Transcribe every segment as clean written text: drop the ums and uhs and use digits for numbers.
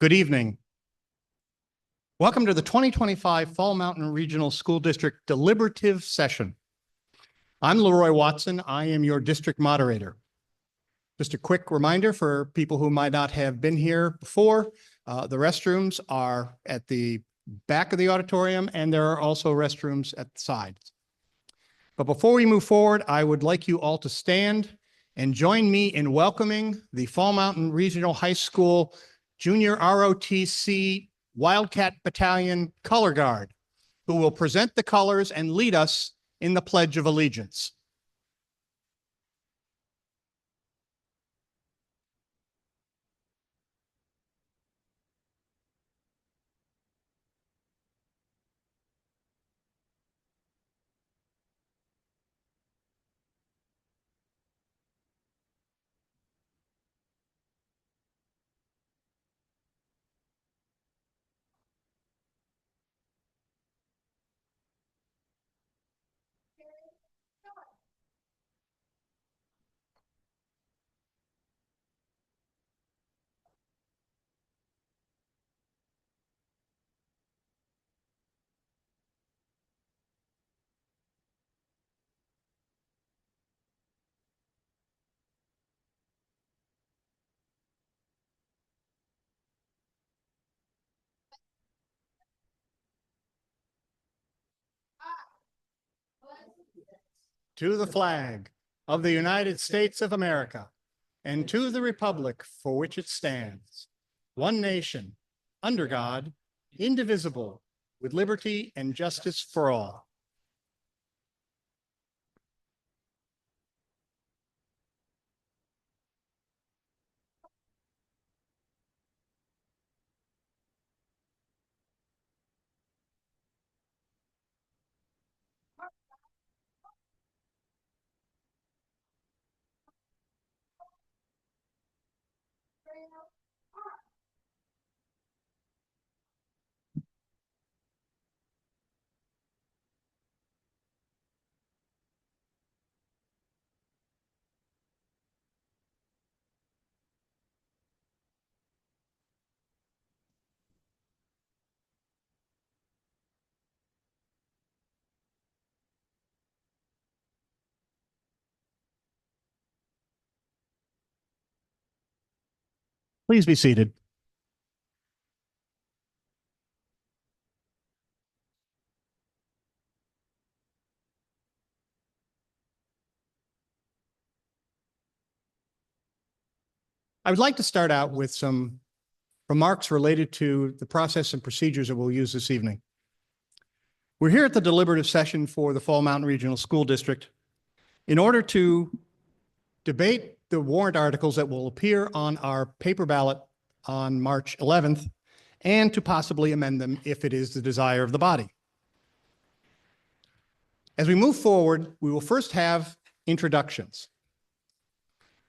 Good evening. Welcome to the 2025 Fall Mountain Regional School District Deliberative Session. I'm Leroy Watson. I am your district moderator. Just a quick reminder for people who might not have been here before, the restrooms are at the back of the auditorium and there are also restrooms at the sides. But before we move forward, I would like you all to stand and join me in welcoming the Fall Mountain Regional High School Junior ROTC Wildcat Battalion Color Guard, who will present the colors and lead us in the Pledge of Allegiance. To the flag of the United States of America and to the republic for which it stands, one nation, under God, indivisible, with liberty and justice for all. Please be seated. I would like to start out with some remarks related to the process and procedures that we'll use this evening. We're here at the deliberative session for the Fall Mountain Regional School District in order to debate the warrant articles that will appear on our paper ballot on March 11th and to possibly amend them if it is the desire of the body. As we move forward, we will first have introductions.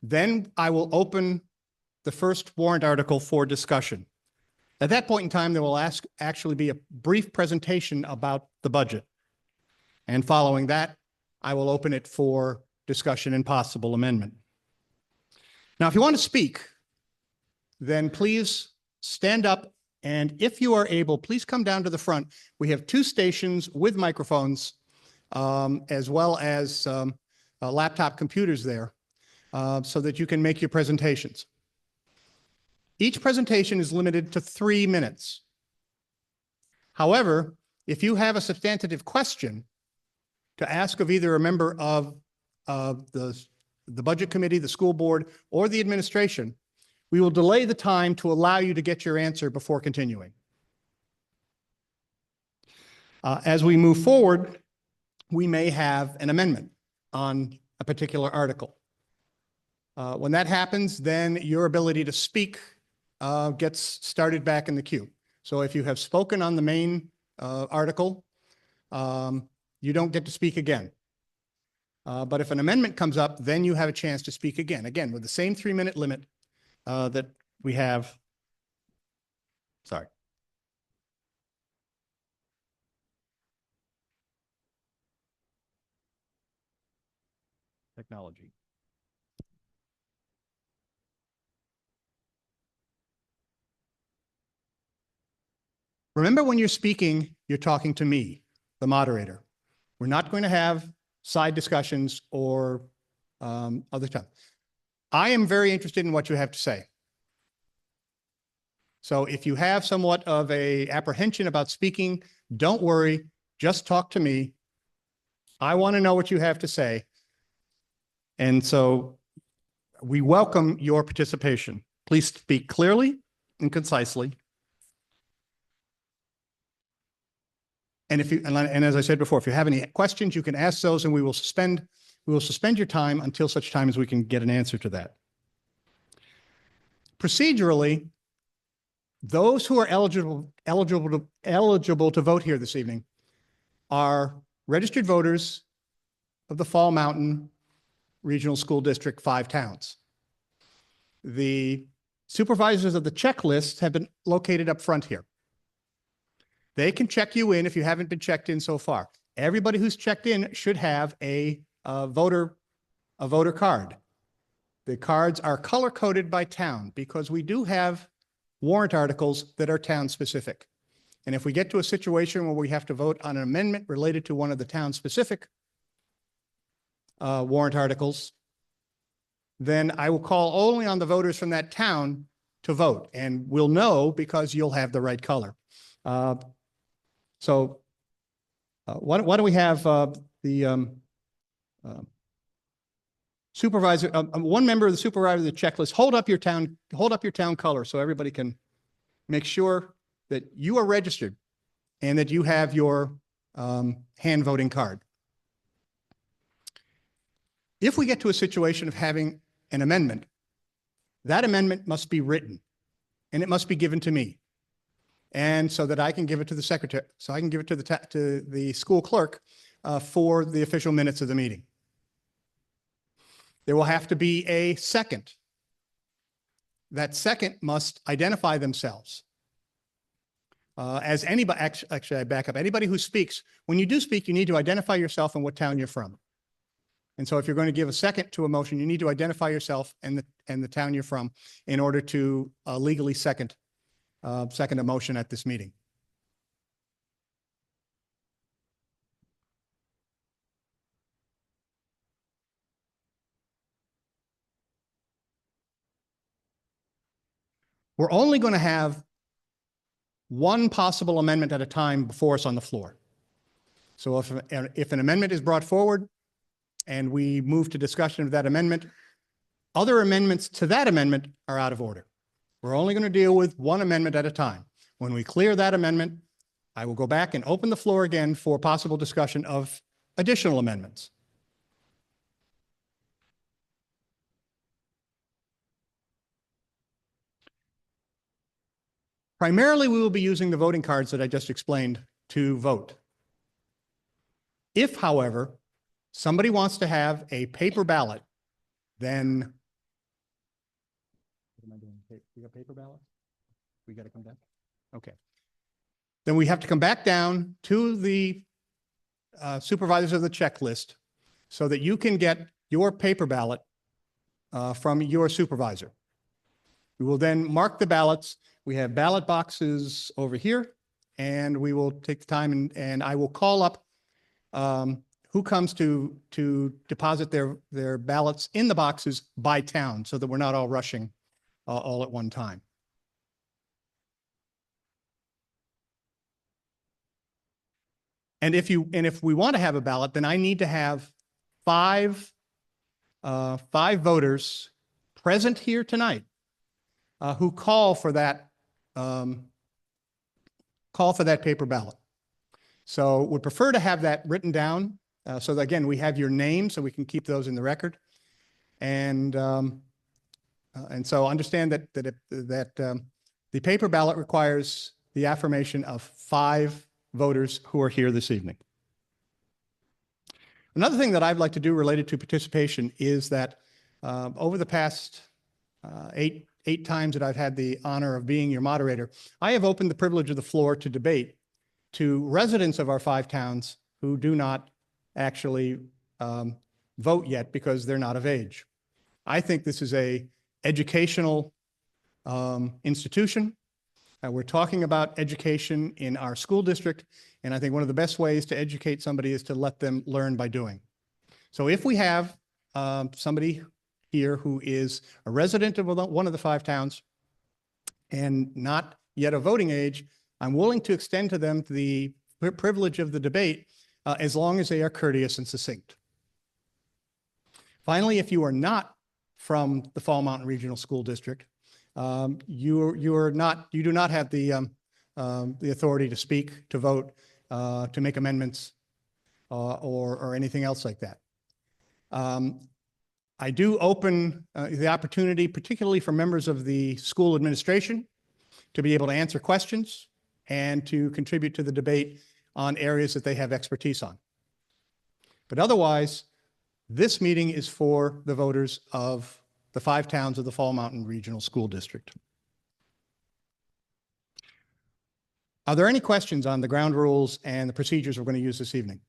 Then I will open the first warrant article for discussion. At that point in time, there will actually be a brief presentation about the budget. And following that, I will open it for discussion and possible amendment. Now, if you want to speak, then please stand up. And if you are able, please come down to the front. We have 2 stations with microphones, as well as laptop computers there, so that you can make your presentations. Each presentation is limited to 3 minutes. However, if you have a substantive question to ask of either a member of the budget committee, the school board, or the administration, we will delay the time to allow you to get your answer before continuing. As we move forward, we may have an amendment on a particular article. When that happens, then your ability to speak gets started back in the queue. So if you have spoken on the main article, you don't get to speak again. But if an amendment comes up, then you have a chance to speak again with the same 3-minute limit that we have. Sorry. Technology. Remember, when you're speaking, you're talking to me, the moderator. We're not going to have side discussions or other stuff. I am very interested in what you have to say. So if you have somewhat of a apprehension about speaking, don't worry, just talk to me. I want to know what you have to say. And so we welcome your participation. Please speak clearly and concisely. And as I said before, if you have any questions, you can ask those, and we will suspend your time until such time as we can get an answer to that. Procedurally, those who are eligible to vote here this evening are registered voters of the Fall Mountain Regional School District 5 towns. The supervisors of the checklist have been located up front here. They can check you in if you haven't been checked in so far. Everybody who's checked in should have a voter card. The cards are color-coded by town because we do have warrant articles that are town-specific. And if we get to a situation where we have to vote on an amendment related to one of the town-specific warrant articles, then I will call only on the voters from that town to vote, and we'll know because you'll have the right color. So why don't we have the supervisor, one member of the supervisor of the checklist, hold up your town color so everybody can make sure that you are registered and that you have your hand voting card. If we get to a situation of having an amendment, that amendment must be written and it must be given to me. And so that I can give it to the secretary, so I can give it to the school clerk for the official minutes of the meeting. There will have to be a second. That second must identify themselves. As anybody, actually I back up, anybody who speaks, when you do speak, you need to identify yourself and what town you're from. And so if you're going to give a second to a motion, you need to identify yourself and the town you're from in order to legally second a motion at this meeting. We're only going to have one possible amendment at a time before us on the floor. So if an amendment is brought forward and we move to discussion of that amendment, other amendments to that amendment are out of order. We're only going to deal with one amendment at a time. When we clear that amendment, I will go back and open the floor again for possible discussion of additional amendments. Primarily, we will be using the voting cards that I just explained to vote. If, however, somebody wants to have a paper ballot, then what am I doing? We got paper ballot? We got to come back? Okay. Then we have to come back down to the supervisors of the checklist so that you can get your paper ballot from your supervisor. We will then mark the ballots. We have ballot boxes over here, and we will take the time and I will call up who comes to deposit their ballots in the boxes by town so that we're not all rushing all at one time. And if we want to have a ballot, then I need to have five voters present here tonight who call for that paper ballot. So would prefer to have that written down so that, again, we have your name so we can keep those in the record. And so understand that the paper ballot requires the affirmation of 5 voters who are here this evening. Another thing that I'd like to do related to participation is that over the past eight times that I've had the honor of being your moderator, I have opened the privilege of the floor to debate to residents of our 5 towns who do not actually vote yet because they're not of age. I think this is an educational institution. We're talking about education in our school district, and I think one of the best ways to educate somebody is to let them learn by doing. So if we have somebody here who is a resident of one of the 5 towns and not yet of voting age, I'm willing to extend to them the privilege of the debate as long as they are courteous and succinct. Finally, if you are not from the Fall Mountain Regional School District, you do not have the authority to speak, to vote, to make amendments, or anything else like that. I do open the opportunity, particularly for members of the school administration, to be able to answer questions and to contribute to the debate on areas that they have expertise on. But otherwise, this meeting is for the voters of the 5 towns of the Fall Mountain Regional School District. Are there any questions on the ground rules and the procedures we're going to use this evening?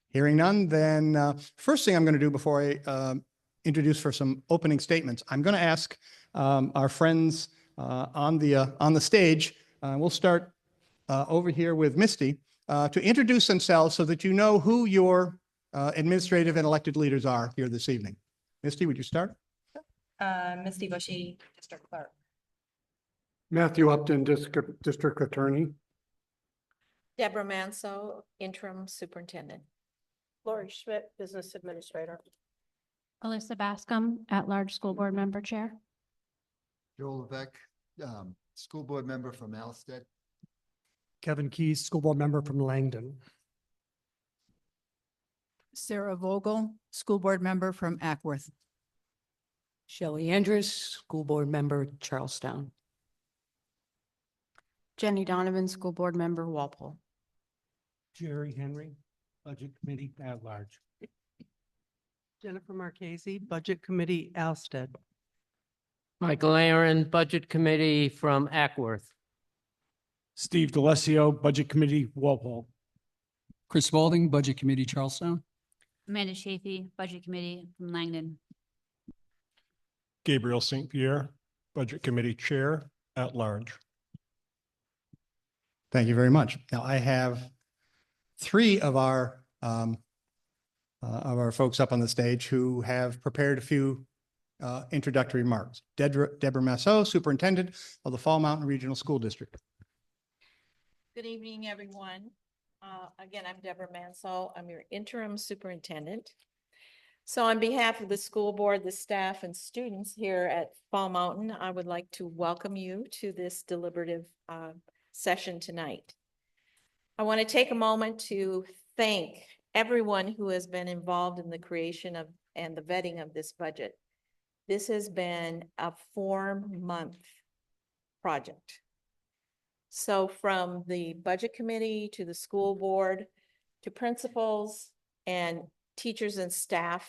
Hearing none, then first thing I'm going to do before I introduce for some opening statements, I'm going to ask our friends on the stage. We'll start over here with Misty to introduce themselves so that you know who your administrative and elected leaders are here this evening. Misty, would you start? Misty Bushy, District Clerk. Matthew Upton, District Attorney. Deborah Manso, Interim Superintendent. Lori Schmidt, Business Administrator. Alyssa Bascom, at-large school board member chair. Joel Levesque, school board member from Alstead. Kevin Keys, School Board Member from Langdon. Sarah Vogel, school board member from Ackworth. Shelley Andrews, School Board Member, Charlestown. Jenny Donovan, school board member, Walpole. Jerry Henry, Budget Committee at Large. Jennifer Marchese, Budget Committee, Alstead. Michael Aaron, Budget Committee from Ackworth. Steve D'Alessio, Budget Committee, Walpole. Chris Spalding, Budget Committee, Charlestown. Amanda Chafee, budget committee from Langdon. Gabriel St. Pierre, Budget Committee Chair at Large. Thank you very much. Now I have 3 of our folks up on the stage who have prepared a few introductory remarks. Deborah Masseau, Superintendent of the Fall Mountain Regional School District. Good evening, everyone. Again, I'm Deborah Manso. I'm your interim superintendent. So on behalf of the school board, the staff and students here at Fall Mountain, I would like to welcome you to this deliberative session tonight. I want to take a moment to thank everyone who has been involved in the creation of and the vetting of this budget. This has been a 4-month project. So from the budget committee to the school board to principals and teachers and staff,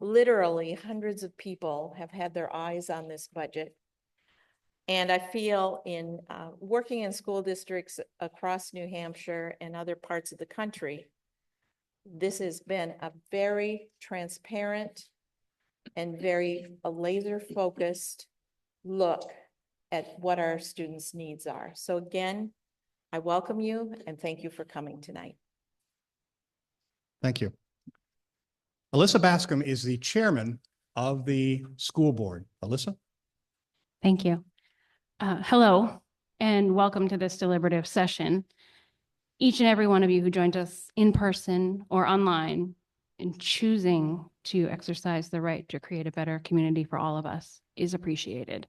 literally hundreds of people have had their eyes on this budget. And I feel in working in school districts across New Hampshire and other parts of the country, this has been a very transparent and very laser-focused look at what our students' needs are. So again, I welcome you and thank you for coming tonight. Thank you. Alyssa Bascom is the chairman of the school board. Alyssa? Thank you. Hello, and welcome to this deliberative session. Each and every one of you who joined us in person or online in choosing to exercise the right to create a better community for all of us is appreciated.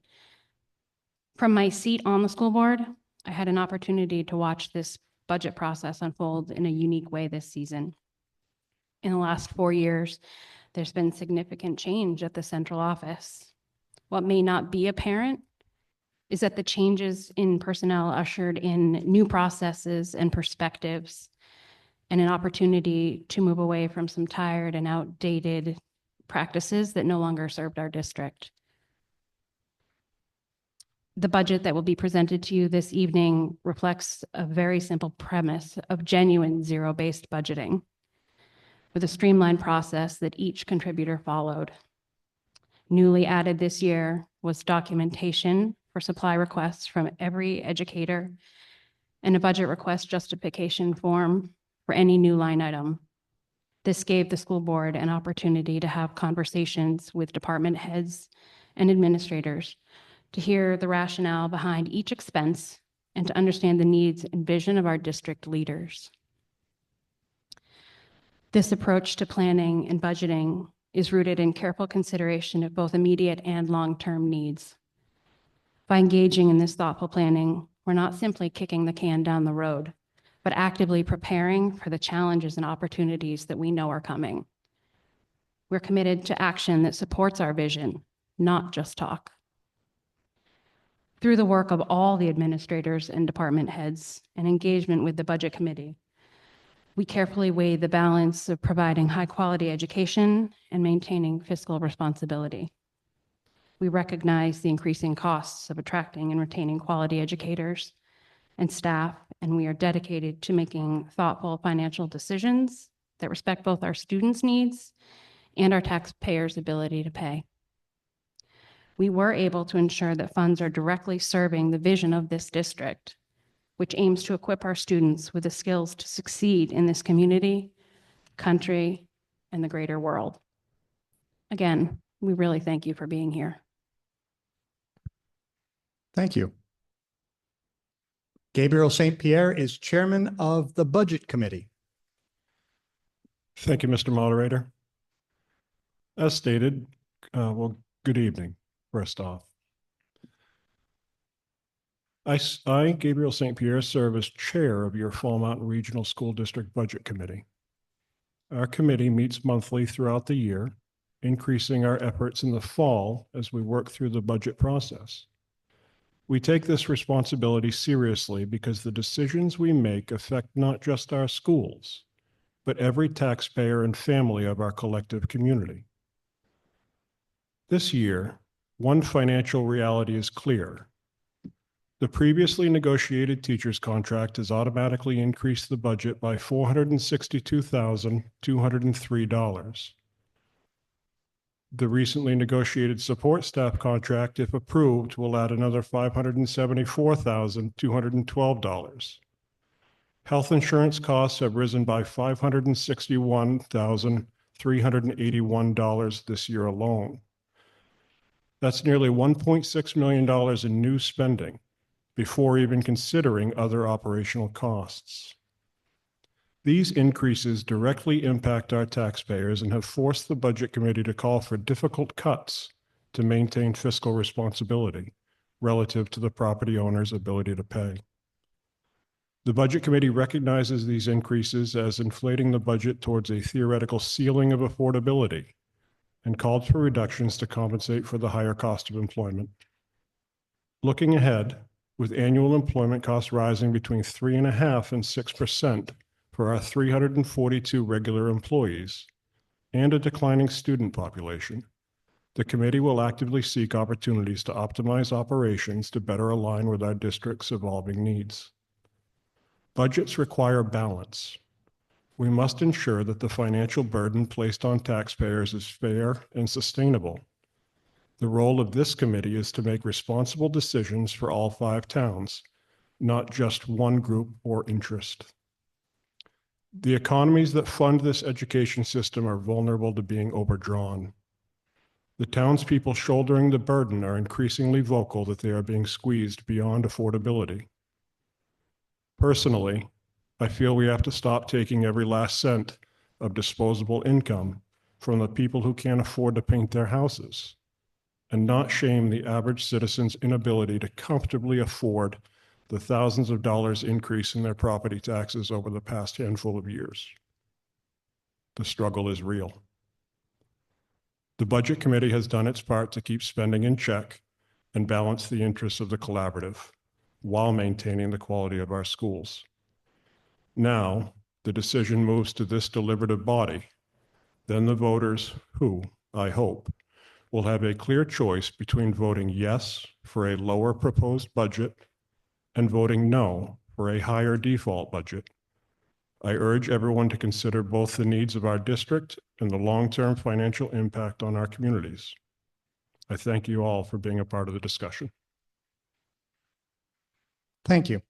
From my seat on the school board, I had an opportunity to watch this budget process unfold in a unique way this season. In the last 4 years, there's been significant change at the central office. What may not be apparent is that the changes in personnel ushered in new processes and perspectives and an opportunity to move away from some tired and outdated practices that no longer served our district. The budget that will be presented to you this evening reflects a very simple premise of genuine zero-based budgeting with a streamlined process that each contributor followed. Newly added this year was documentation for supply requests from every educator and a budget request justification form for any new line item. This gave the school board an opportunity to have conversations with department heads and administrators to hear the rationale behind each expense and to understand the needs and vision of our district leaders. This approach to planning and budgeting is rooted in careful consideration of both immediate and long-term needs. By engaging in this thoughtful planning, we're not simply kicking the can down the road, but actively preparing for the challenges and opportunities that we know are coming. We're committed to action that supports our vision, not just talk. Through the work of all the administrators and department heads and engagement with the budget committee, we carefully weigh the balance of providing high-quality education and maintaining fiscal responsibility. We recognize the increasing costs of attracting and retaining quality educators and staff, and we are dedicated to making thoughtful financial decisions that respect both our students' needs and our taxpayers' ability to pay. We were able to ensure that funds are directly serving the vision of this district, which aims to equip our students with the skills to succeed in this community, country, and the greater world. Again, we really thank you for being here. Thank you. Gabriel St. Pierre is chairman of the Budget Committee. Thank you, Mr. Moderator. As stated, well, good evening, first off. I, Gabriel St. Pierre, serve as chair of your Fall Mountain Regional School District Budget Committee. Our committee meets monthly throughout the year, increasing our efforts in the fall as we work through the budget process. We take this responsibility seriously because the decisions we make affect not just our schools, but every taxpayer and family of our collective community. This year, one financial reality is clear. The previously negotiated teacher's contract has automatically increased the budget by $462,203. The recently negotiated support staff contract, if approved, will add another $574,212. Health insurance costs have risen by $561,381 this year alone. That's nearly $1.6 million in new spending before even considering other operational costs. These increases directly impact our taxpayers and have forced the Budget Committee to call for difficult cuts to maintain fiscal responsibility relative to the property owner's ability to pay. The Budget Committee recognizes these increases as inflating the budget towards a theoretical ceiling of affordability and called for reductions to compensate for the higher cost of employment. Looking ahead, with annual employment costs rising between 3.5% and 6%, for our 342 regular employees and a declining student population, the committee will actively seek opportunities to optimize operations to better align with our district's evolving needs. Budgets require balance. We must ensure that the financial burden placed on taxpayers is fair and sustainable. The role of this committee is to make responsible decisions for all 5 towns, not just one group or interest. The economies that fund this education system are vulnerable to being overdrawn. The townspeople shouldering the burden are increasingly vocal that they are being squeezed beyond affordability. Personally, I feel we have to stop taking every last cent of disposable income from the people who can't afford to paint their houses, and not shame the average citizen's inability to comfortably afford the thousands of dollars increase in their property taxes over the past handful of years. The struggle is real. The Budget Committee has done its part to keep spending in check and balance the interests of the collaborative while maintaining the quality of our schools. Now, the decision moves to this deliberative body. Then the voters who, I hope, will have a clear choice between voting yes for a lower proposed budget and voting no for a higher default budget. I urge everyone to consider both the needs of our district and the long-term financial impact on our communities. I thank you all for being a part of the discussion. Thank you.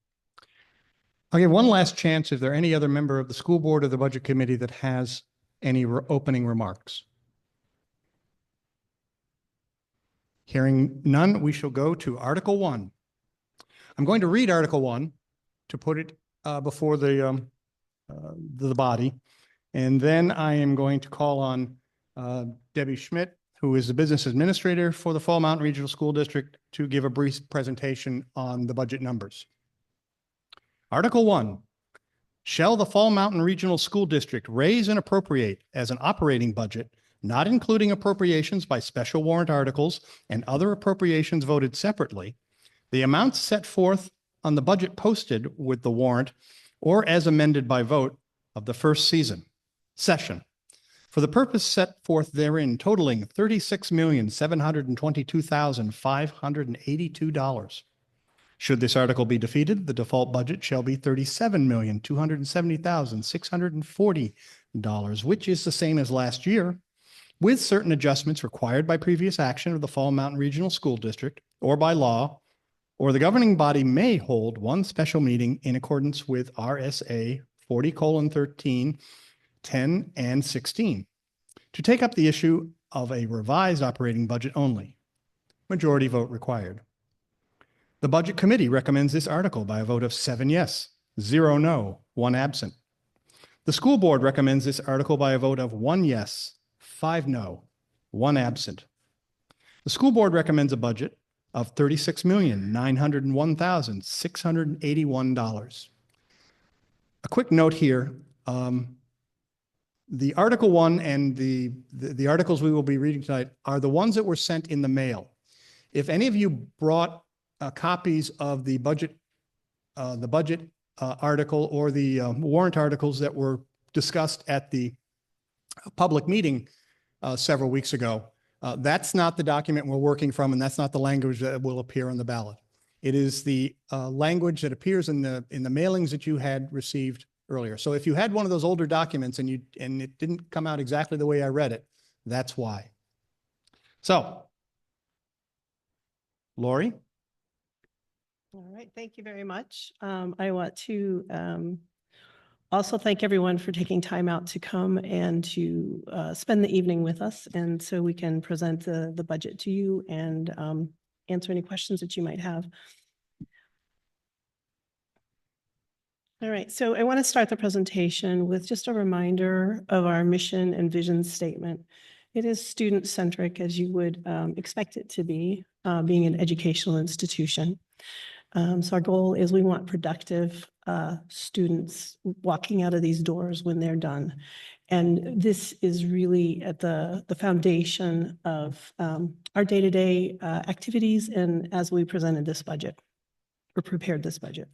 I'll give one last chance if there any other member of the school board or the budget committee that has any opening remarks. Hearing none, we shall go to Article 1. I'm going to read Article 1 to put it before the body. And then I am going to call on Debbie Schmidt, who is the business administrator for the Fall Mountain Regional School District, to give a brief presentation on the budget numbers. Article 1, shall the Fall Mountain Regional School District raise and appropriate as an operating budget, not including appropriations by special warrant articles and other appropriations voted separately, the amounts set forth on the budget posted with the warrant or as amended by vote of the first session for the purpose set forth therein, totaling $36,722,582. Should this article be defeated, the default budget shall be $37,270,640, which is the same as last year, with certain adjustments required by previous action of the Fall Mountain Regional School District or by law, or the governing body may hold one special meeting in accordance with RSA 40:13, 10, and 16 to take up the issue of a revised operating budget only. Majority vote required. The Budget Committee recommends this article by a vote of 7 yes, 0 no, 1 absent. The School Board recommends this article by a vote of 1 yes, 5 no, 1 absent. The School Board recommends a budget of $36,901,681. A quick note here, the Article 1 and the articles we will be reading tonight are the ones that were sent in the mail. If any of you brought copies of the budget article or the warrant articles that were discussed at the public meeting several weeks ago, that's not the document we're working from, and that's not the language that will appear on the ballot. It is the language that appears in the mailings that you had received earlier. So if you had one of those older documents and it didn't come out exactly the way I read it, that's why. So, Lori? All right, thank you very much. I want to also thank everyone for taking time out to come and to spend the evening with us, and so we can present the budget to you and answer any questions that you might have. All right, so I want to start the presentation with just a reminder of our mission and vision statement. It is student-centric, as you would expect it to be, being an educational institution. So our goal is we want productive students walking out of these doors when they're done. And this is really at the foundation of our day-to-day activities and as we presented this budget or prepared this budget.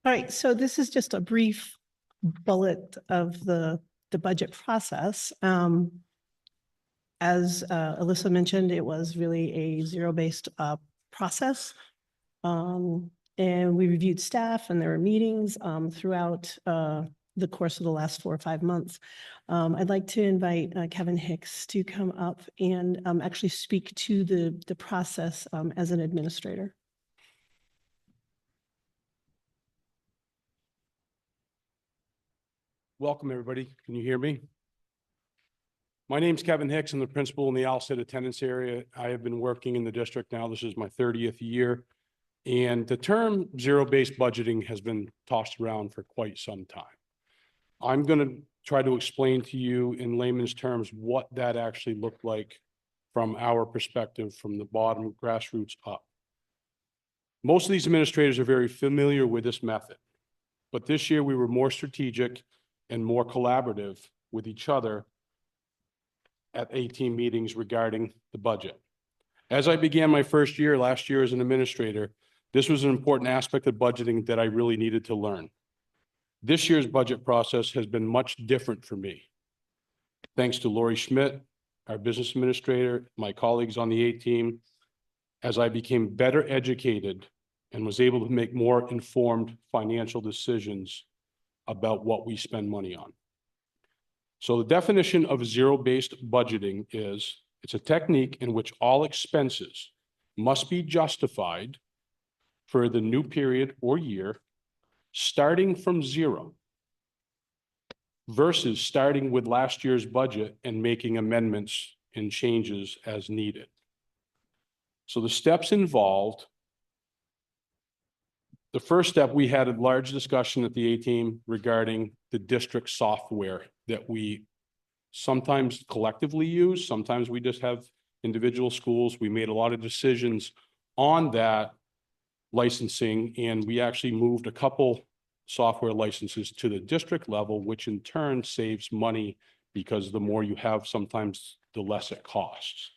All right, so this is just a brief bullet of the budget process. As Alyssa mentioned, it was really a zero-based process. And we reviewed staff and there were meetings throughout the course of the last 4 or 5 months. I'd like to invite Kevin Hicks to come up and actually speak to the process as an administrator. Welcome, everybody. Can you hear me? My name's Kevin Hicks. I'm the principal in the Alsted attendance area. I have been working in the district now. This is my 30th year. And the term zero-based budgeting has been tossed around for quite some time. I'm going to try to explain to you in layman's terms what that actually looked like from our perspective, from the bottom grassroots up. Most of these administrators are very familiar with this method, but this year we were more strategic and more collaborative with each other at 18 meetings regarding the budget. As I began my first year last year as an administrator, this was an important aspect of budgeting that I really needed to learn. This year's budget process has been much different for me. Thanks to Lori Schmidt, our business administrator, my colleagues on the A team, as I became better educated and was able to make more informed financial decisions about what we spend money on. So the definition of zero-based budgeting is, it's a technique in which all expenses, must be justified for the new period or year, starting from zero versus starting with last year's budget and making amendments and changes as needed. So the steps involved, the first step, we had a large discussion at the A-team regarding the district software that we sometimes collectively use. Sometimes we just have individual schools. We made a lot of decisions on that licensing, and we actually moved a couple software licenses to the district level, which in turn saves money because the more you have, sometimes the less it costs.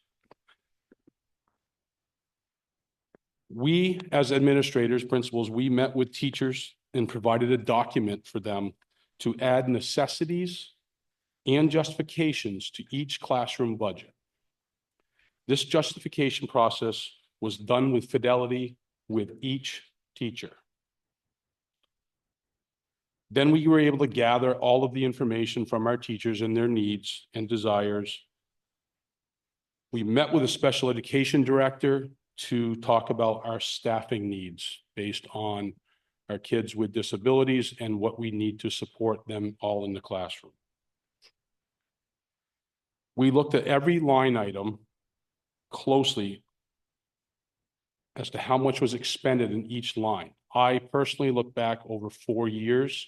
We, as administrators, principals, we met with teachers and provided a document for them to add necessities and justifications to each classroom budget. This justification process was done with fidelity with each teacher. Then we were able to gather all of the information from our teachers and their needs and desires. We met with a special education director to talk about our staffing needs based on our kids with disabilities and what we need to support them all in the classroom. We looked at every line item closely as to how much was expended in each line. I personally looked back over 4 years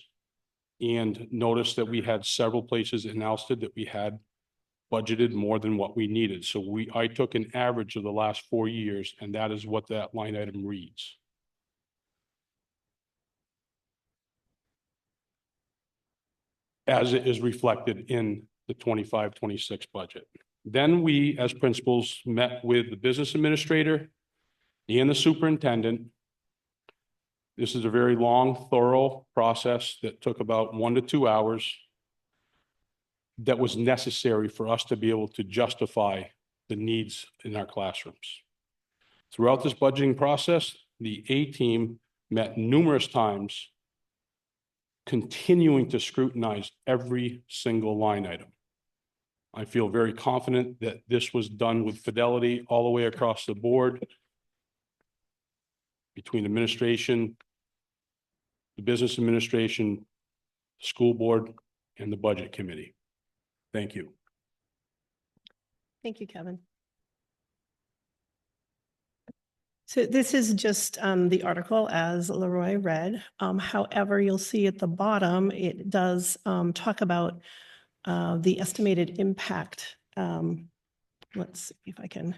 and noticed that we had several places in Alsted that we had budgeted more than what we needed. So I took an average of the last 4 years, and that is what that line item reads. As it is reflected in the 25-26 budget. Then we, as principals, met with the business administrator and the superintendent. This is a very long, thorough process that took about 1 to 2 hours that was necessary for us to be able to justify the needs in our classrooms. Throughout this budgeting process, the A-team met numerous times, continuing to scrutinize every single line item. I feel very confident that this was done with fidelity all the way across the board between administration, the business administration, school board, and the budget committee. Thank you. Thank you, Kevin. So this is just the article as Leroy read. However, you'll see at the bottom, it does talk about the estimated impact. Let's see if I can.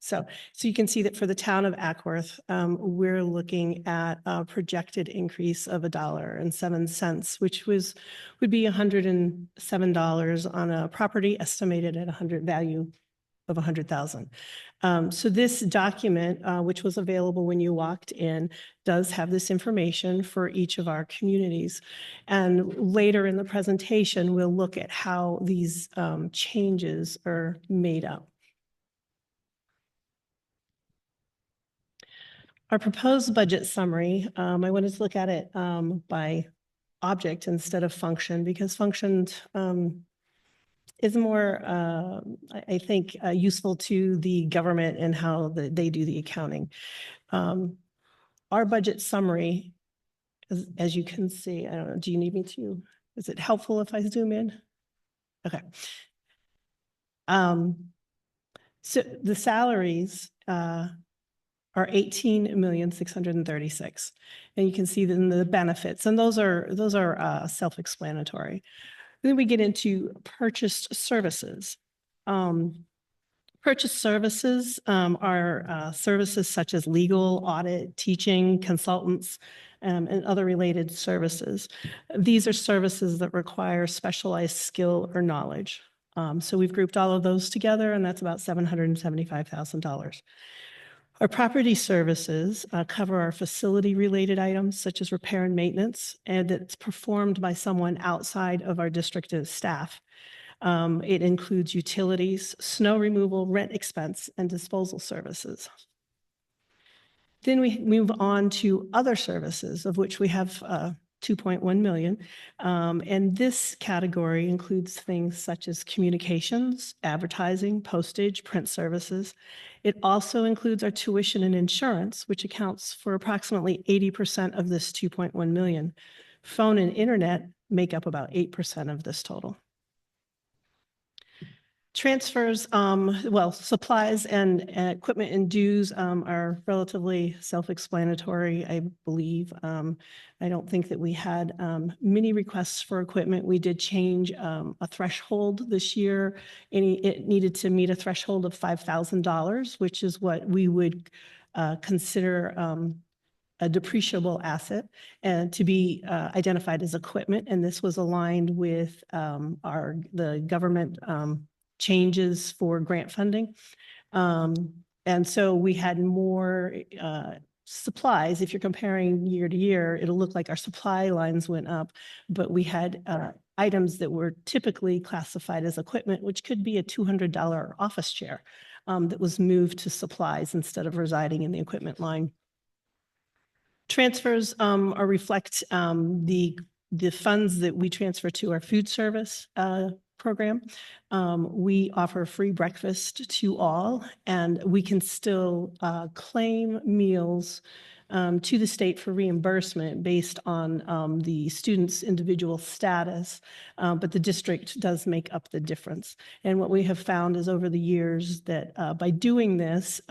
So you can see that for the town of Ackworth, we're looking at a projected increase of $1.07, which would be $107 on a property estimated at value of $100,000. So this document, which was available when you walked in, does have this information for each of our communities. And later in the presentation, we'll look at how these changes are made up. Our proposed budget summary, I wanted to look at it by object instead of function, because function is more, I think, useful to the government and how they do the accounting. Our budget summary, as you can see, I don't know, do you need me to, is it helpful if I zoom in? Okay. So the salaries are 18,636,000. And you can see then the benefits, and those are self-explanatory. Then we get into purchased services. Purchased services are services such as legal, audit, teaching, consultants, and other related services. These are services that require specialized skill or knowledge. So we've grouped all of those together, and that's about $775,000. Our property services cover our facility-related items such as repair and maintenance, and it's performed by someone outside of our district staff. It includes utilities, snow removal, rent expense, and disposal services. Then we move on to other services, of which we have 2.1 million. And this category includes things such as communications, advertising, postage, print services. It also includes our tuition and insurance, which accounts for approximately 80% of this 2.1 million. Phone and internet make up about 8% of this total. Transfers, well, supplies and equipment and dues are relatively self-explanatory, I believe. I don't think that we had many requests for equipment. We did change a threshold this year. It needed to meet a threshold of $5,000, which is what we would consider a depreciable asset and to be identified as equipment. And this was aligned with the government changes for grant funding. And so we had more supplies. If you're comparing year to year, it'll look like our supply lines went up, but we had items that were typically classified as equipment, which could be a $200 office chair that was moved to supplies instead of residing in the equipment line. Transfers reflect the funds that we transfer to our food service program. We offer free breakfast to all, and we can still claim meals to the state for reimbursement based on the student's individual status, but the district does make up the difference. And what we have found is over the years that by doing this,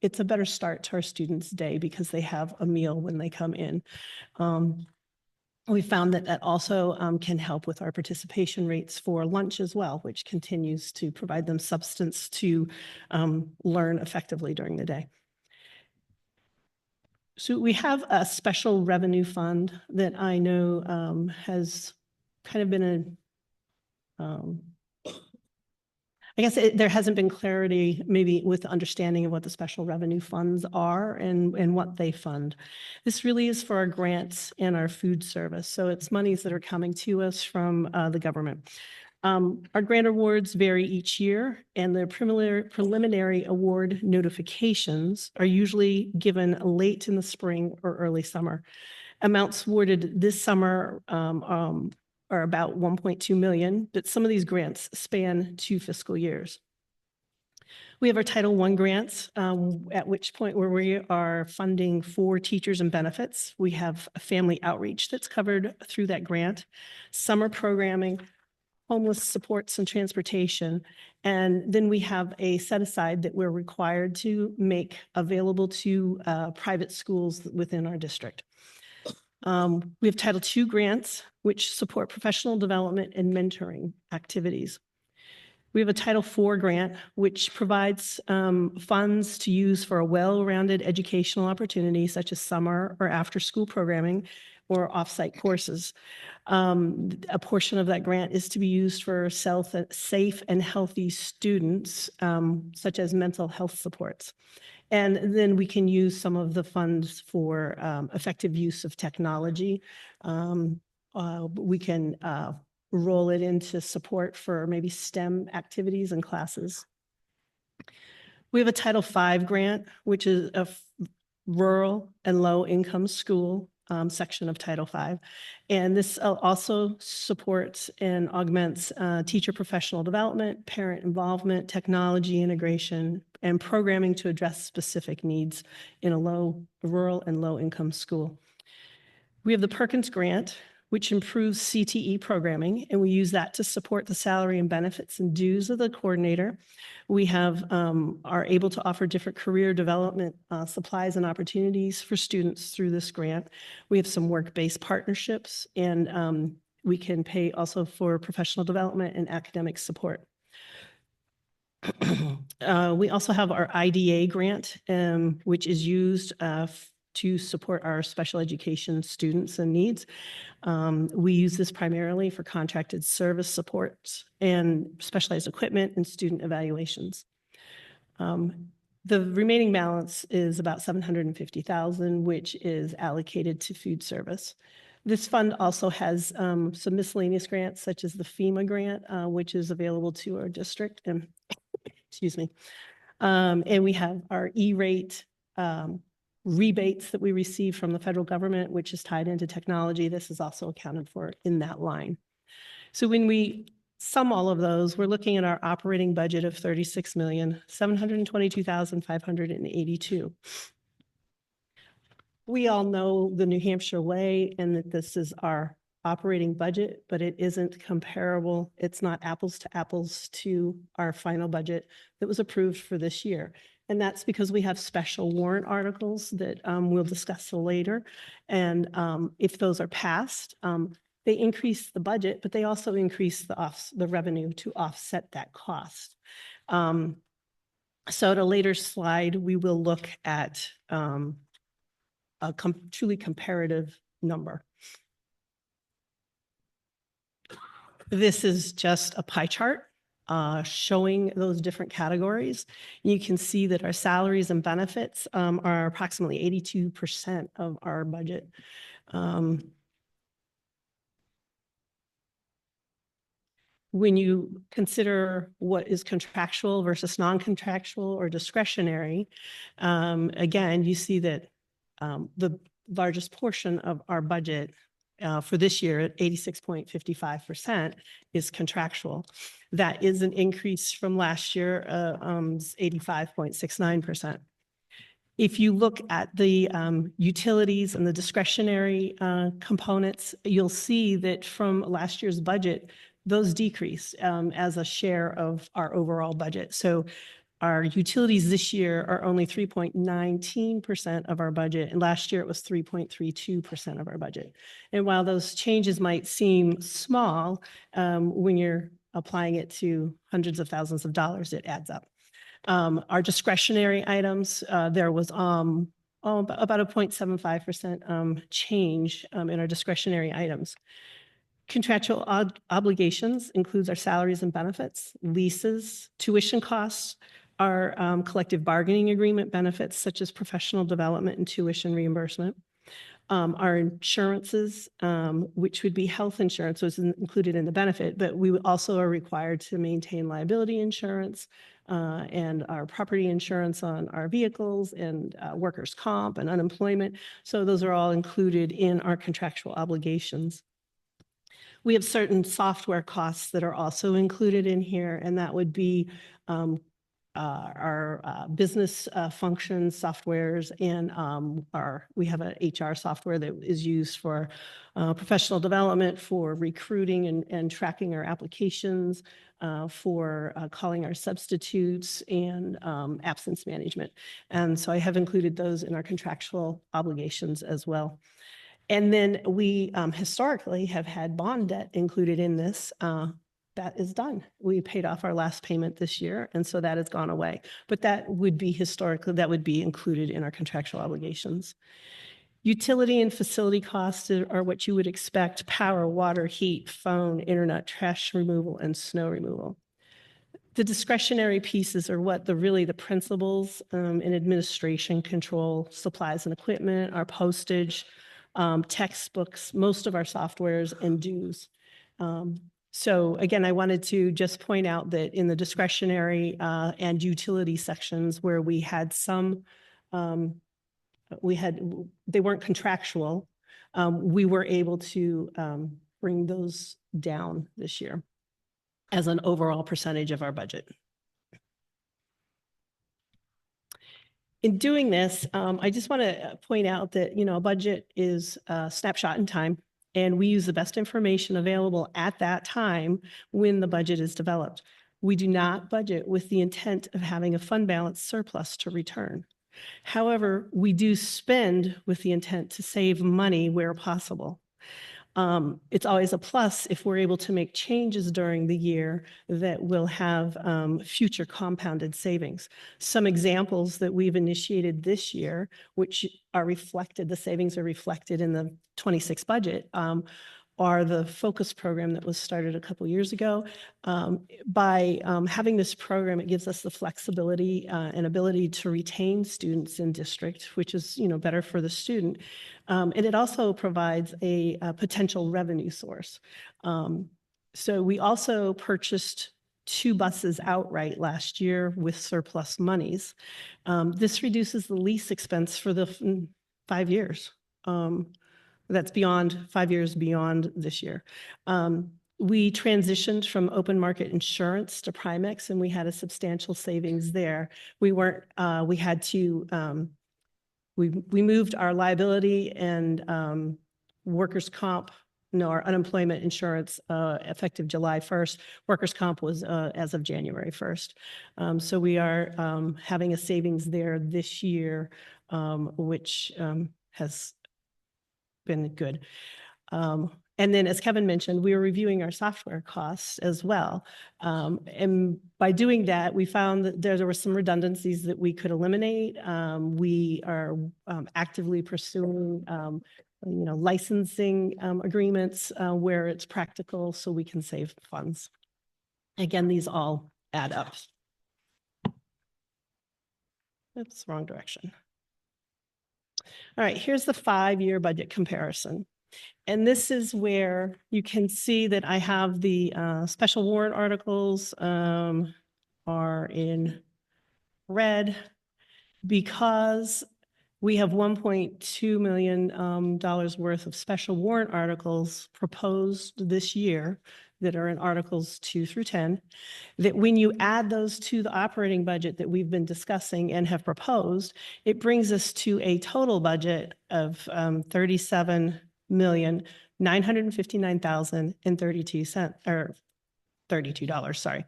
it's a better start to our students' day because they have a meal when they come in. We found that that also can help with our participation rates for lunch as well, which continues to provide them substance to learn effectively during the day. So we have a special revenue fund that I know has kind of been I guess there hasn't been clarity maybe with the understanding of what the special revenue funds are and what they fund. This really is for our grants and our food service. So it's monies that are coming to us from the government. Our grant awards vary each year, and the preliminary award notifications are usually given late in the spring or early summer. Amounts awarded this summer are about 1.2 million, but some of these grants span 2 fiscal years. We have our Title I grants, at which point where we are funding for teachers and benefits. We have a family outreach that's covered through that grant, summer programming, homeless supports and transportation. And then we have a set aside that we're required to make available to private schools within our district. We have Title II grants, which support professional development and mentoring activities. We have a Title IV grant, which provides funds to use for a well-rounded educational opportunity, such as summer or after-school programming or off-site courses. A portion of that grant is to be used for safe and healthy students, such as mental health supports. And then we can use some of the funds for effective use of technology. We can roll it into support for maybe STEM activities and classes. We have a Title V grant, which is a rural and low-income school section of Title V. And this also supports and augments teacher professional development, parent involvement, technology integration, and programming to address specific needs in a rural and low-income school. We have the Perkins Grant, which improves CTE programming, and we use that to support the salary and benefits and dues of the coordinator. We are able to offer different career development supplies and opportunities for students through this grant. We have some work-based partnerships, and we can pay also for professional development and academic support. We also have our IDA grant, which is used to support our special education students and needs. We use this primarily for contracted service supports and specialized equipment and student evaluations. The remaining balance is about $750,000, which is allocated to food service. This fund also has some miscellaneous grants, such as the FEMA grant, which is available to our district. And excuse me. And we have our E-rate rebates that we receive from the federal government, which is tied into technology. This is also accounted for in that line. So when we sum all of those, we're looking at our operating budget of $36,722,582. We all know the New Hampshire way and that this is our operating budget, but it isn't comparable. It's not apples to apples to our final budget that was approved for this year. And that's because we have special warrant articles that we'll discuss later. And if those are passed, they increase the budget, but they also increase the revenue to offset that cost. So at a later slide, we will look at a truly comparative number. This is just a pie chart showing those different categories. You can see that our salaries and benefits are approximately 82% of our budget. When you consider what is contractual versus non-contractual or discretionary, again, you see that the largest portion of our budget for this year at 86.55% is contractual. That is an increase from last year, 85.69%. If you look at the utilities and the discretionary components, you'll see that from last year's budget, those decreased as a share of our overall budget. So our utilities this year are only 3.19% of our budget, and last year it was 3.32% of our budget. And while those changes might seem small, when you're applying it to hundreds of thousands of dollars, it adds up. Our discretionary items, there was about a 0.75% change in our discretionary items. Contractual obligations includes our salaries and benefits, leases, tuition costs, our collective bargaining agreement benefits such as professional development and tuition reimbursement, our insurances, which would be health insurance, so it's included in the benefit, but we also are required to maintain liability insurance and our property insurance on our vehicles and workers' comp and unemployment. So those are all included in our contractual obligations. We have certain software costs that are also included in here, and that would be our business functions, softwares, and we have an HR software that is used for professional development, for recruiting and tracking our applications, for calling our substitutes, and absence management. And so I have included those in our contractual obligations as well. And then we historically have had bond debt included in this. That is done. We paid off our last payment this year, and so that has gone away. But that would be historically, that would be included in our contractual obligations. Utility and facility costs are what you would expect: power, water, heat, phone, internet, trash removal, and snow removal. The discretionary pieces are what the principals in administration control: supplies and equipment, our postage, textbooks, most of our softwares, and dues. So again, I wanted to just point out that in the discretionary and utility sections where we had some, they weren't contractual, we were able to bring those down this year as an overall percentage of our budget. In doing this, I just want to point out that, a budget is a snapshot in time, and we use the best information available at that time when the budget is developed. We do not budget with the intent of having a fund balance surplus to return. However, we do spend with the intent to save money where possible. It's always a plus if we're able to make changes during the year that will have future compounded savings. Some examples that we've initiated this year, which are reflected, the savings are reflected in the 26 budget, are the focus program that was started a couple years ago. By having this program, it gives us the flexibility and ability to retain students in district, which is better for the student. And it also provides a potential revenue source. So we also purchased 2 buses outright last year with surplus monies. This reduces the lease expense for the 5 years. That's beyond 5 years beyond this year. We transitioned from open market insurance to Primex, and we had a substantial savings there. We moved our liability and workers' comp, no, our unemployment insurance effective July 1st. Workers' comp was as of January 1st. So we are having a savings there this year, which has been good. And then, as Kevin mentioned, we are reviewing our software costs as well. And by doing that, we found that there were some redundancies that we could eliminate. We are actively pursuing, licensing agreements where it's practical so we can save funds. Again, these all add up. Oops, wrong direction. All right, here's the 5-year budget comparison. And this is where you can see that I have the special warrant articles are in red because we have $1.2 million worth of special warrant articles proposed this year that are in Articles 2 through 10, that when you add those to the operating budget that we've been discussing and have proposed, it brings us to a total budget of $37,959,032 or $32, sorry.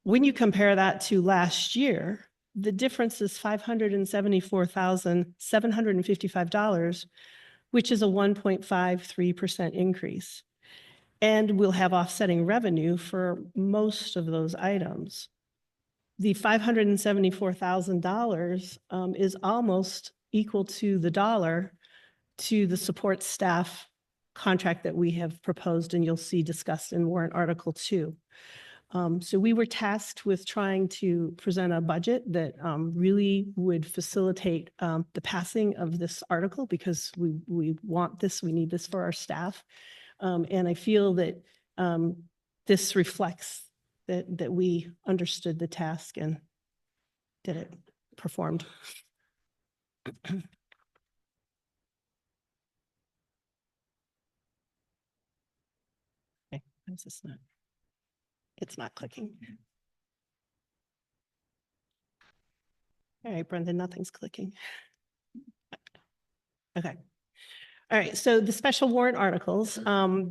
When you compare that to last year, the difference is $574,755, which is a 1.53% increase. And we'll have offsetting revenue for most of those items. The $574,000 is almost equal to the dollar to the support staff contract that we have proposed and you'll see discussed in warrant Article 2. So we were tasked with trying to present a budget that really would facilitate the passing of this article because we want this, we need this for our staff. And I feel that this reflects that we understood the task and did it, performed. Okay, why is this not? It's not clicking. All right, Brendan, nothing's clicking. Okay. All right, so the special warrant articles,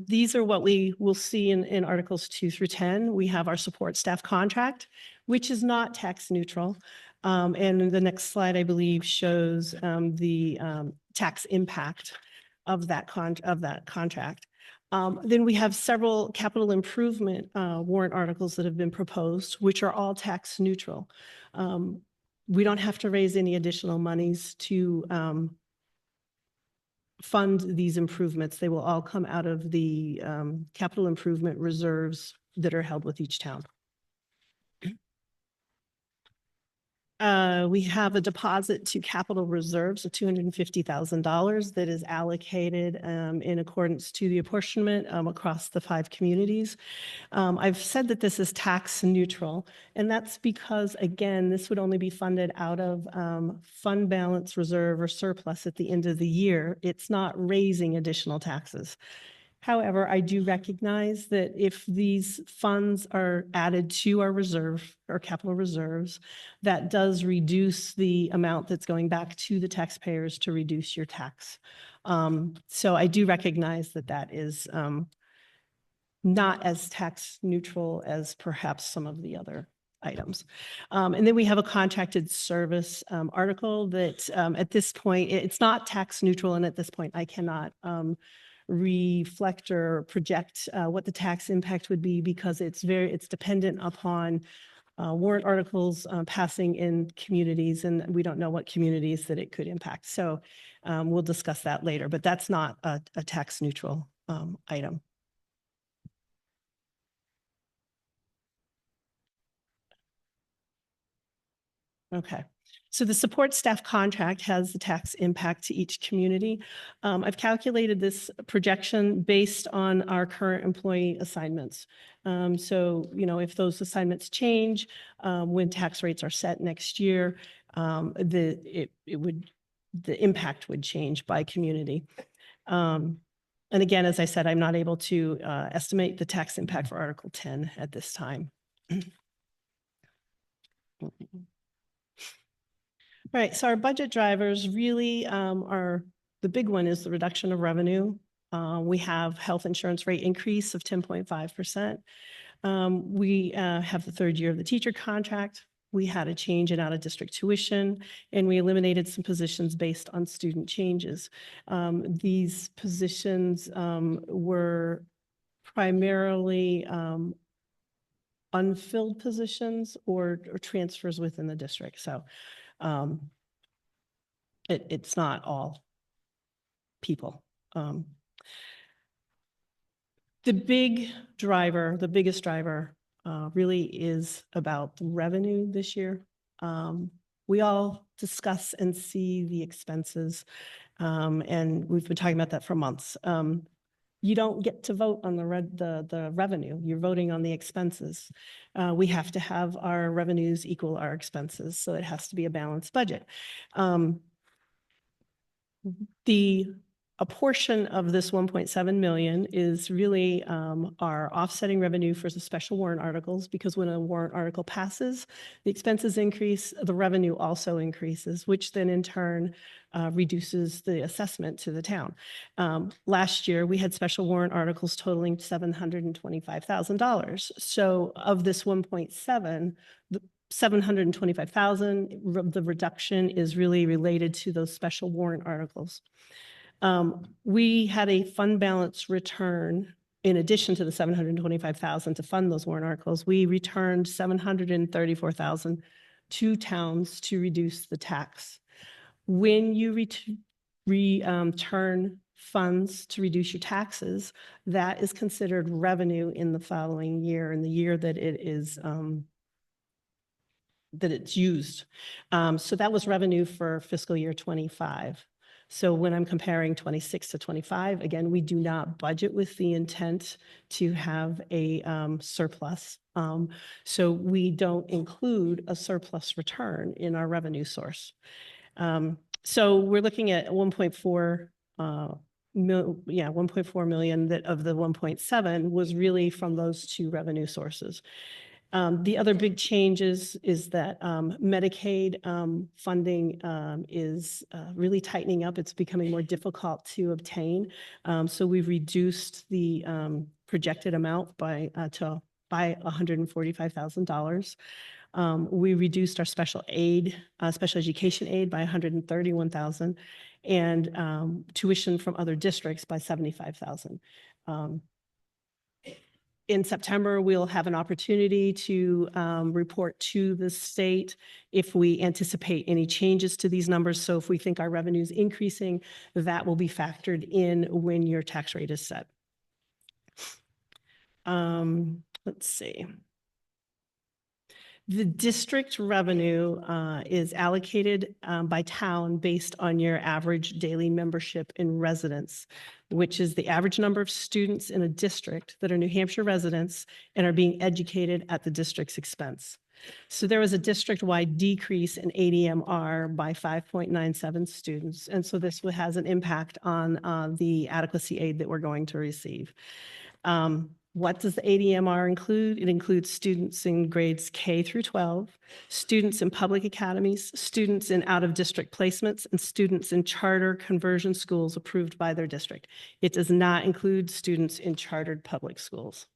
these are what we will see in Articles 2 through 10. We have our support staff contract, which is not tax neutral. And the next slide, I believe, shows the tax impact of that contract. Then we have several capital improvement warrant articles that have been proposed, which are all tax neutral. We don't have to raise any additional monies to fund these improvements. They will all come out of the capital improvement reserves that are held with each town. We have a deposit to capital reserves of $250,000 that is allocated in accordance to the apportionment across the 5 communities. I've said that this is tax neutral, and that's because, again, this would only be funded out of fund balance reserve or surplus at the end of the year. It's not raising additional taxes. However, I do recognize that if these funds are added to our reserve or capital reserves, that does reduce the amount that's going back to the taxpayers to reduce your tax. So I do recognize that that is not as tax neutral as perhaps some of the other items. And then we have a contracted service article that at this point, it's not tax neutral, and at this point I cannot reflect or project what the tax impact would be because it's dependent upon warrant articles passing in communities, and we don't know what communities that it could impact. So we'll discuss that later, but that's not a tax neutral item. Okay. So the support staff contract has the tax impact to each community. I've calculated this projection based on our current employee assignments. So, if those assignments change, when tax rates are set next year, the impact would change by community. And again, as I said, I'm not able to estimate the tax impact for Article 10 at this time. All right, so our budget drivers really are, the big one is the reduction of revenue. We have health insurance rate increase of 10.5%. We have the third year of the teacher contract. We had a change in out-of-district tuition, and we eliminated some positions based on student changes. These positions were primarily unfilled positions or transfers within the district. So it's not all people. The biggest driver really is about the revenue this year. We all discuss and see the expenses, and we've been talking about that for months. You don't get to vote on the revenue. You're voting on the expenses. We have to have our revenues equal our expenses, so it has to be a balanced budget. A portion of this 1.7 million is really our offsetting revenue for the special warrant articles, because when a warrant article passes, the expenses increase, the revenue also increases, which then in turn reduces the assessment to the town. Last year, we had special warrant articles totaling $725,000. So of this 1.7, the 725,000, the reduction is really related to those special warrant articles. We had a fund balance return in addition to the 725,000 to fund those warrant articles. We returned 734,000 to towns to reduce the tax. When you return funds to reduce your taxes, that is considered revenue in the following year, in the year that it is that it's used. So that was revenue for fiscal year 25. So when I'm comparing 26 to 25, again, we do not budget with the intent to have a surplus. So we don't include a surplus return in our revenue source. So we're looking at 1.4 million that of the 1.7 was really from those two revenue sources. The other big changes is that Medicaid funding is really tightening up. It's becoming more difficult to obtain. So we've reduced the projected amount by $145,000. We reduced our special education aid by $131,000, and tuition from other districts by $75,000. In September, we'll have an opportunity to report to the state if we anticipate any changes to these numbers. So if we think our revenue is increasing, that will be factored in when your tax rate is set. Let's see. The district revenue is allocated by town based on your average daily membership in residence, which is the average number of students in a district that are New Hampshire residents and are being educated at the district's expense. So there was a district-wide decrease in ADMR by 5.97 students. And so this has an impact on the adequacy aid that we're going to receive. What does the ADMR include? It includes students in grades K through 12, students in public academies, students in out-of-district placements, and students in charter conversion schools approved by their district. It does not include students in chartered public schools.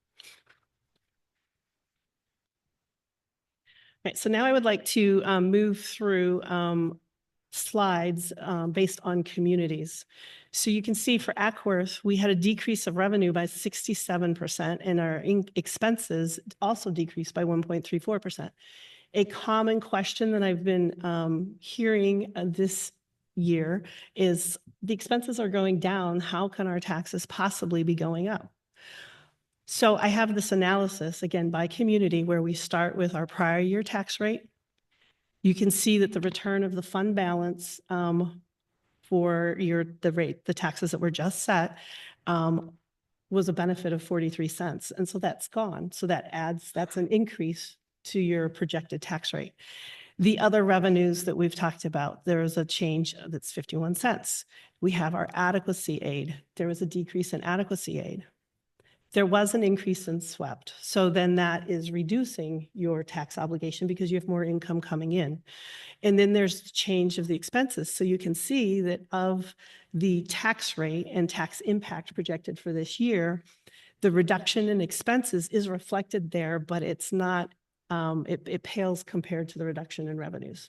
All right, so now I would like to move through slides based on communities. So you can see for Ackworth, we had a decrease of revenue by 67%, and our expenses also decreased by 1.34%. A common question that I've been hearing this year is the expenses are going down. How can our taxes possibly be going up? So I have this analysis, again, by community, where we start with our prior year tax rate. You can see that the return of the fund balance for the taxes that were just set was a benefit of 43 cents. And so that's gone. So that's an increase to your projected tax rate. The other revenues that we've talked about, there is a change that's 51 cents. We have our adequacy aid. There was a decrease in adequacy aid. There was an increase in SWEPT. So then that is reducing your tax obligation because you have more income coming in. And then there's the change of the expenses. So you can see that of the tax rate and tax impact projected for this year, the reduction in expenses is reflected there, but it's not, it pales compared to the reduction in revenues.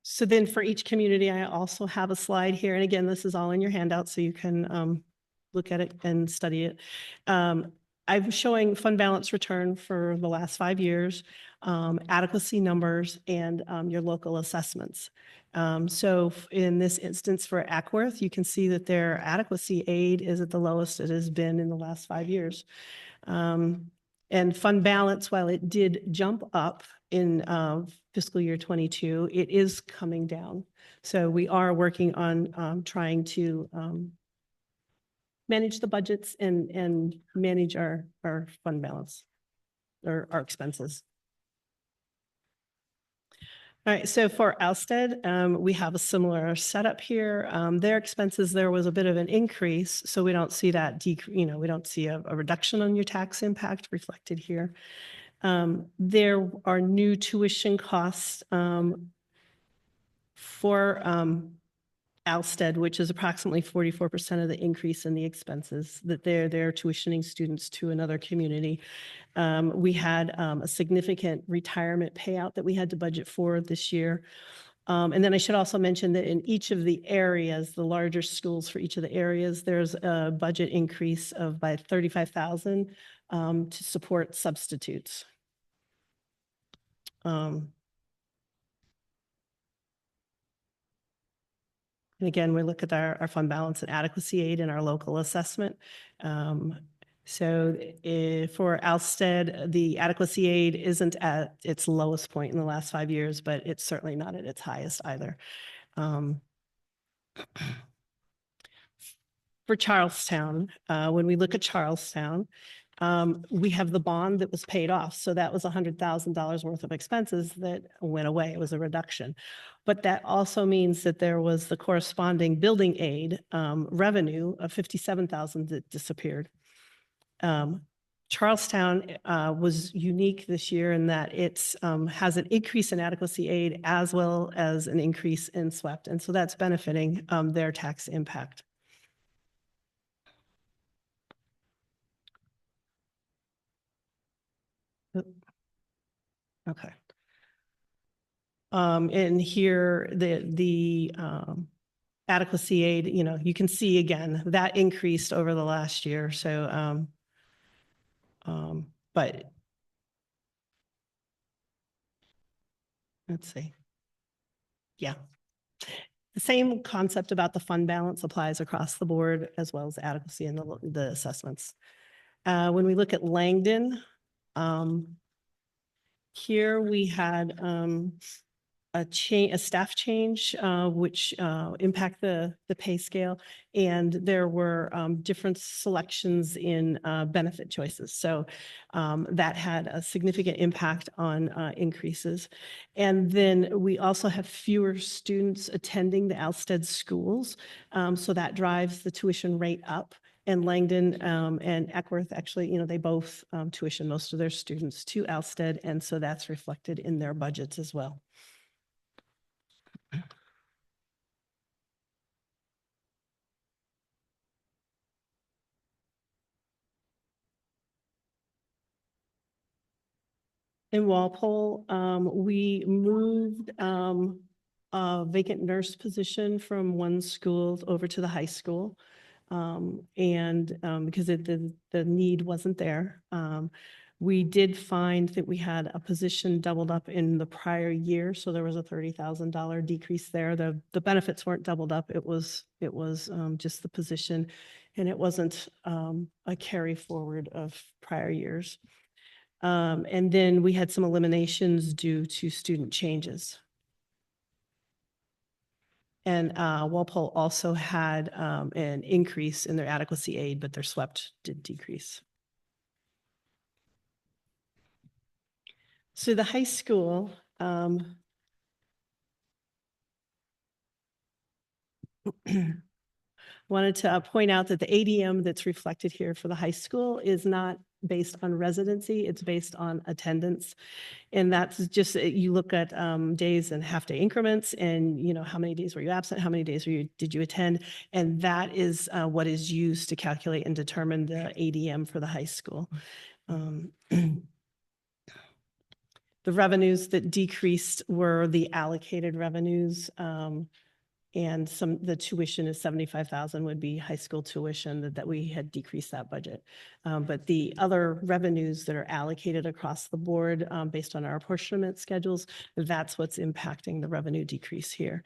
So then for each community, I also have a slide here. And again, this is all in your handout, so you can look at it and study it. I'm showing fund balance return for the last 5 years, adequacy numbers, and your local assessments. So in this instance for Ackworth, you can see that their adequacy aid is at the lowest it has been in the last 5 years. And fund balance, while it did jump up in fiscal year 22, it is coming down. So we are working on trying to manage the budgets and manage our fund balance or our expenses. All right, so for Alstead, we have a similar setup here. Their expenses, there was a bit of an increase, so we don't see that we don't see a reduction on your tax impact reflected here. There are new tuition costs for Alstead, which is approximately 44% of the increase in the expenses that they're tuitioning students to another community. We had a significant retirement payout that we had to budget for this year. And then I should also mention that in each of the areas, the larger schools for each of the areas, there's a budget increase of by $35,000 to support substitutes. And again, we look at our fund balance and adequacy aid and our local assessment. So for Alstead, the adequacy aid isn't at its lowest point in the last 5 years, but it's certainly not at its highest either. For Charlestown, when we look at Charlestown, we have the bond that was paid off. So that was $100,000 worth of expenses that went away. It was a reduction. But that also means that there was the corresponding building aid revenue of $57,000 that disappeared. Charlestown was unique this year in that it has an increase in adequacy aid as well as an increase in SWEPT. And so that's benefiting their tax impact. Okay. And here the adequacy aid, you can see again that increased over the last year. So, but let's see. Yeah. The same concept about the fund balance applies across the board as well as adequacy and the assessments. When we look at Langdon, here we had a staff change, which impact the pay scale, and there were different selections in benefit choices. So that had a significant impact on increases. And then we also have fewer students attending the Alstead schools, so that drives the tuition rate up. And Langdon and Ackworth, actually, they both tuition most of their students to Alstead, and so that's reflected in their budgets as well. In Walpole, we moved a vacant nurse position from one school over to the high school. And because the need wasn't there. We did find that we had a position doubled up in the prior year, so there was a $30,000 decrease there. The benefits weren't doubled up. It was just the position, and it wasn't a carry forward of prior years. And then we had some eliminations due to student changes. And Walpole also had an increase in their adequacy aid, but their SWEPT did decrease. So the high school, wanted to point out that the ADM that's reflected here for the high school is not based on residency, it's based on attendance. And that's just, you look at days and half-day increments and, you know, how many days were you absent, how many days did you attend? And that is what is used to calculate and determine the ADM for the high school. The revenues that decreased were the allocated revenues, and the tuition is 75,000 would be high school tuition that we had decreased that budget. But the other revenues that are allocated across the board based on our apportionment schedules, that's what's impacting the revenue decrease here.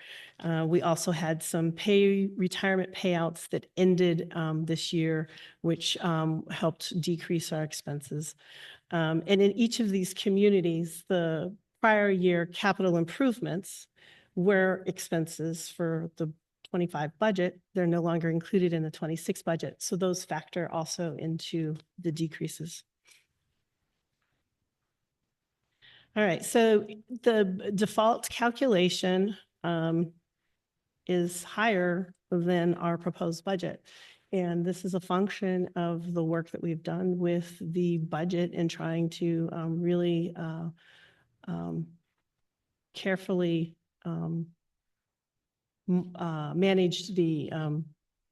We also had some retirement payouts that ended this year, which helped decrease our expenses. And in each of these communities, the prior year capital improvements were expenses for the 25 budget. They're no longer included in the 26 budget. So those factor also into the decreases. All right, so the default calculation is higher than our proposed budget. And this is a function of the work that we've done with the budget and trying to really carefully manage the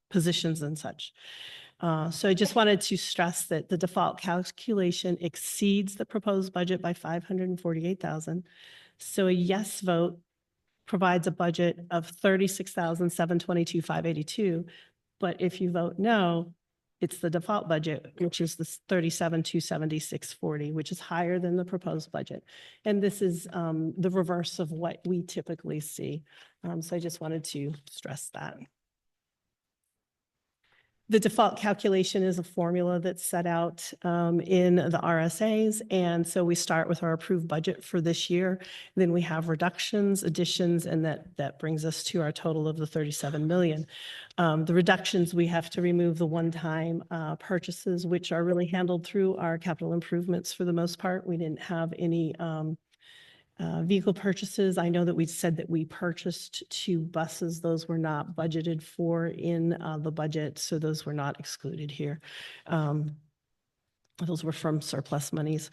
positions and such. So I just wanted to stress that the default calculation exceeds the proposed budget by 548,000. So a yes vote provides a budget of 36,722,582. But if you vote no, it's the default budget, which is the 37,276,40, which is higher than the proposed budget. And this is the reverse of what we typically see. So I just wanted to stress that. The default calculation is a formula that's set out in the RSAs. And so we start with our approved budget for this year. Then we have reductions, additions, and that brings us to our total of the 37 million. The reductions, we have to remove the one-time purchases, which are really handled through our capital improvements for the most part. We didn't have any vehicle purchases. I know that we said that we purchased 2 buses. Those were not budgeted for in the budget, so those were not excluded here. Those were from surplus monies.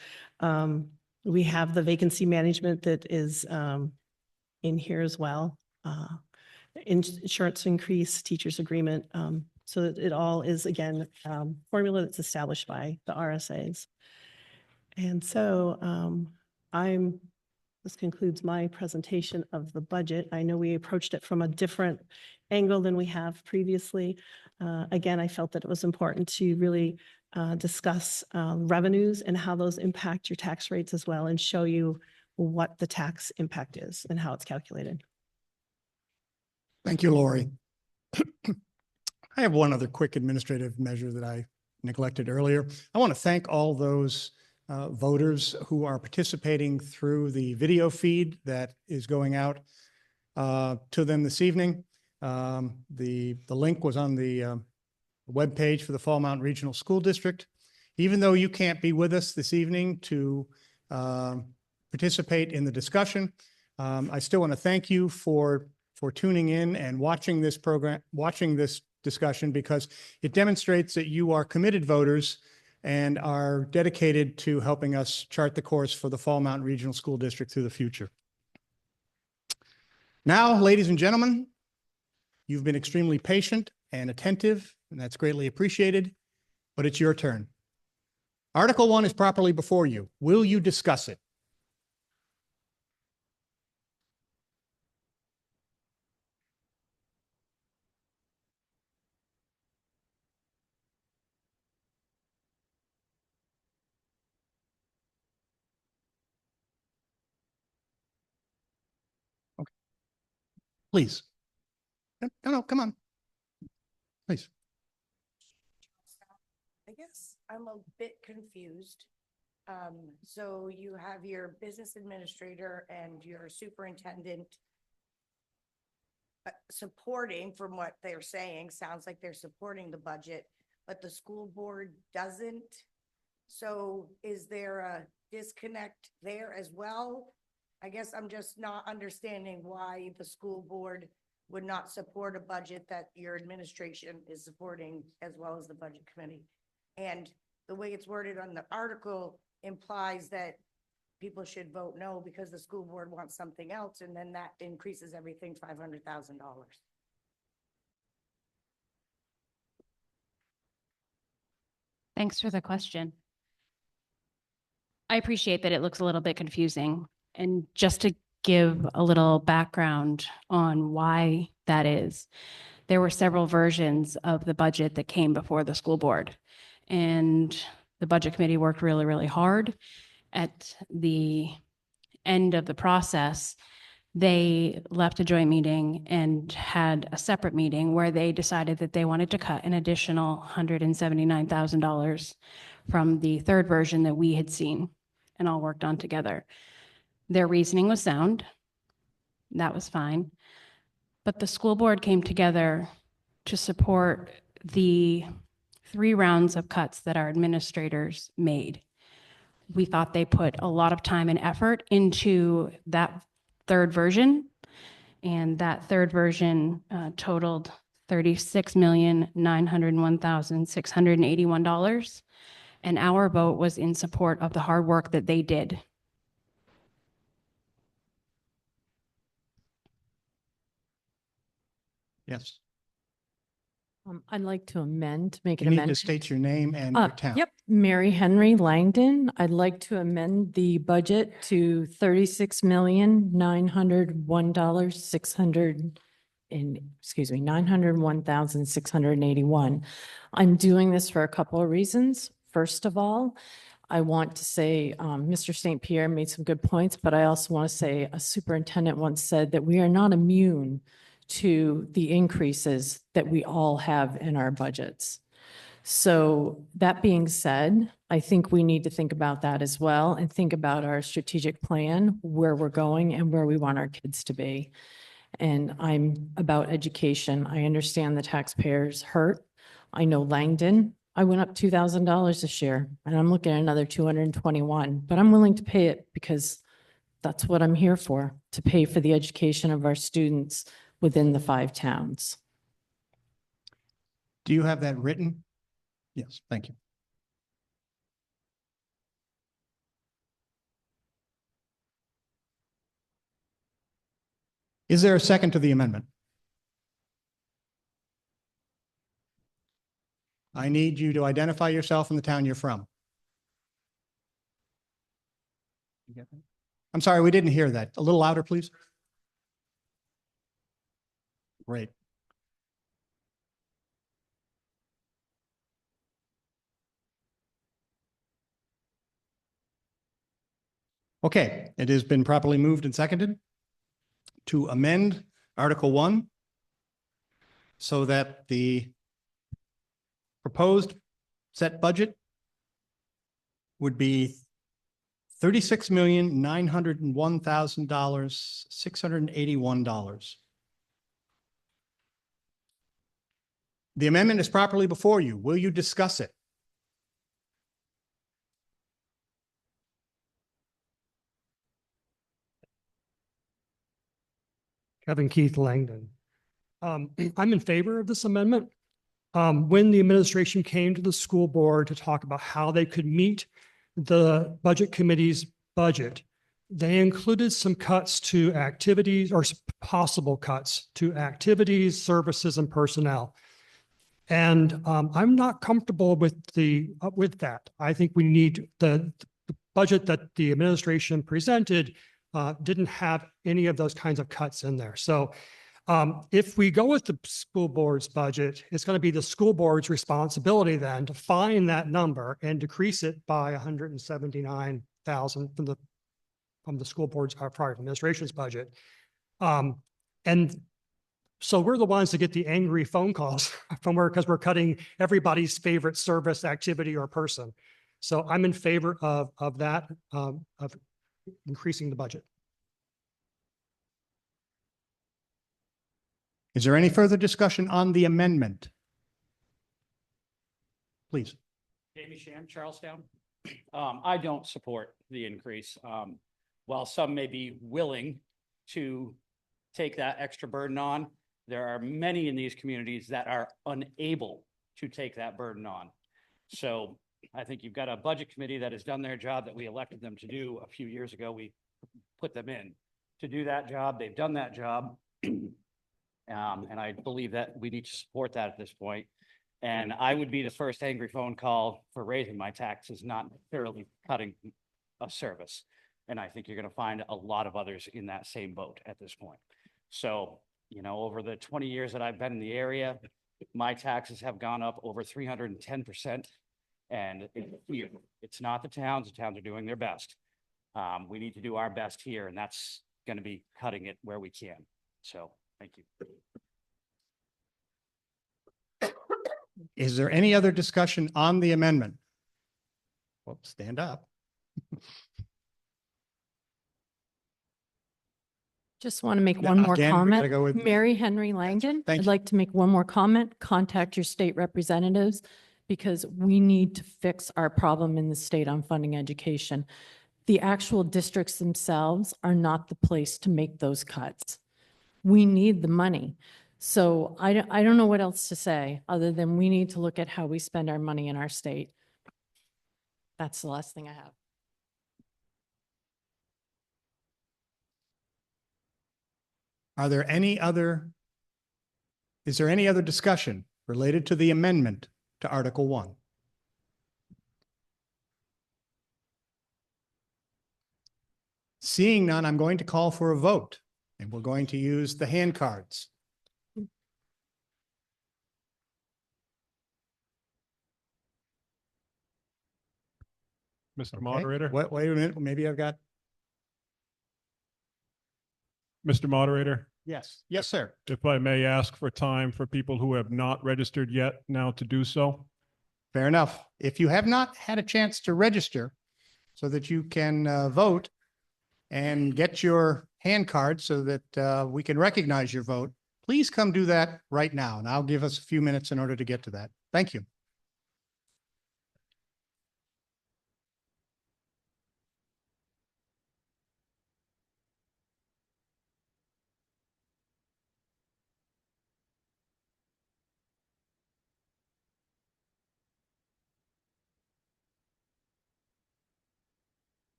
We have the vacancy management that is in here as well. Insurance increase, teachers agreement. So that it all is, again, formula that's established by the RSAs. And so this concludes my presentation of the budget. I know we approached it from a different angle than we have previously. Again, I felt that it was important to really discuss revenues and how those impact your tax rates as well, and show you what the tax impact is and how it's calculated. Thank you, Lori. I have one other quick administrative measure that I neglected earlier. I want to thank all those voters who are participating through the video feed that is going out to them this evening. The link was on the webpage for the Fall Mountain Regional School District. Even though you can't be with us this evening to participate in the discussion, I still want to thank you for tuning in and watching this program, watching this discussion, because it demonstrates that you are committed voters and are dedicated to helping us chart the course for the Fall Mountain Regional School District through the future. Now, ladies and gentlemen, you've been extremely patient and attentive, and that's greatly appreciated, but it's your turn. Article 1 is properly before you. Will you discuss it? Please. No, come on. Please. I guess I'm a bit confused. So you have your business administrator and your superintendent supporting, from what they're saying, sounds like they're supporting the budget, but the school board doesn't. So is there a disconnect there as well? I guess I'm just not understanding why the school board would not support a budget that your administration is supporting as well as the budget committee. And the way it's worded on the article implies that people should vote no because the school board wants something else, and then that increases everything $500,000. Thanks for the question. I appreciate that it looks a little bit confusing. And just to give a little background on why that is, there were several versions of the budget that came before the school board. And the budget committee worked really, really hard. At the end of the process, they left a joint meeting and had a separate meeting where they decided that they wanted to cut an additional $179,000 from the third version that we had seen and all worked on together. Their reasoning was sound. That was fine. But the school board came together to support the 3 rounds of cuts that our administrators made. We thought they put a lot of time and effort into that third version, and that third version totaled $36,901,681, and our vote was in support of the hard work that they did. Yes. I'd like to amend, make an You need to amendment. state your name and your town. Yep, Mary Henry Langdon. I'd like to amend the budget to $901,681. I'm doing this for a couple of reasons. First of all, I want to say, Mr. St. Pierre made some good points, but I also want to say a superintendent once said that we are not immune to the increases that we all have in our budgets. So that being said, I think we need to think about that as well and think about our strategic plan, where we're going and where we want our kids to be. And I'm about education. I understand the taxpayers hurt. I know Langdon, I went up $2,000 this year and I'm looking at another 221, but I'm willing to pay it because that's what I'm here for, to pay for the education of our students within the 5 towns. Do you have that written? Yes, thank you. Is there a second to the amendment? I need you to identify yourself and the town you're from. You get that? I'm sorry, we didn't hear that. A little louder, please. Great. Okay, it has been properly moved and seconded to amend Article 1 so that the proposed set budget would be $36,901,681. The amendment is properly before you. Will you discuss it? Kevin Keith Langdon. I'm in favor of this amendment. When the administration came to the school board to talk about how they could meet the budget committee's budget, they included some cuts to activities or possible cuts to activities, services, and personnel. And I'm not comfortable with that. I think we need the budget that the administration presented didn't have any of those kinds of cuts in there. So if we go with the school board's budget, it's going to be the school board's responsibility then to find that number and decrease it by $179,000 from the school board's prior administration's budget. And So we're the ones that get the angry phone calls from where, because we're cutting everybody's favorite service, activity, or person. So I'm in favor of that, of increasing the budget. Is there any further discussion on the amendment? Please. Jamie Sham, Charlestown. I don't support the increase. While some may be willing to take that extra burden on, there are many in these communities that are unable to take that burden on. So I think you've got a budget committee that has done their job that we elected them to do a few years ago. We put them in to do that job. They've done that job. And I believe that we need to support that at this point. And I would be the first angry phone call for raising my taxes, not necessarily cutting a service. And I think you're going to find a lot of others in that same boat at this point. So, you know, over the 20 years that I've been in the area, my taxes have gone up over 310%. And it's not the towns are doing their best. We need to do our best here, and that's going to be cutting it where we can. So, thank you. Is there any other discussion on the amendment? Well, stand up. Just want to make Yeah, one more again, we gotta go comment. with- Mary Henry Langdon. Thank I'd you. like to make one more comment. Contact your state representatives because we need to fix our problem in the state on funding education. The actual districts themselves are not the place to make those cuts. We need the money. So I don't know what else to say other than we need to look at how we spend our money in our state. That's the last thing I have. Is there any other discussion related to the amendment to Article 1? Seeing none, I'm going to call for a vote, and we're going to use the hand cards. Mr. Okay. Moderator, Wait a minute, maybe I've got, Mr. Moderator, yes, sir. if I may ask for time for people who have not registered yet now to do so. Fair enough. If you have not had a chance to register so that you can vote and get your hand card so that we can recognize your vote, please come do that right now. And I'll give us a few minutes in order to get to that. Thank you.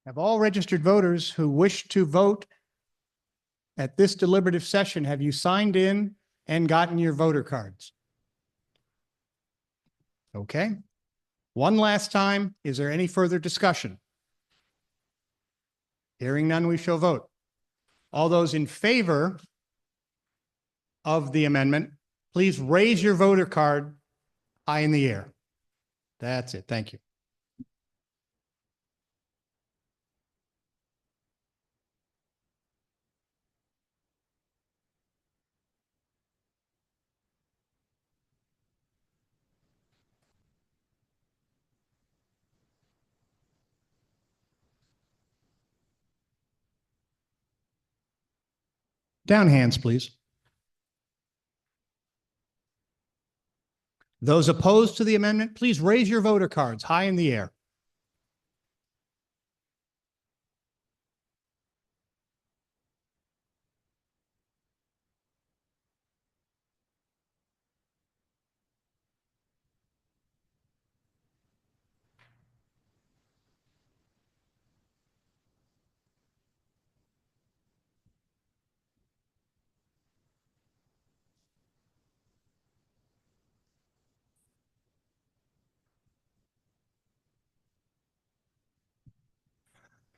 Have all registered voters who wish to vote at this deliberative session, have you signed in and gotten your voter cards? Okay. One last time, is there any further discussion? Hearing none, we shall vote. All those in favor of the amendment, please raise your voter card high in the air. That's it. Thank you. Down hands, please. Those opposed to the amendment, please raise your voter cards high in the air.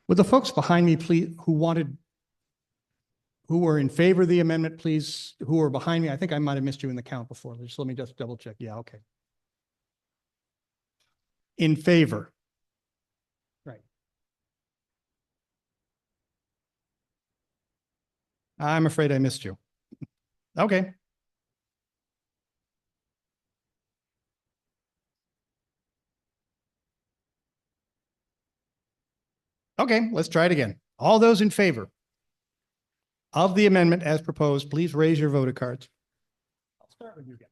Would the folks behind me, please, who were in favor of the amendment, please, who were behind me? I think I might have missed you in the count before. Just let me just double check. Yeah, okay. In favor. Right. I'm afraid I missed you. Okay. Okay, let's try it again. All those in favor of the amendment as proposed, please raise your voter cards. I'll start with you again.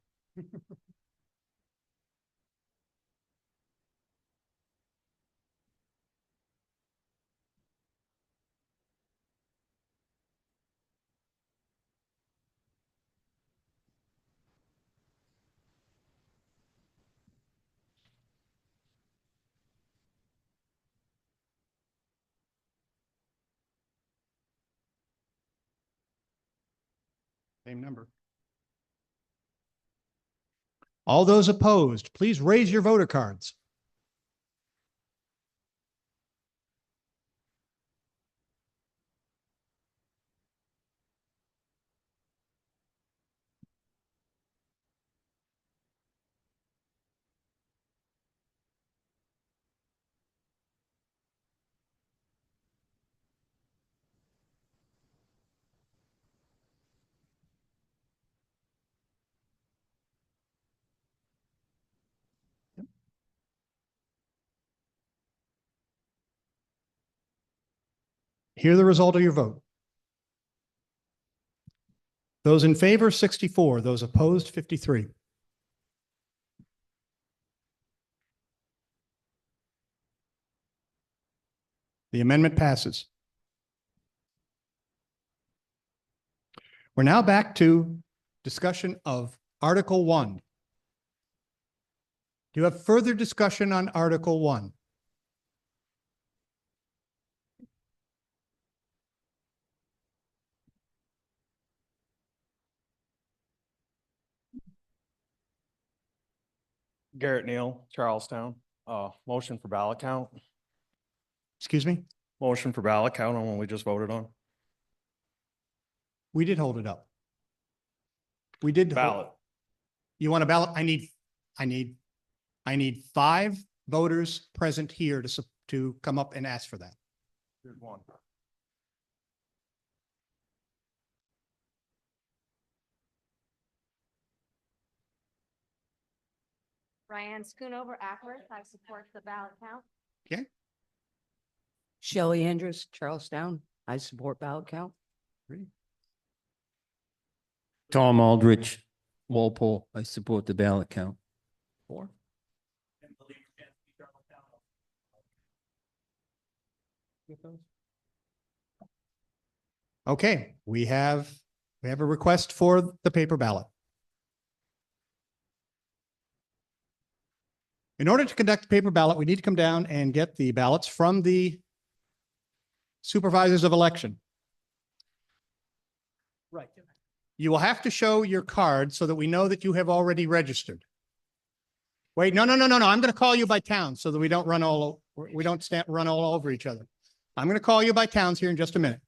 Same number. All those opposed, please raise your voter cards. Hear the result of your vote. Those in favor, 64. Those opposed, 53. The amendment passes. We're now back to discussion of Article 1. Do you have further discussion on Article 1? Garrett Neal, Charlestown. Motion for ballot count. Excuse me? Motion for ballot count on what we just voted on. We did hold it up. We did. Ballot. You want a ballot? I need 5 voters present here to come up and ask for that. Here's one. Ryan Schoonover, Ackworth. I support the ballot count. Okay. Shelley Andrews, Charlestown. I support ballot count. Tom Aldrich, Walpole. I support the ballot count. 4. Okay, we have a request for the paper ballot. In order to conduct the paper ballot, we need to come down and get the ballots from the supervisors of election. Right. You will have to show your card so that we know that you have already registered. Wait, no. I'm going to call you by town so that we don't run all over each other. I'm going to call you by towns here in just a minute.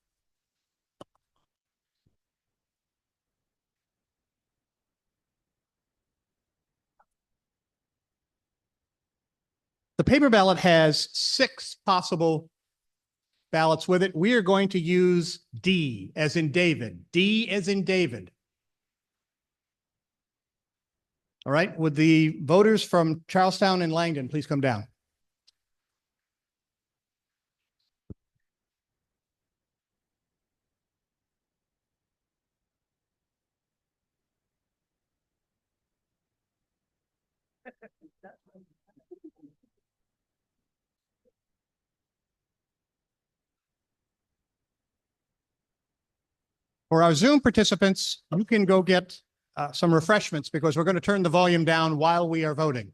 The paper ballot has 6 possible ballots with it. We are going to use D as in David. D as in David. All right, would the voters from Charlestown and Langdon please come down? For our Zoom participants, you can go get some refreshments because we're going to turn the volume down while we are voting.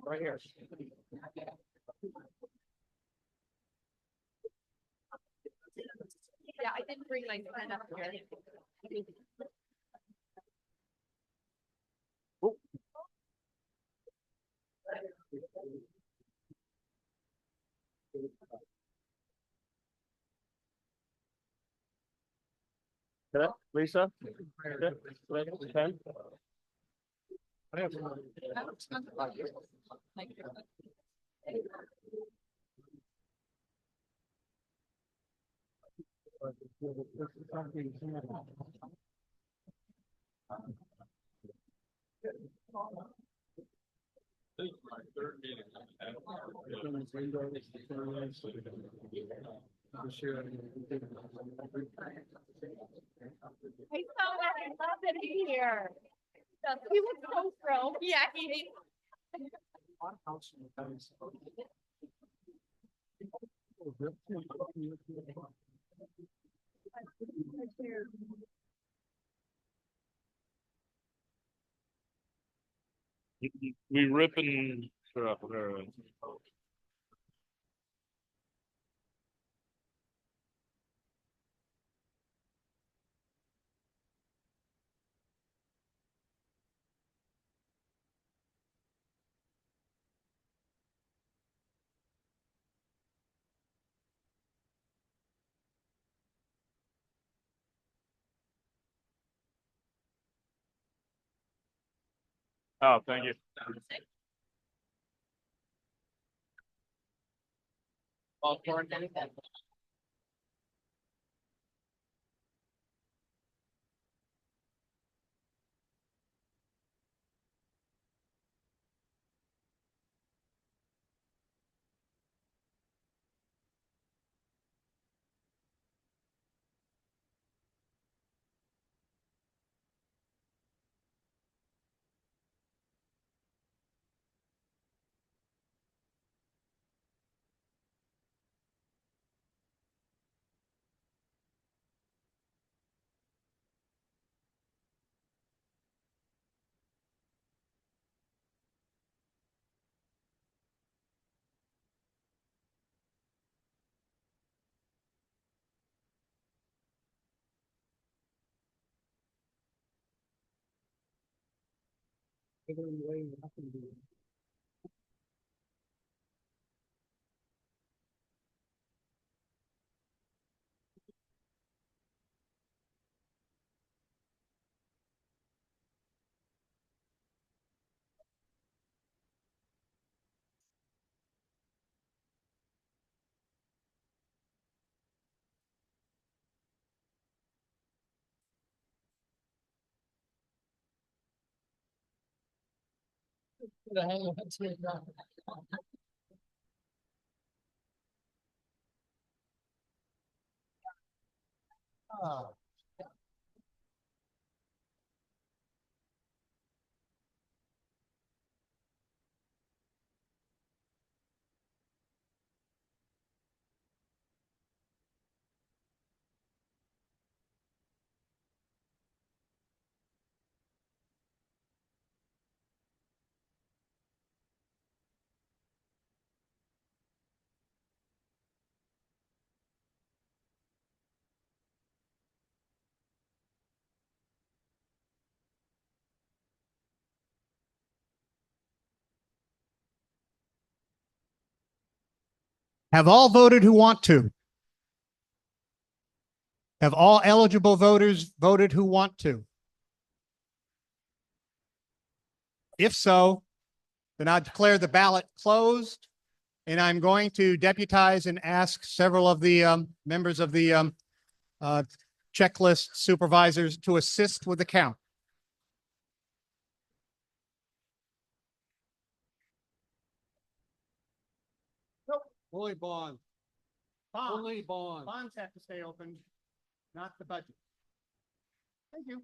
Right here. Yeah, I didn't bring my pen up here. Lisa? I saw that. I love it here. He was so thrilled. Yeah, he. We ripping. Oh, thank you. Have all voted who want to? Have all eligible voters voted who want to? If so, then I declare the ballot closed, and I'm going to deputize and ask several of the members of the checklist supervisors to assist with the count. Only bonds. Only bonds. Bonds have to stay open, not the budget. Thank you.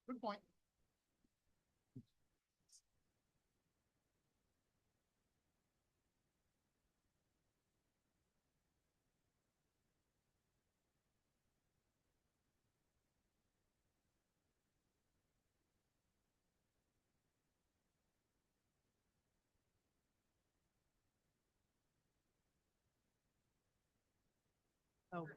Good point. Oh.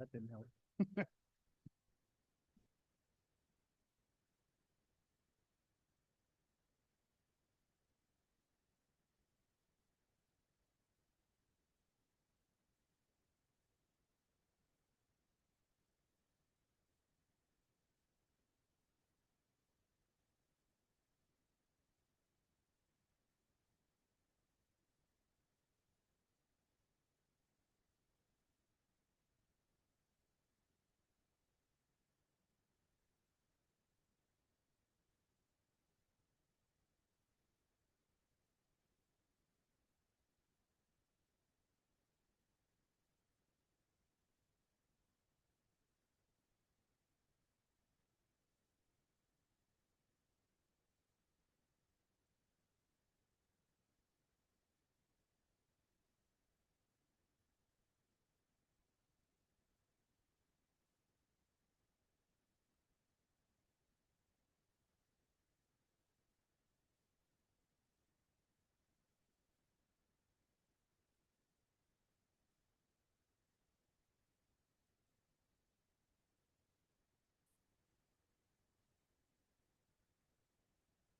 That didn't help.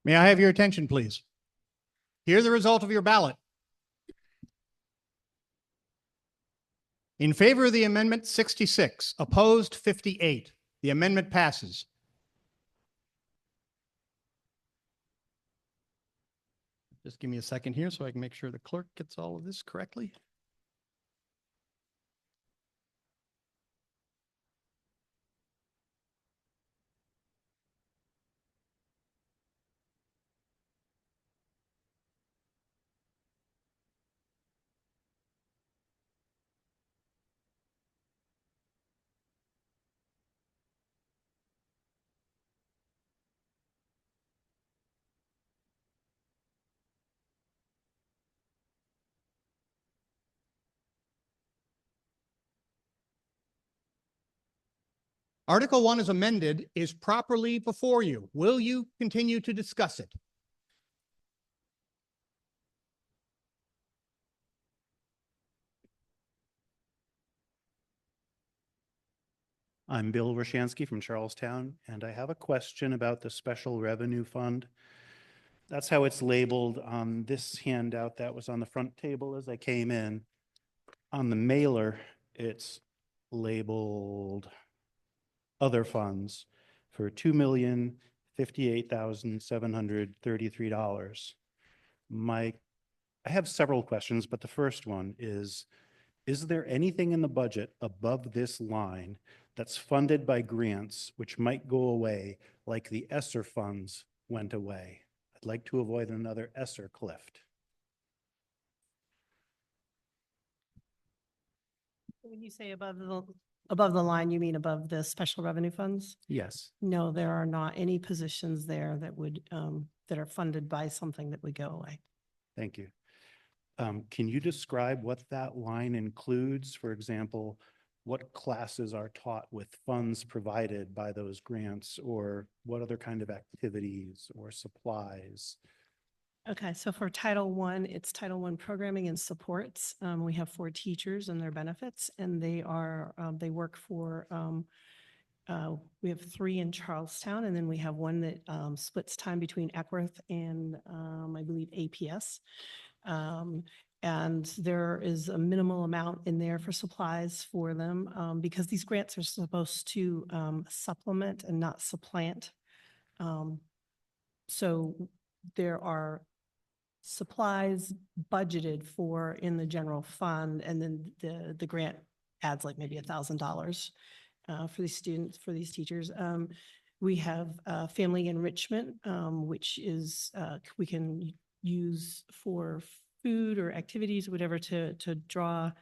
May I have your attention, please? Here's the result of your ballot. In favor of the amendment, 66, opposed, 58. The amendment passes. Just give me a second here so I can make sure the clerk gets all of this correctly. Article 1 is amended, is properly before you. Will you continue to discuss it? I'm Bill Roshansky from Charlestown, and I have a question about the Special Revenue Fund. That's how it's labeled on this handout that was on the front table as I came in. On the mailer, it's labeled Other Funds for $2,058,733. I have several questions, but the first one is there anything in the budget above this line that's funded by grants which might go away, like the ESSER funds went away? I'd like to avoid another ESSER cliff. When you say above the line, you mean above the special revenue funds? Yes. No, there are not any positions there that would, that are funded by something that would go away. Thank you. Can you describe what that line includes? For example, what classes are taught with funds provided by those grants, or what other kind of activities or supplies? Okay, so for Title I, it's Title I programming and supports. We have 4 teachers and their benefits, and they are, they work for, we have 3 in Charlestown, and then we have 1 that splits time between Eckworth and I believe APS. And there is a minimal amount in there for supplies for them because these grants are supposed to supplement and not supplant. So there are supplies budgeted for in the general fund, and then the grant adds like maybe $1,000 for these students, for these teachers. We have family enrichment, which is we can use for food or activities, whatever, to draw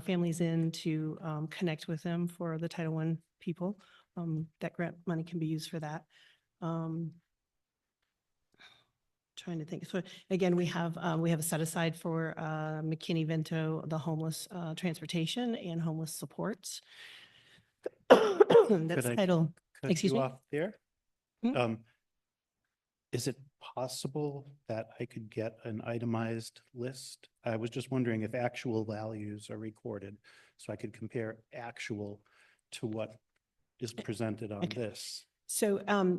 families in to connect with them for the Title I people. That grant money can be used for that. Trying to think. So again, we have a set aside for McKinney-Vento, the homeless transportation and homeless supports. That's title. Cut Excuse you me? off there? Is it possible that I could get an itemized list? I was just wondering if actual values are recorded, so I could compare actual to what is presented on Okay. this. So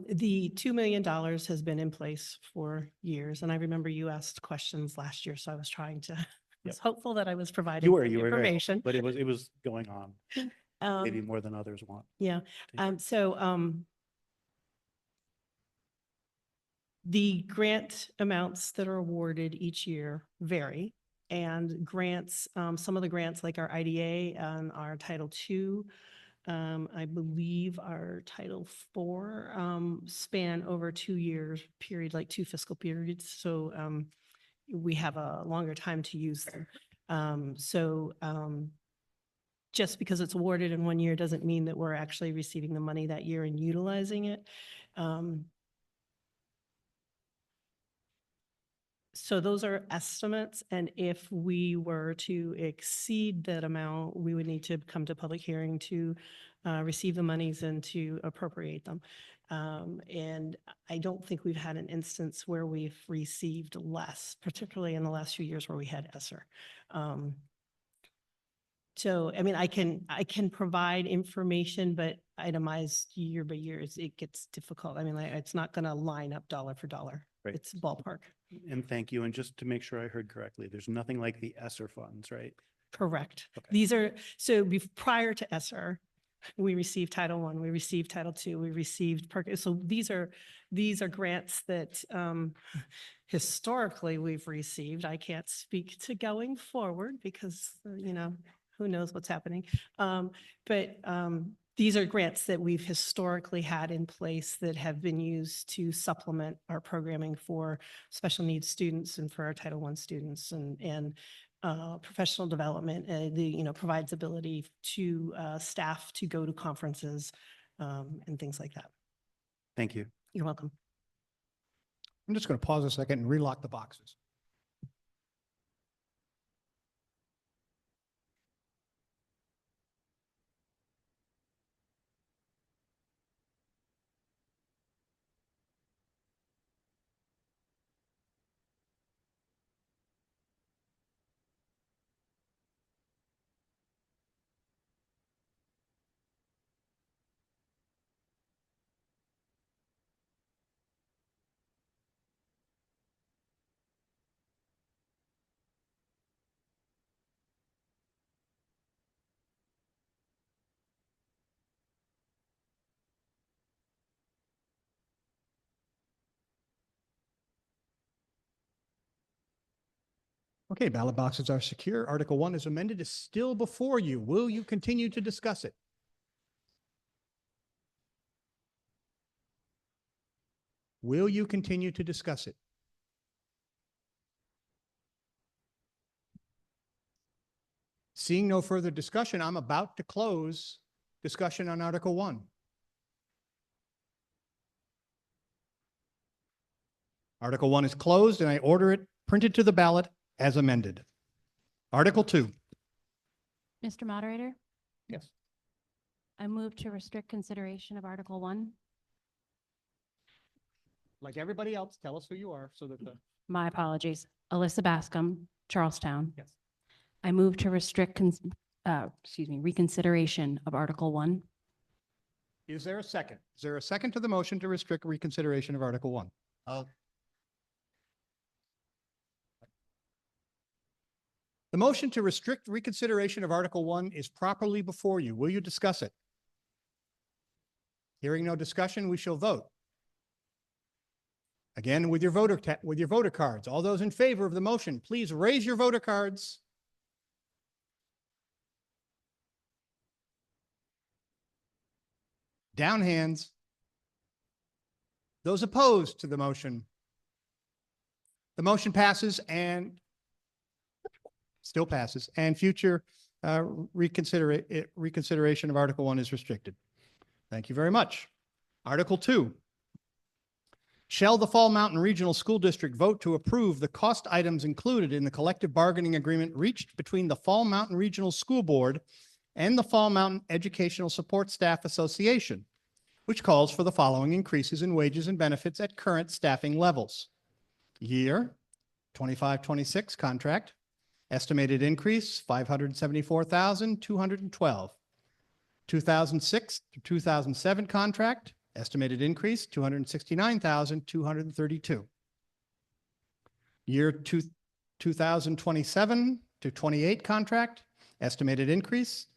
the $2 million has been in place for years. And I remember you asked questions last year, so I was trying to, I was hopeful that I was providing You were some very helpful, information. but it was going on, maybe Um, more than others want. Yeah. The grant amounts that are awarded each year vary. And grants, some of the grants like our IDA and our Title II, I believe our Title IV span over 2 years period, like 2 fiscal periods. So we have a longer time to use them. Just because it's awarded in 1 year doesn't mean that we're actually receiving the money that year and utilizing it. So those are estimates, and if we were to exceed that amount, we would need to come to public hearing to receive the monies and to appropriate them. And I don't think we've had an instance where we've received less, particularly in the last few years where we had ESSER. So, I mean, I can provide information, but itemized year by year, it gets difficult. I mean, it's not going to line up dollar for dollar. Right. It's ballpark. And thank you. And just to make sure I heard correctly, there's nothing like the ESSER funds, right? Correct. Okay. These are, so prior to ESSER, we received Title I, we received Title II, we received so these are grants that historically we've received. I can't speak to going forward because, who knows what's happening. But these are grants that we've historically had in place that have been used to supplement our programming for special needs students and for our Title I students and professional development. Provides ability to staff to go to conferences and things like that. Thank you. You're welcome. I'm just going to pause a second and relock the boxes. Okay, ballot boxes are secure. Article 1 is amended, is still before you. Will you continue to discuss it? Will you continue to discuss it? Seeing no further discussion, I'm about to close discussion on Article 1. Article 1 is closed, and I order it printed to the ballot as amended. Article 2. Mr. Moderator, Yes. I move to restrict consideration of Article 1. Like everybody else, tell us who you are so that the. My apologies. Alyssa Bascom, Charlestown. Yes. I move to restrict, reconsideration of Article 1. Is there a second? Is there a second to the motion to restrict reconsideration of Article 1? The motion to restrict reconsideration of Article 1 is properly before you. Will you discuss it? Hearing no discussion, we shall vote. Again, with your voter cards. All those in favor of the motion, please raise your voter cards. Down hands. Those opposed to the motion. The motion passes and still passes, and future reconsideration of Article 1 is restricted. Thank you very much. Article 2. Shall the Fall Mountain Regional School District vote to approve the cost items included in the collective bargaining agreement reached between the Fall Mountain Regional School Board and the Fall Mountain Educational Support Staff Association, which calls for the following increases in wages and benefits at current staffing levels. Year 25-26 contract, estimated increase 574,212. 2006 to 2007 contract, estimated increase 269,232. Year 2027 to 28 contract, estimated increase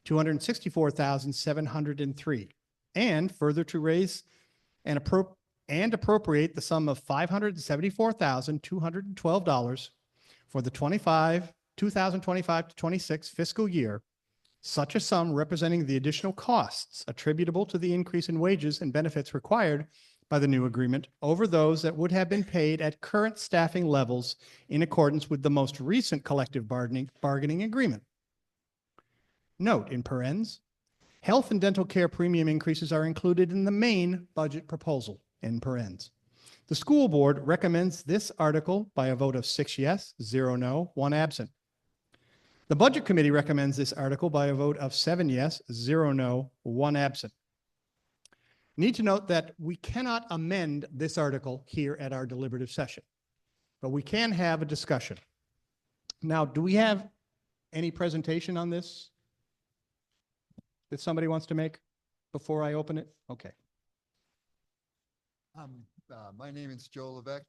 264,703. And further to raise and appropriate the sum of $574,212 for the 2025 to 26 fiscal year, such a sum representing the additional costs attributable to the increase in wages and benefits required by the new agreement over those that would have been paid at current staffing levels in accordance with the most recent collective bargaining agreement. Note in parens, health and dental care premium increases are included in the main budget proposal in parens. The school board recommends this article by a vote of 6 yes, 0 no, 1 absent. The Budget Committee recommends this article by a vote of 7 yes, 0 no, 1 absent. Need to note that we cannot amend this article here at our deliberative session, but we can have a discussion. Now, do we have any presentation on this that somebody wants to make before I open it? Okay. My name is Joe Levesque.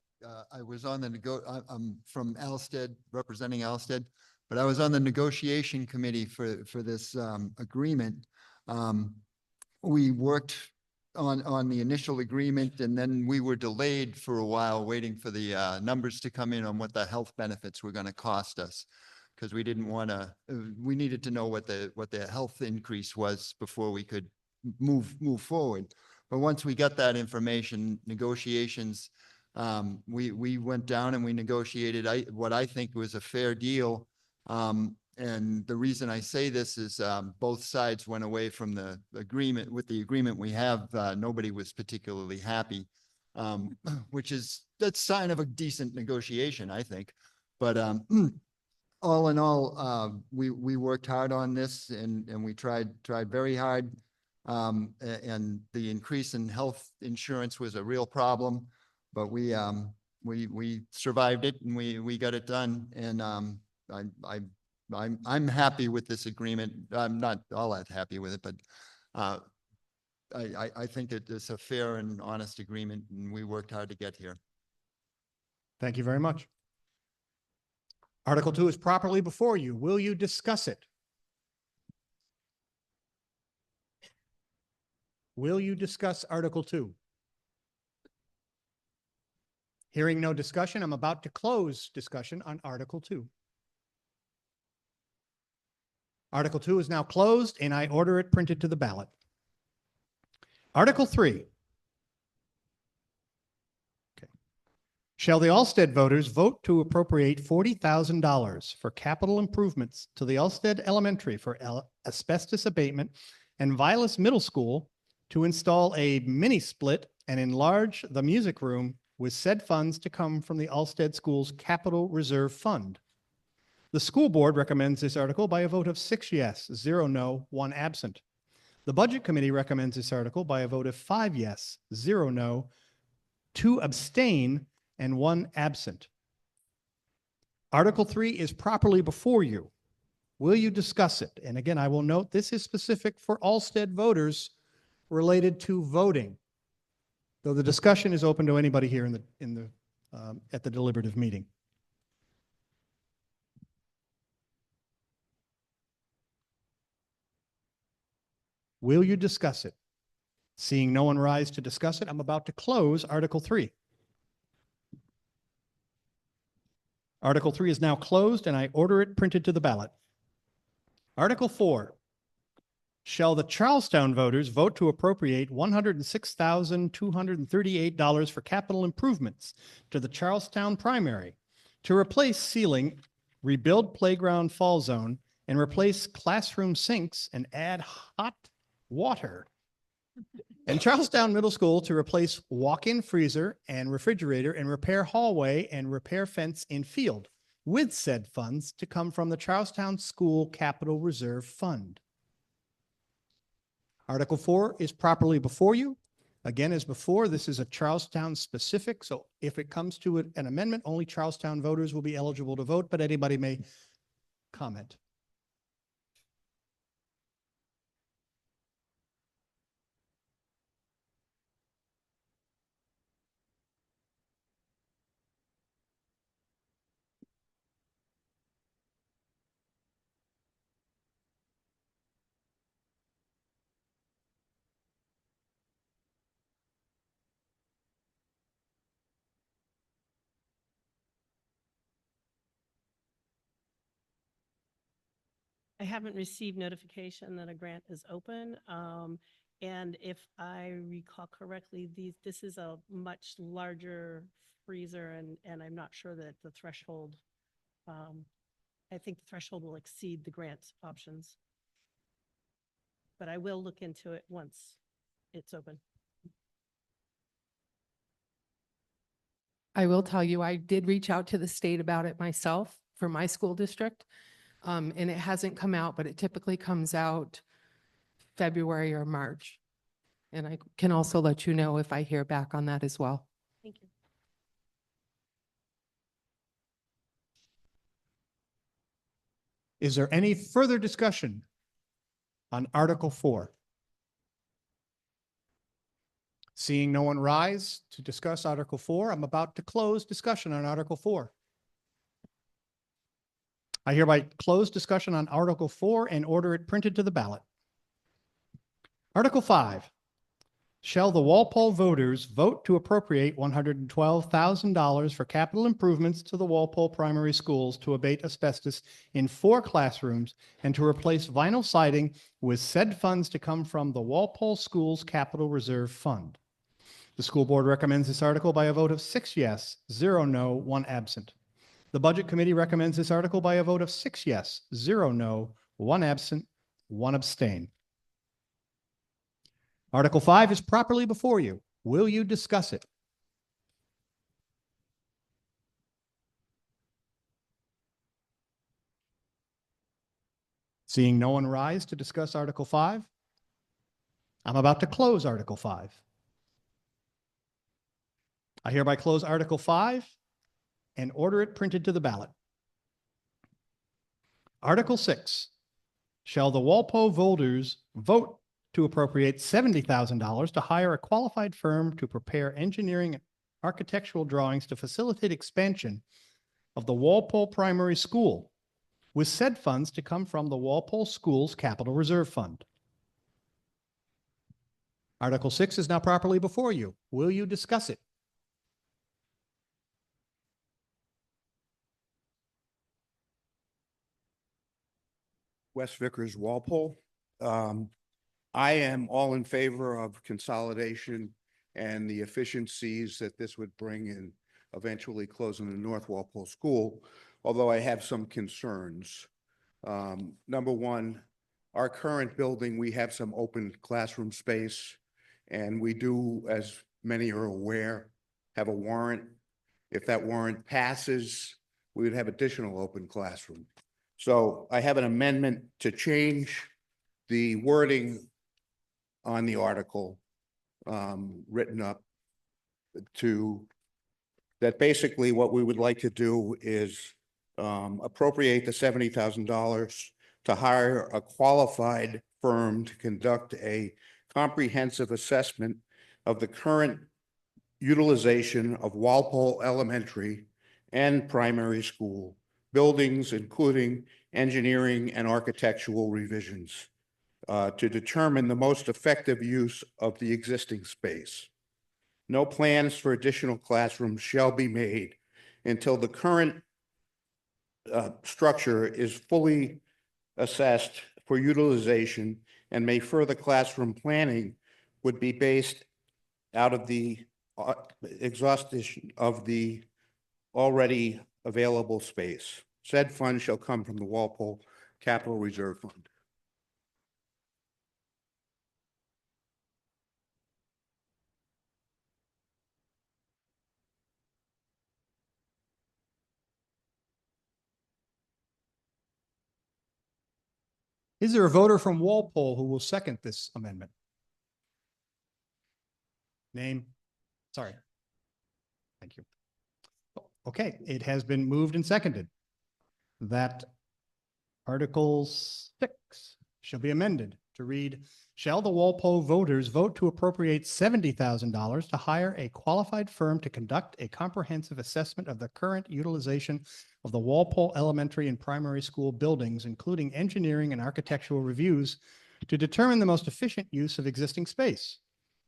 I was on the I'm from Alstead, representing Alstead, but I was on the negotiation committee for this agreement. We worked on the initial agreement, and then we were delayed for a while waiting for the numbers to come in on what the health benefits were going to cost us, because we didn't want to. We needed to know what the health increase was before we could move forward. But once we got that information, negotiations, we went down and we negotiated what I think was a fair deal. And the reason I say this is both sides went away from the agreement. With the agreement we have, nobody was particularly happy, which is a sign of a decent negotiation, I think. But all in all, we worked hard on this, and we tried very hard. And the increase in health insurance was a real problem, but we survived it, and we got it done. And I'm happy with this agreement. I'm not all that happy with it, but I think that it's a fair and honest agreement, and we worked hard to get here. Thank you very much. Article 2 is properly before you. Will you discuss it? Will you discuss Article 2? Hearing no discussion, I'm about to close discussion on Article 2. Article 2 is now closed, and I order it printed to the ballot. Article 3. Okay. Shall the Alstead voters vote to appropriate $40,000 for capital improvements to the Alstead Elementary for asbestos abatement and Vilas Middle School to install a mini split and enlarge the music room, with said funds to come from the Alstead Schools Capital Reserve Fund? The school board recommends this article by a vote of 6 yes, 0 no, 1 absent. The Budget Committee recommends this article by a vote of 5 yes, 0 no, 2 abstain, and 1 absent. Article 3 is properly before you. Will you discuss it? And again, I will note this is specific for Alstead voters related to voting, though the discussion is open to anybody here at the deliberative meeting. Will you discuss it? Seeing no one rise to discuss it, I'm about to close Article 3. Article 3 is now closed, and I order it printed to the ballot. Article 4. Shall the Charlestown voters vote to appropriate $106,238 for capital improvements to the Charlestown primary to replace ceiling, rebuild playground fall zone, and replace classroom sinks and add hot water? And Charlestown Middle School to replace walk-in freezer and refrigerator and repair hallway and repair fence in field, with said funds to come from the Charlestown School Capital Reserve Fund. Article 4 is properly before you. Again, as before, this is a Charlestown specific, so if it comes to an amendment, only Charlestown voters will be eligible to vote, but anybody may comment. I haven't received notification that a grant is open. And if I recall correctly, this is a much larger freezer and I'm not sure that the threshold, I think the threshold will exceed the grant options. But I will look into it once it's open. I will tell you, I did reach out to the state about it myself for my school district. And it hasn't come out, but it typically comes out February or March. And I can also let you know if I hear back on that as well. Thank you. Is there any further discussion on Article 4? Seeing no one rise to discuss Article 4, I'm about to close discussion on Article 4. I hereby close discussion on Article 4 and order it printed to the ballot. Article 5. Shall the Walpole voters vote to appropriate $112,000 for capital improvements to the Walpole primary schools to abate asbestos in 4 classrooms and to replace vinyl siding, with said funds to come from the Walpole Schools Capital Reserve Fund? The school board recommends this article by a vote of 6 yes, 0 no, 1 absent. The Budget Committee recommends this article by a vote of 6 yes, 0 no, 1 absent, 1 abstain. Article 5 is properly before you. Will you discuss it? Seeing no one rise to discuss Article 5, I'm about to close Article 5. I hereby close Article 5 and order it printed to the ballot. Article 6. Shall the Walpole voters vote to appropriate $70,000 to hire a qualified firm to prepare engineering and architectural drawings to facilitate expansion of the Walpole Primary School, with said funds to come from the Walpole Schools Capital Reserve Fund? Article 6 is now properly before you. Will you discuss it? West Vickers, Walpole. I am all in favor of consolidation and the efficiencies that this would bring in eventually closing the North Walpole School, although I have some concerns. Number one, our current building, we have some open classroom space, and we do, as many are aware, have a warrant. If that warrant passes, we would have additional open classroom. So I have an amendment to change the wording on the article written up to that. Basically, what we would like to do is appropriate the $70,000 to hire a qualified firm to conduct a comprehensive assessment of the current utilization of Walpole Elementary and Primary School buildings, including engineering and architectural revisions, to determine the most effective use of the existing space. No plans for additional classrooms shall be made until the current structure is fully assessed for utilization, and may further classroom planning would be based out of the exhaustion of the already available space. Said fund shall come from the Walpole Capital Reserve Fund. Is there a voter from Walpole who will second this amendment? Name? Sorry. Thank you. Okay, it has been moved and seconded that Article 6 shall be amended to read, shall the Walpole voters vote to appropriate $70,000 to hire a qualified firm to conduct a comprehensive assessment of the current utilization of the Walpole Elementary and Primary School buildings, including engineering and architectural reviews, to determine the most efficient use of existing space.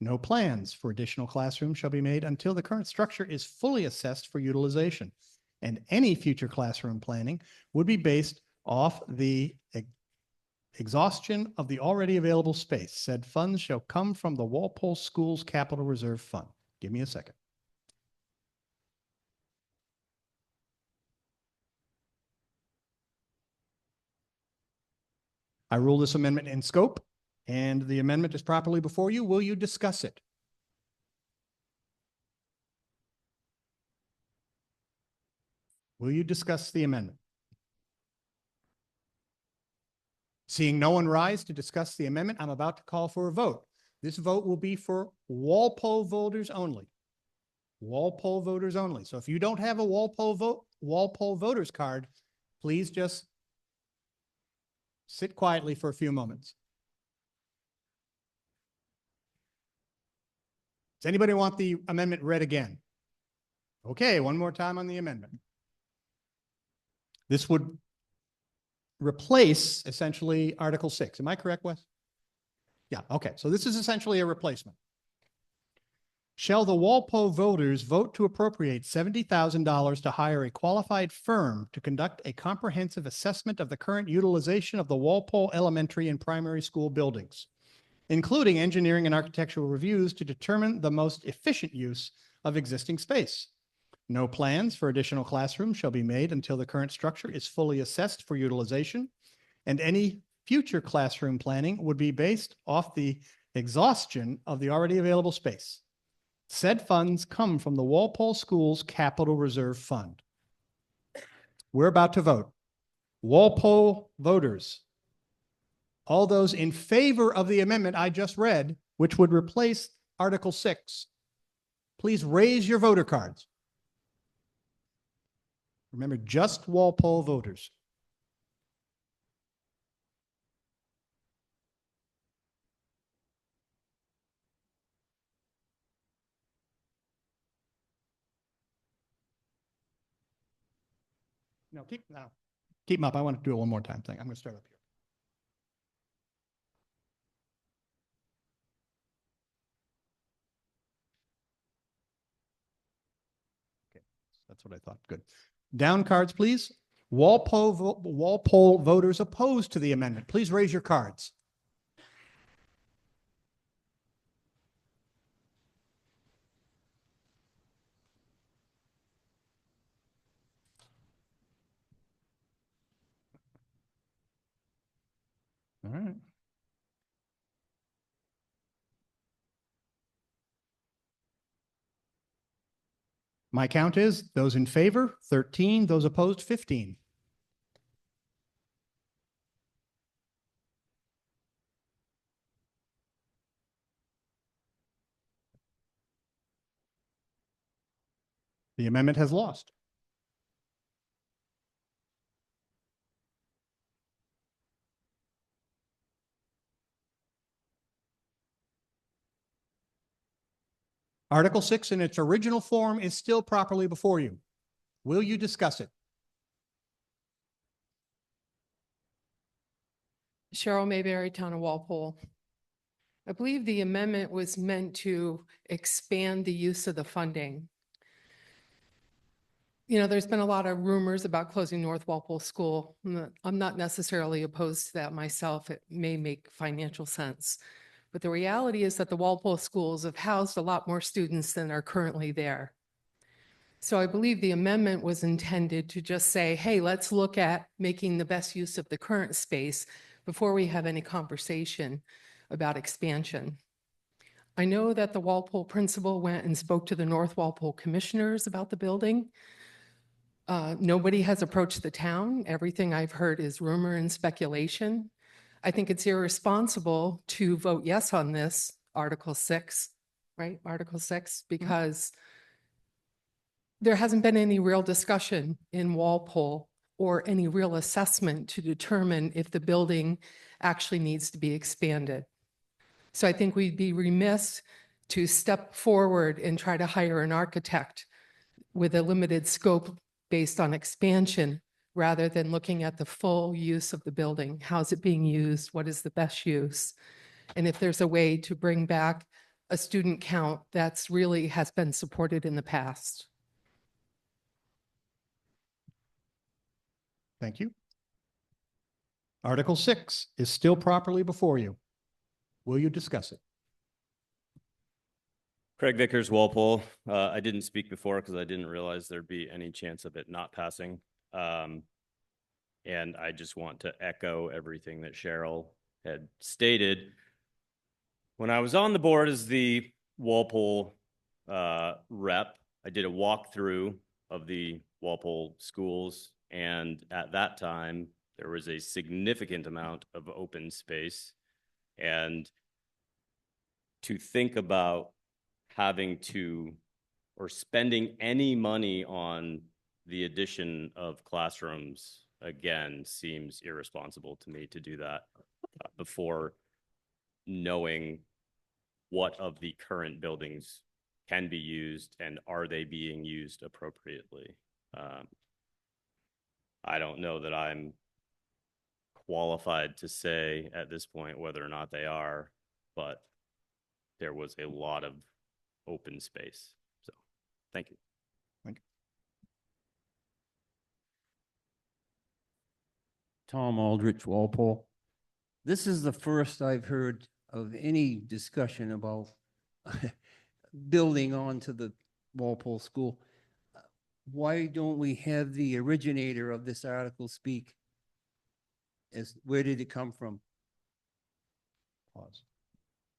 No plans for additional classrooms shall be made until the current structure is fully assessed for utilization, and any future classroom planning would be based off the exhaustion of the already available space. Said funds shall come from the Walpole Schools Capital Reserve Fund. Give me a second. I rule this amendment in scope, and the amendment is properly before you. Will you discuss it? Will you discuss the amendment? Seeing no one rise to discuss the amendment, I'm about to call for a vote. This vote will be for Walpole voters only. Walpole voters only. So if you don't have a Walpole voters card, please just sit quietly for a few moments. Does anybody want the amendment read again? Okay, one more time on the amendment. This would replace essentially Article 6. Am I correct, Wes? Yeah, okay. So this is essentially a replacement. Shall the Walpole voters vote to appropriate $70,000 to hire a qualified firm to conduct a comprehensive assessment of the current utilization of the Walpole Elementary and Primary School buildings, including engineering and architectural reviews to determine the most efficient use of existing space? No plans for additional classrooms shall be made until the current structure is fully assessed for utilization, and any future classroom planning would be based off the exhaustion of the already available space. Said funds come from the Walpole Schools Capital Reserve Fund. We're about to vote. Walpole voters, all those in favor of the amendment I just read, which would replace Article 6, please raise your voter cards. Remember, just Walpole voters. No, keep them up. I want to do it one more time. I'm going to start up here. Okay, that's what I thought. Good. Down cards, please. Walpole voters opposed to the amendment. Please raise your cards. All right. My count is those in favor, 13, those opposed, 15. The amendment has lost. Article 6 in its original form is still properly before you. Will you discuss it? Cheryl Mayberry, Town of Walpole. I believe the amendment was meant to expand the use of the funding. You know, there's been a lot of rumors about closing North Walpole School. I'm not necessarily opposed to that myself. It may make financial sense. But the reality is that the Walpole schools have housed a lot more students than are currently there. So I believe the amendment was intended to just say, hey, let's look at making the best use of the current space before we have any conversation about expansion. I know that the Walpole principal went and spoke to the North Walpole commissioners about the building. Nobody has approached the town. Everything I've heard is rumor and speculation. I think it's irresponsible to vote yes on this, Article 6, right? Article 6, because there hasn't been any real discussion in Walpole or any real assessment to determine if the building actually needs to be expanded. So I think we'd be remiss to step forward and try to hire an architect with a limited scope based on expansion, rather than looking at the full use of the building. How's it being used? What is the best use? And if there's a way to bring back a student count that's really has been supported in the past. Thank you. Article 6 is still properly before you. Will you discuss it? Craig Vickers, Walpole. I didn't speak before because I didn't realize there'd be any chance of it not passing. And I just want to echo everything that Cheryl had stated. When I was on the board as the Walpole rep, I did a walkthrough of the Walpole schools. And at that time, there was a significant amount of open space. And to think about having to or spending any money on the addition of classrooms again seems irresponsible to me to do that before knowing what of the current buildings can be used and are they being used appropriately. I don't know that I'm qualified to say at this point whether or not they are, but there was a lot of open space. So thank you. Thank you. Tom Aldrich, Walpole. This is the first I've heard of any discussion about building onto the Walpole School. Why don't we have the originator of this article speak? Where did it come from? Pause.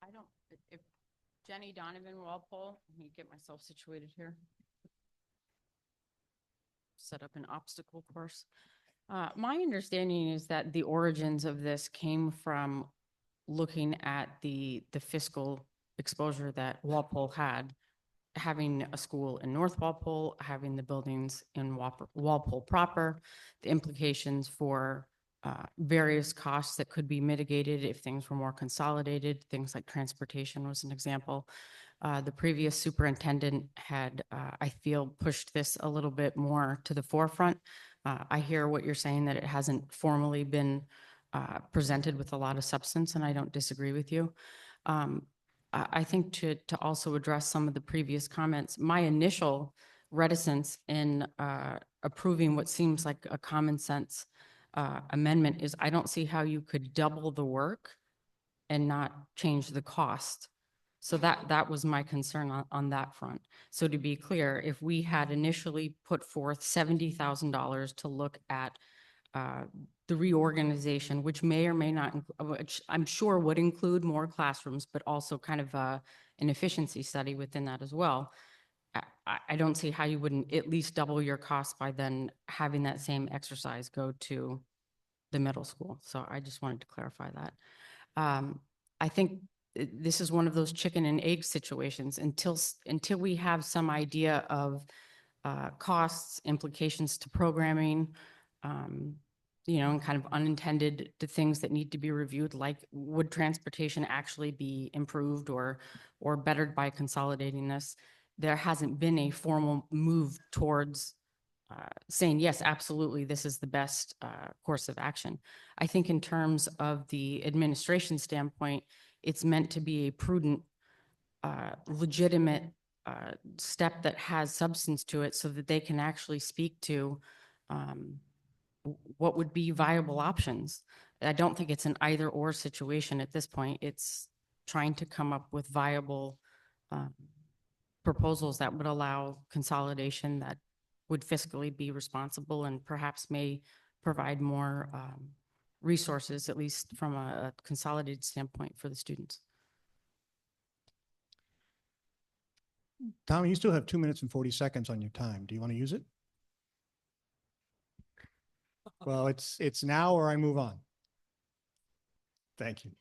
I don't, if Jenny Donovan Walpole, let me get myself situated here. Set up an obstacle course. My understanding is that the origins of this came from looking at the fiscal exposure that Walpole had, having a school in North Walpole, having the buildings in Walpole proper, the implications for various costs that could be mitigated if things were more consolidated. Things like transportation was an example. The previous superintendent had, I feel, pushed this a little bit more to the forefront. I hear what you're saying, that it hasn't formally been presented with a lot of substance, and I don't disagree with you. I think to also address some of the previous comments, my initial reticence in approving what seems like a common sense amendment is I don't see how you could double the work and not change the cost. So that was my concern on that front. So to be clear, if we had initially put forth $70,000 to look at the reorganization, which may or may not, which I'm sure would include more classrooms, but also kind of an efficiency study within that as well. I don't see how you wouldn't at least double your costs by then having that same exercise go to the middle school. So I just wanted to clarify that. I think this is one of those chicken and egg situations until we have some idea of costs, implications to programming, and kind of unintended things that need to be reviewed, like would transportation actually be improved or bettered by consolidating this? There hasn't been a formal move towards saying, yes, absolutely, this is the best course of action. I think in terms of the administration standpoint, it's meant to be a prudent, legitimate step that has substance to it so that they can actually speak to what would be viable options. I don't think it's an either or situation at this point. It's trying to come up with viable proposals that would allow consolidation that would fiscally be responsible and perhaps may provide more resources, at least from a consolidated standpoint for the students. Tommy, you still have 2 minutes and 40 seconds on your time. Do you want to use it? Well, it's now or I move on. Thank you.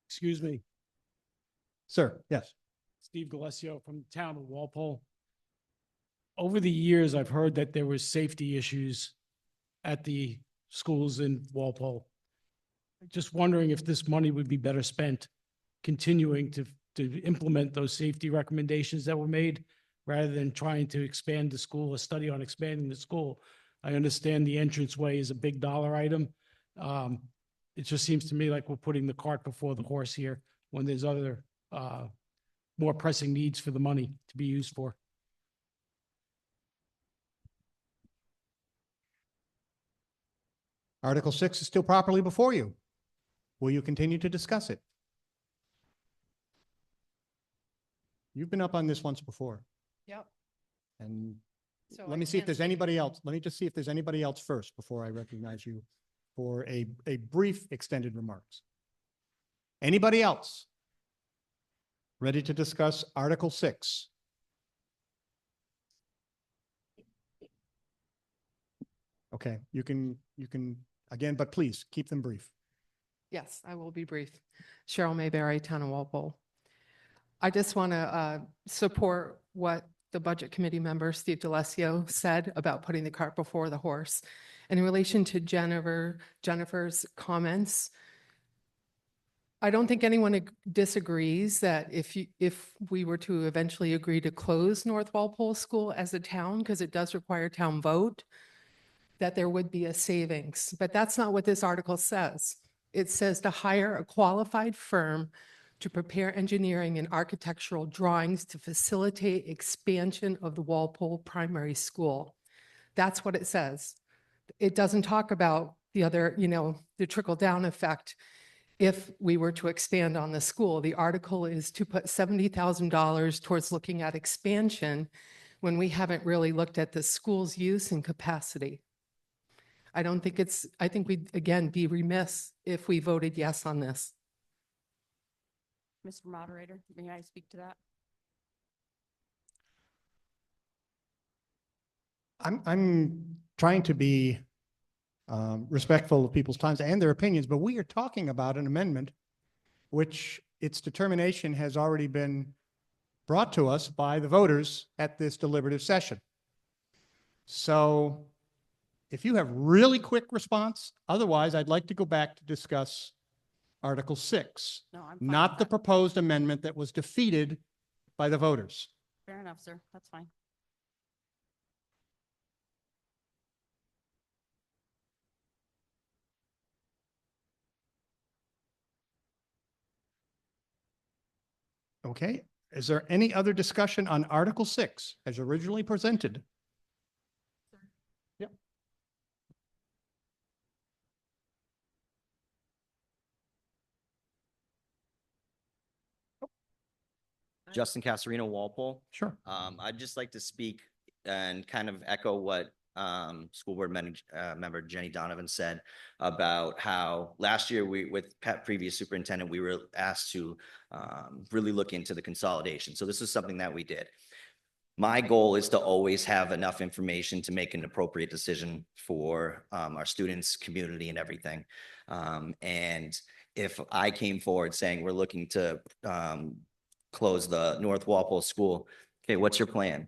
Excuse me. Sir, yes. Steve Galesio from the town of Walpole. Over the years, I've heard that there was safety issues at the schools in Walpole. Just wondering if this money would be better spent continuing to implement those safety recommendations that were made rather than trying to expand the school, a study on expanding the school. I understand the entranceway is a big dollar item. It just seems to me like we're putting the cart before the horse here when there's other more pressing needs for the money to be used for. Article 6 is still properly before you. Will you continue to discuss it? You've been up on this once before. Yep. And So let I me see if can't there's speak- anybody else. Let me just see if there's anybody else first before I recognize you for a brief extended remarks. Anybody else ready to discuss Article 6? Okay, you can again, but please keep them brief. Yes, I will be brief. Cheryl Mayberry, Town of Walpole. I just want to support what the Budget Committee member, Steve Delesio, said about putting the cart before the horse. And in relation to Jennifer's comments, I don't think anyone disagrees that if we were to eventually agree to close North Walpole School as a town, because it does require town vote, that there would be a savings. But that's not what this article says. It says to hire a qualified firm to prepare engineering and architectural drawings to facilitate expansion of the Walpole Primary School. That's what it says. It doesn't talk about the other, the trickle-down effect. If we were to expand on the school, the article is to put $70,000 towards looking at expansion when we haven't really looked at the school's use and capacity. I think we'd, again, be remiss if we voted yes on this. Mr. Moderator, may I speak to that? I'm trying to be respectful of people's times and their opinions, but we are talking about an amendment which its determination has already been brought to us by the voters at this deliberative session. So if you have really quick response, otherwise I'd like to go back to discuss Article 6, No, I'm fine not with the that. proposed amendment that was defeated by the voters. Fair enough, sir. That's fine. Okay, is there any other discussion on Article 6 as originally presented? Yep. Justin Casarino, Walpole. Sure. I'd just like to speak and kind of echo what school board member Jenny Donovan said about how last year with previous superintendent, we were asked to really look into the consolidation. So this is something that we did. My goal is to always have enough information to make an appropriate decision for our students, community, and everything. And if I came forward saying we're looking to close the North Walpole School, okay, what's your plan?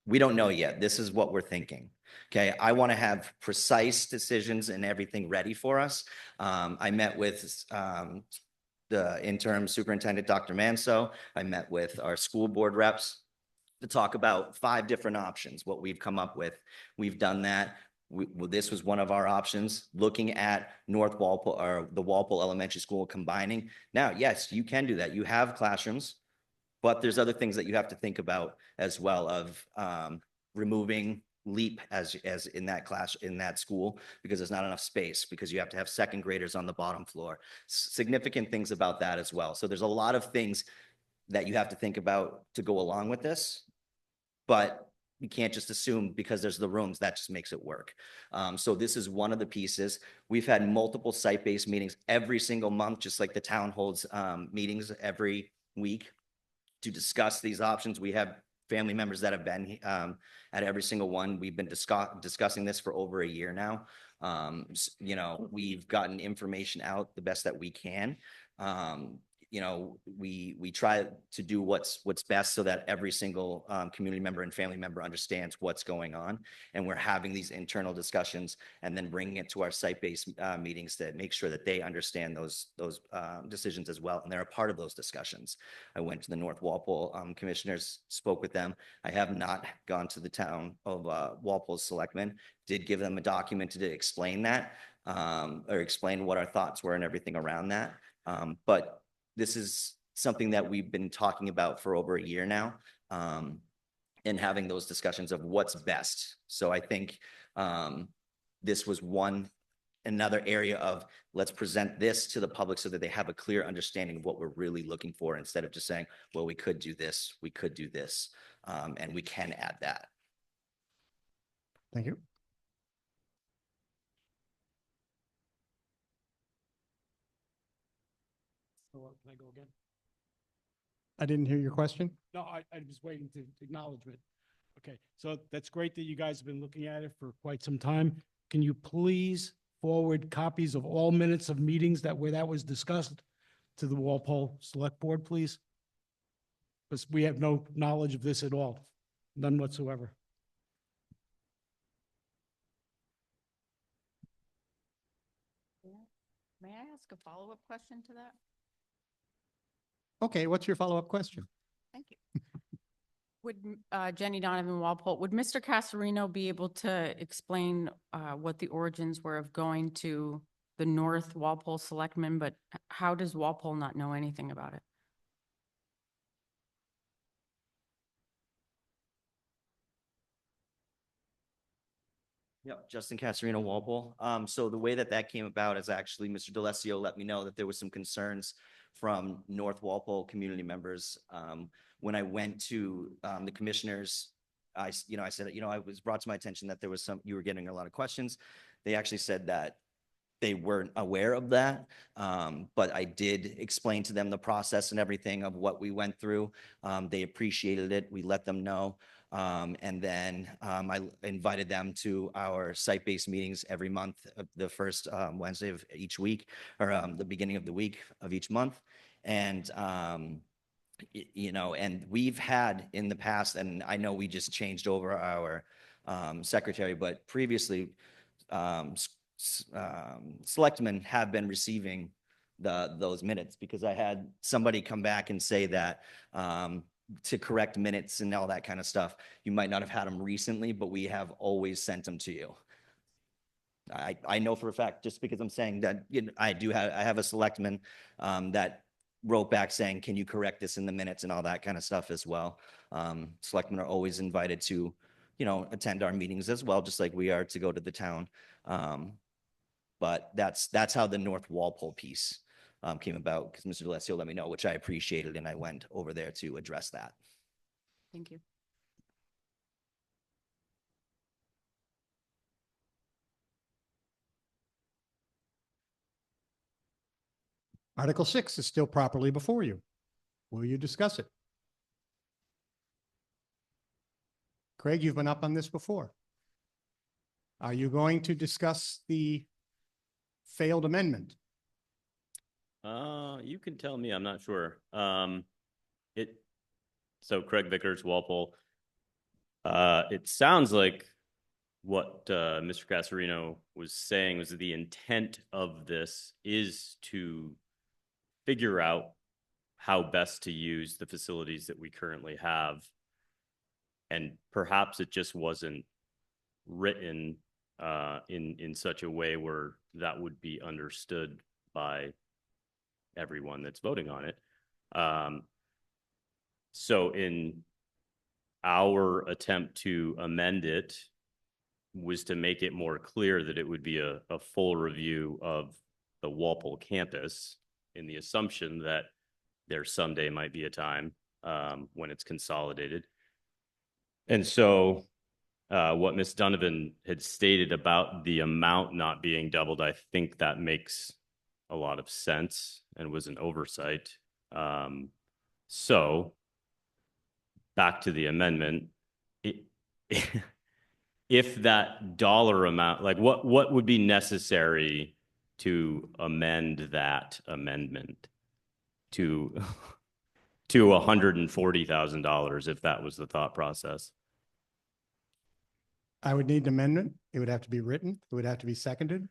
We don't know yet. This is what we're thinking. Okay, I want to have precise decisions and everything ready for us. I met with the interim superintendent, Dr. Manso. I met with our school board reps to talk about 5 different options, what we've come up with. We've done that. This was one of our options, looking at North Walpole or the Walpole Elementary School combining. Now, yes, you can do that. You have classrooms, but there's other things that you have to think about as well of removing LEAP as in that class, in that school, because there's not enough space, because you have to have second graders on the bottom floor. Significant things about that as well. So there's a lot of things that you have to think about to go along with this, but you can't just assume because there's the rooms, that just makes it work. So this is one of the pieces. We've had multiple site-based meetings every single month, just like the town holds meetings every week to discuss these options. We have family members that have been at every single one. We've been discussing this for over a year now. We've gotten information out the best that we can. you know, we try to do what's best so that every single community member and family member understands what's going on. And we're having these internal discussions and then bringing it to our site-based meetings to make sure that they understand those decisions as well. And they're a part of those discussions. I went to the North Walpole commissioners, spoke with them. I have not gone to the town of Walpole's selectmen, did give them a document to explain that or explain what our thoughts were and everything around that. But this is something that we've been talking about for over a year now, and having those discussions of what's best. So I think this was another area of let's present this to the public so that they have a clear understanding of what we're really looking for, instead of just saying, well, we could do this, we could do this, and we can add that. Thank you. So can I go again? I didn't hear your question. No, I was waiting to acknowledgement. Okay, so that's great that you guys have been looking at it for quite some time. Can you please forward copies of all minutes of meetings where that was discussed to the Walpole Select Board, please? Because we have no knowledge of this at all, none whatsoever. May I ask a follow-up question to that? Okay, what's your follow-up question? Thank you. Would Jenny Donovan Walpole, would Mr. Casarino be able to explain what the origins were of going to the North Walpole Selectmen, but how does Walpole not know anything about it? Yep, Justin Casarino Walpole. So the way that came about is actually Mr. DeLessio let me know that there was some concerns from North Walpole community members. When I went to the commissioners, I said, it was brought to my attention that you were getting a lot of questions. They actually said that they weren't aware of that, but I did explain to them the process and everything of what we went through. They appreciated it. We let them know. And then I invited them to our site-based meetings every month, the first Wednesday of each week, or the beginning of the week of each month. And, and we've had in the past, and I know we just changed over our secretary, but previously selectmen have been receiving those minutes, because I had somebody come back and say that to correct minutes and all that kind of stuff, you might not have had them recently, but we have always sent them to you. I know for a fact, just because I'm saying that, I have a selectman that wrote back saying, can you correct this in the minutes and all that kind of stuff as well. Selectmen are always invited to, attend our meetings as well, just like we are to go to the town. But that's how the North Walpole piece came about, because Mr. DeLessio let me know, which I appreciated, and I went over there to address that. Thank you. Article 6 is still properly before you. Will you discuss it? Craig, you've been up on this before. Are you going to discuss the failed amendment? You can tell me, I'm not sure. So Craig Vickers, Walpole. It sounds like what Mr. Casarino was saying was that the intent of this is to figure out how best to use the facilities that we currently have. And perhaps it just wasn't written in such a way where that would be understood by everyone that's voting on it. So in our attempt to amend it was to make it more clear that it would be a full review of the Walpole campus, in the assumption that there someday might be a time when it's consolidated. And so what Ms. Donovan had stated about the amount not being doubled, I think that makes a lot of sense and was an oversight. So back to the amendment, if that dollar amount, like what would be necessary to amend that amendment? to to $140,000 if that was the thought process. I would need an amendment. It would have to be written. It would have to be seconded.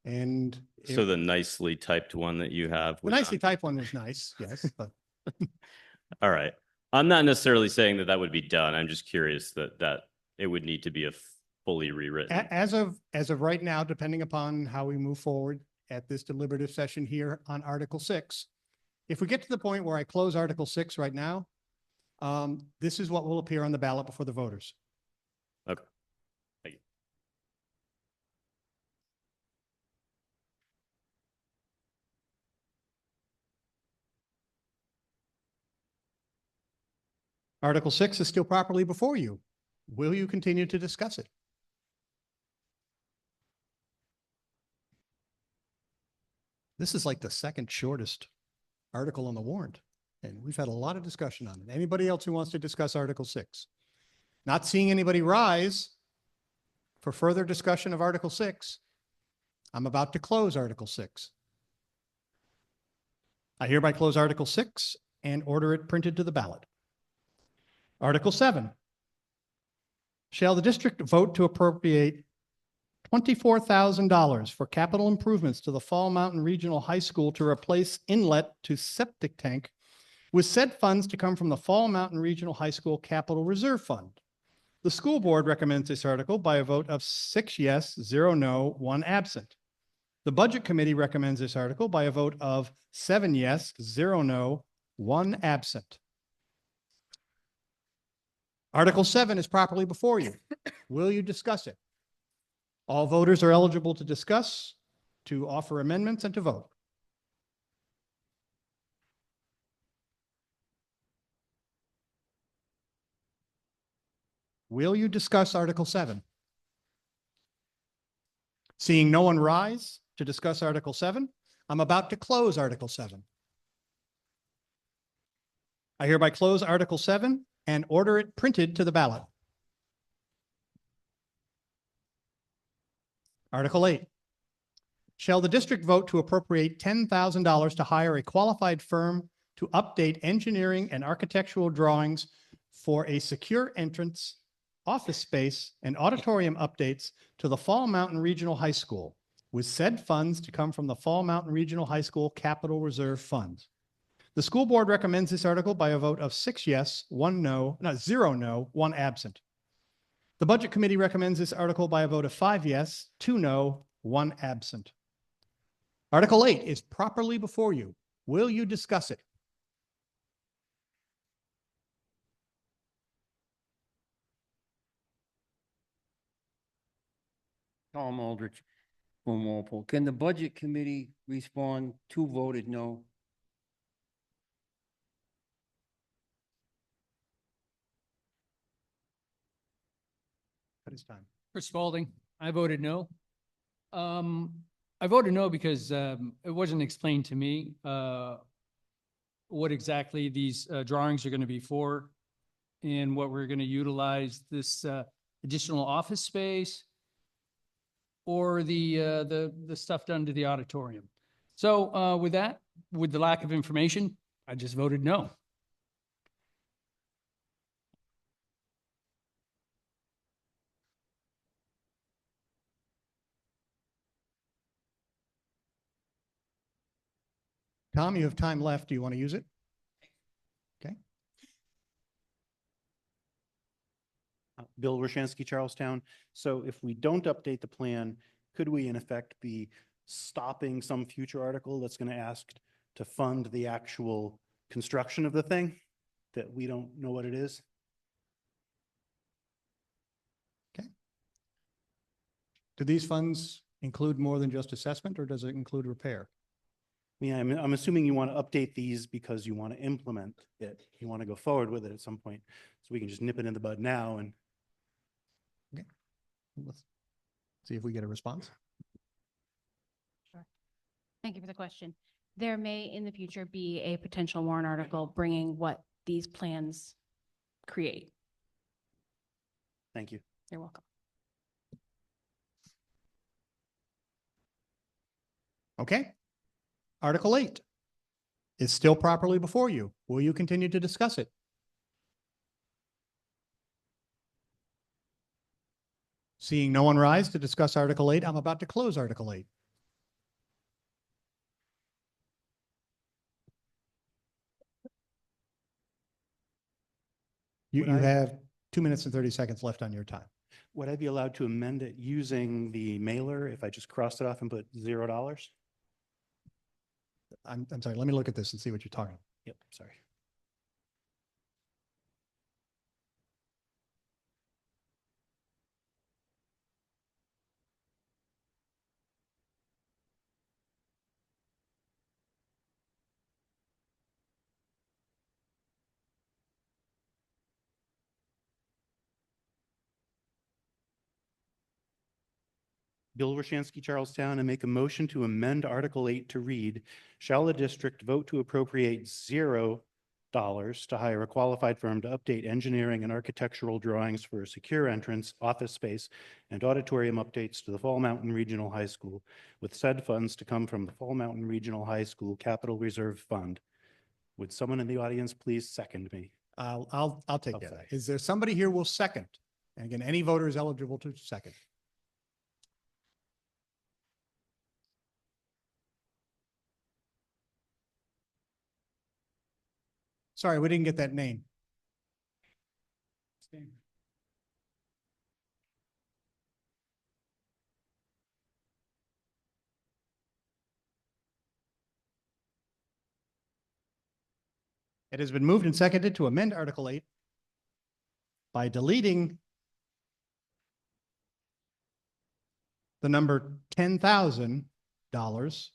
And So the nicely typed one that you have. the would nicely not- typed one was nice, yes, but All right. I'm not necessarily saying that that would be done. I'm just curious that it would need to be a fully rewritten. as of right now, depending upon how we move forward at this deliberative session here on Article 6, if we get to the point where I close Article 6 right now, this is what will appear on the ballot before the voters. Okay. Thank you. Article 6 is still properly before you. Will you continue to discuss it? This is like the second shortest article on the warrant, and we've had a lot of discussion on it. Anybody else who wants to discuss Article 6? Not seeing anybody rise for further discussion of Article 6, I'm about to close Article 6. I hereby close Article 6 and order it printed to the ballot. Article 7. Shall the district vote to appropriate $24,000 for capital improvements to the Fall Mountain Regional High School to replace inlet to septic tank, with said funds to come from the Fall Mountain Regional High School Capital Reserve Fund? The school board recommends this article by a vote of 6 yes, 0 no, 1 absent. The budget committee recommends this article by a vote of 7 yes, 0 no, 1 absent. Article 7 is properly before you. Will you discuss it? All voters are eligible to discuss, to offer amendments, and to vote. Will you discuss Article 7? Seeing no one rise to discuss Article 7, I'm about to close Article 7. I hereby close Article 7 and order it printed to the ballot. Article 8. Shall the district vote to appropriate $10,000 to hire a qualified firm to update engineering and architectural drawings for a secure entrance, office space, and auditorium updates to the Fall Mountain Regional High School, with said funds to come from the Fall Mountain Regional High School Capital Reserve Fund? The school board recommends this article by a vote of 6 yes, 0 no, 1 absent. The budget committee recommends this article by a vote of 5 yes, 2 no, 1 absent. Article 8 is properly before you. Will you discuss it? Tom Aldrich from Walpole. Can the budget committee respond? 2 voted no. At this time. Chris Spalding, I voted no. I voted no because it wasn't explained to me what exactly these drawings are going to be for and what we're going to utilize this additional office space or the stuff done to the auditorium. So with that, with the lack of information, I just voted no. Tom, you have time left. Do you want to use it? Okay. Bill Roshansky, Charlestown. So if we don't update the plan, could we in effect be stopping some future article that's going to ask to fund the actual construction of the thing that we don't know what it is? Okay. Do these funds include more than just assessment, or does it include repair? Yeah, I'm assuming you want to update these because you want to implement it. You want to go forward with it at some point. So we can just nip it in the bud now and. Okay. Let's see if we get a response. Sure. Thank you for the question. There may in the future be a potential warrant article bringing what these plans create. Thank you. You're welcome. Okay. Article 8. is still properly before you. Will you continue to discuss it? Seeing no one rise to discuss Article 8, I'm about to close Article 8. You have 2 minutes and 30 seconds left on your time. Would I be allowed to amend it using the mailer if I just crossed it off and put $0? I'm sorry, let me look at this and see what you're talking about. Yep, sorry. Bill Rashansky, Charlestown, and make a motion to amend Article 8 to read, shall the district vote to appropriate $0 to hire a qualified firm to update engineering and architectural drawings for a secure entrance, office space, and auditorium updates to the Fall Mountain Regional High School, with said funds to come from the Fall Mountain Regional High School Capital Reserve Fund. Would someone in the audience please second me? I'll take Okay. that. Is there somebody here who will second? And again, any voter is eligible to second. Sorry, we didn't get that name. It has been moved and seconded to amend Article 8 by deleting the number $10,000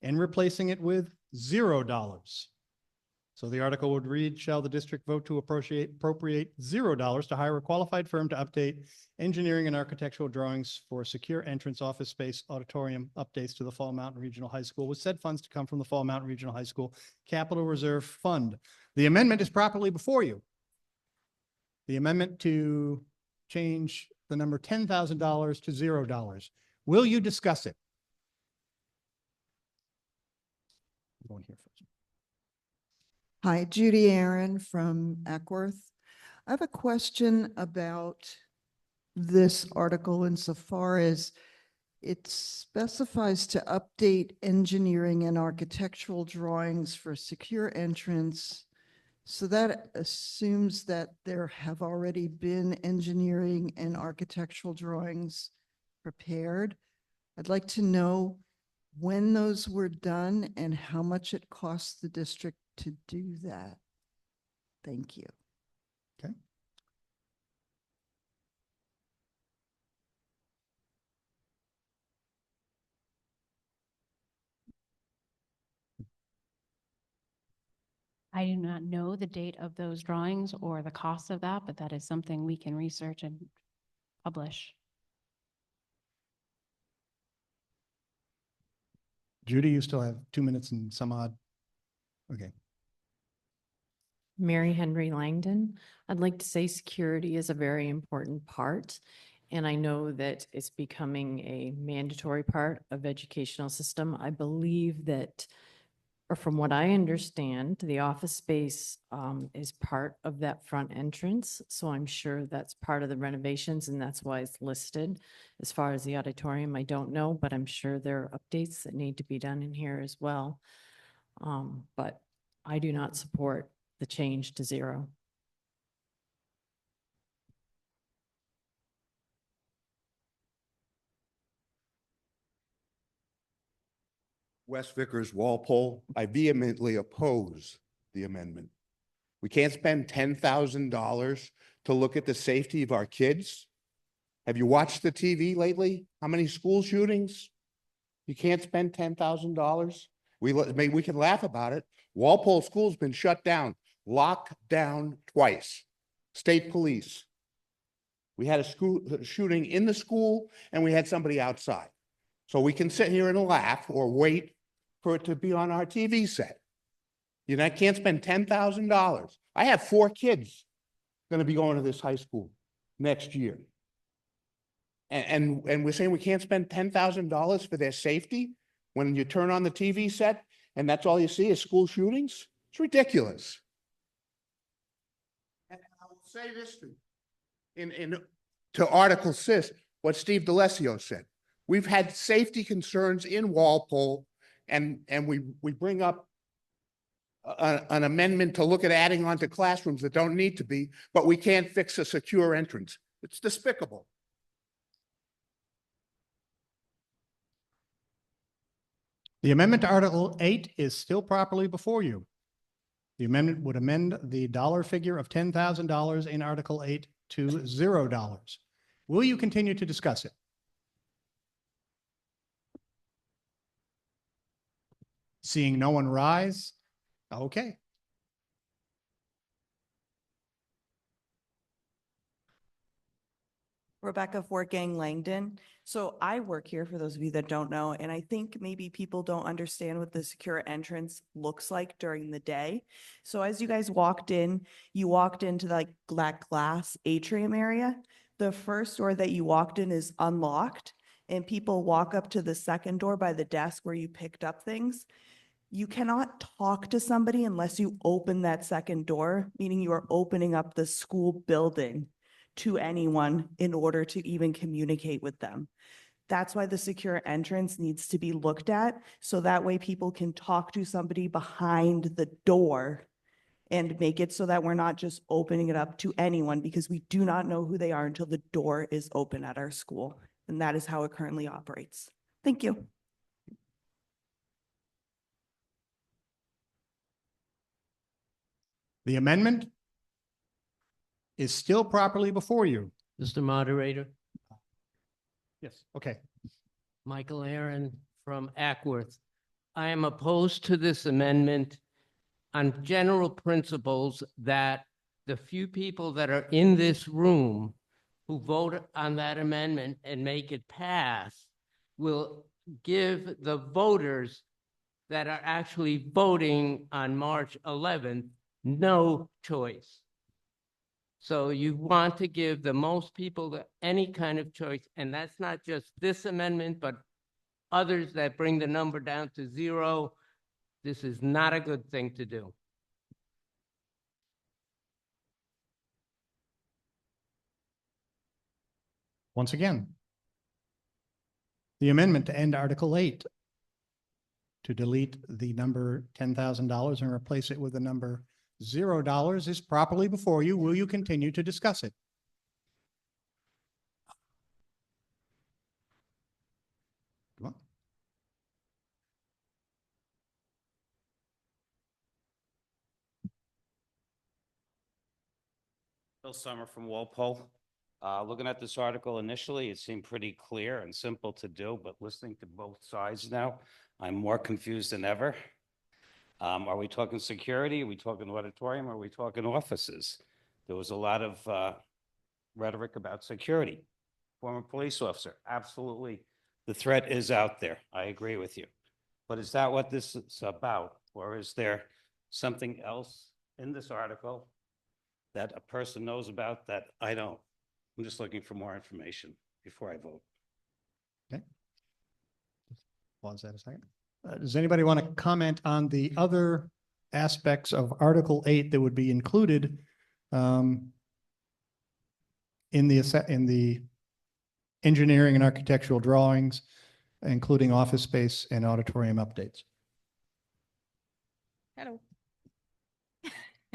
and replacing it with $0. So the article would read, shall the district vote to appropriate $0 to hire a qualified firm to update engineering and architectural drawings for secure entrance, office space, auditorium updates to the Fall Mountain Regional High School, with said funds to come from the Fall Mountain Regional High School Capital Reserve Fund. The amendment is properly before you. The amendment to change the number $10,000 to $0. Will you discuss it? I'm going here first. Hi, Judy Aaron from Ackworth. I have a question about this article insofar as it specifies to update engineering and architectural drawings for secure entrance. So that assumes that there have already been engineering and architectural drawings prepared. I'd like to know when those were done and how much it costs the district to do that. Thank you. Okay. I do not know the date of those drawings or the cost of that, but that is something we can research and publish. Judy, you still have 2 minutes and some odd. Okay. Mary Henry Langdon. I'd like to say security is a very important part. And I know that it's becoming a mandatory part of educational system. I believe that, or from what I understand, the office space is part of that front entrance. So I'm sure that's part of the renovations and that's why it's listed. As far as the auditorium, I don't know, but I'm sure there are updates that need to be done in here as well. But I do not support the change to $0. West Vickers Walpole, I vehemently oppose the amendment. We can't spend $10,000 to look at the safety of our kids. Have you watched the TV lately? How many school shootings? You can't spend $10,000. We can laugh about it. Walpole School's been shut down, locked down twice. State police. We had a shooting in the school and we had somebody outside. So we can sit here and laugh or wait for it to be on our TV set. You know, I can't spend $10,000. I have 4 kids going to be going to this high school next year. And we're saying we can't spend $10,000 for their safety when you turn on the TV set and that's all you see is school shootings? It's ridiculous. And I will say this to Article 6, what Steve DeLessio said. We've had safety concerns in Walpole, and we bring up an amendment to look at adding on to classrooms that don't need to be, but we can't fix a secure entrance. It's despicable. The amendment to Article 8 is still properly before you. The amendment would amend the dollar figure of $10,000 in Article 8 to $0. Will you continue to discuss it? Seeing no one rise? Okay. Rebecca Fort Gang Langdon. So I work here, for those of you that don't know, and I think maybe people don't understand what the secure entrance looks like during the day. So as you guys walked in, you walked into like black glass atrium area. The first door that you walked in is unlocked, and people walk up to the second door by the desk where you picked up things. You cannot talk to somebody unless you open that second door, meaning you are opening up the school building to anyone in order to even communicate with them. That's why the secure entrance needs to be looked at, so that way people can talk to somebody behind the door and make it so that we're not just opening it up to anyone, because we do not know who they are until the door is open at our school. And that is how it currently operates. Thank you. The amendment is still properly before you. Mr. Moderator, Yes. Okay. Michael Aaron from Ackworth. I am opposed to this amendment on general principles that the few people that are in this room who vote on that amendment and make it pass will give the voters that are actually voting on March 11th no choice. So you want to give the most people any kind of choice, and that's not just this amendment, but others that bring the number down to 0. This is not a good thing to do. Once again, the amendment to end Article 8 to delete the number $10,000 and replace it with the number $0 is properly before you. Will you continue to discuss it? Come on. Bill Summer from Walpole. Looking at this article initially, it seemed pretty clear and simple to do, but listening to both sides now, I'm more confused than ever. Are we talking security? Are we talking auditorium? Are we talking offices? There was a lot of rhetoric about security. Former police officer, absolutely. The threat is out there. I agree with you. But is that what this is about? Or is there something else in this article that a person knows about that I don't? I'm just looking for more information before I vote. Okay. Pause that a second. Does anybody want to comment on the other aspects of Article 8 that would be included in the engineering and architectural drawings, including office space and auditorium updates? Hello.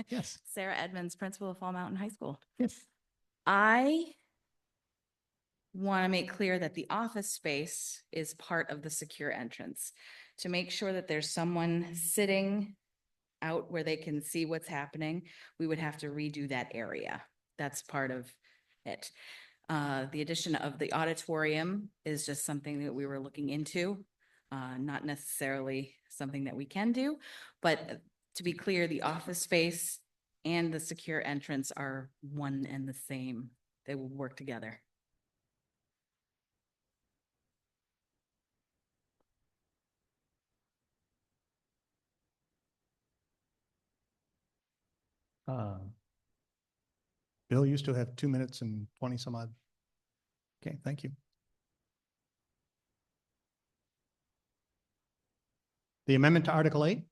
Yes. Sarah Edmonds, principal of Fall Mountain High School. Yes. I want to make clear that the office space is part of the secure entrance. To make sure that there's someone sitting out where they can see what's happening, we would have to redo that area. That's part of it. The addition of the auditorium is just something that we were looking into, not necessarily something that we can do, but to be clear, the office space and the secure entrance are one and the same. They will work together. Bill, you still have 2 minutes and 20 some odd. Okay, thank you. The amendment to Article 8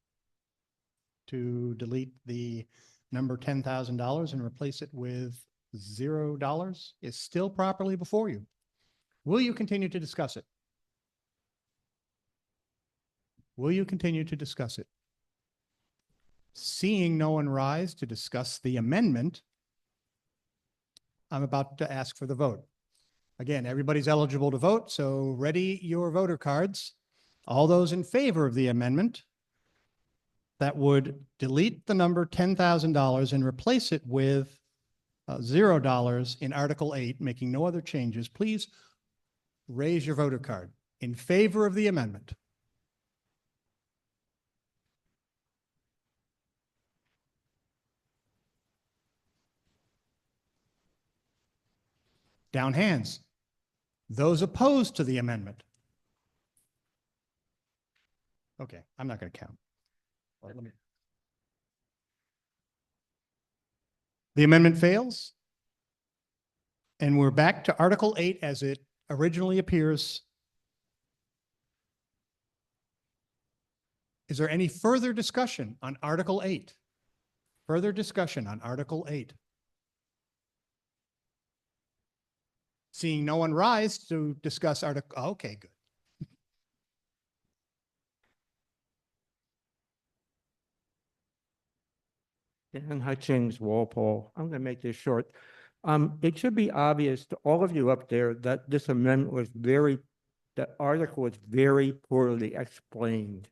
to delete the number $10,000 and replace it with $0 is still properly before you. Will you continue to discuss it? Will you continue to discuss it? Seeing no one rise to discuss the amendment, I'm about to ask for the vote. Again, everybody's eligible to vote, so ready your voter cards. All those in favor of the amendment that would delete the number $10,000 and replace it with $0 in Article 8, making no other changes, please raise your voter card in favor of the amendment. Down hands. Those opposed to the amendment. Okay, I'm not going to count. Well, the amendment fails. And we're back to Article 8 as it originally appears. Is there any further discussion on Article 8? Further discussion on Article 8? Seeing no one rise to discuss Article, okay, good. Dan Hutchings, Walpole. I'm going to make this short. It should be obvious to all of you up there that this amendment was the article was very poorly explained.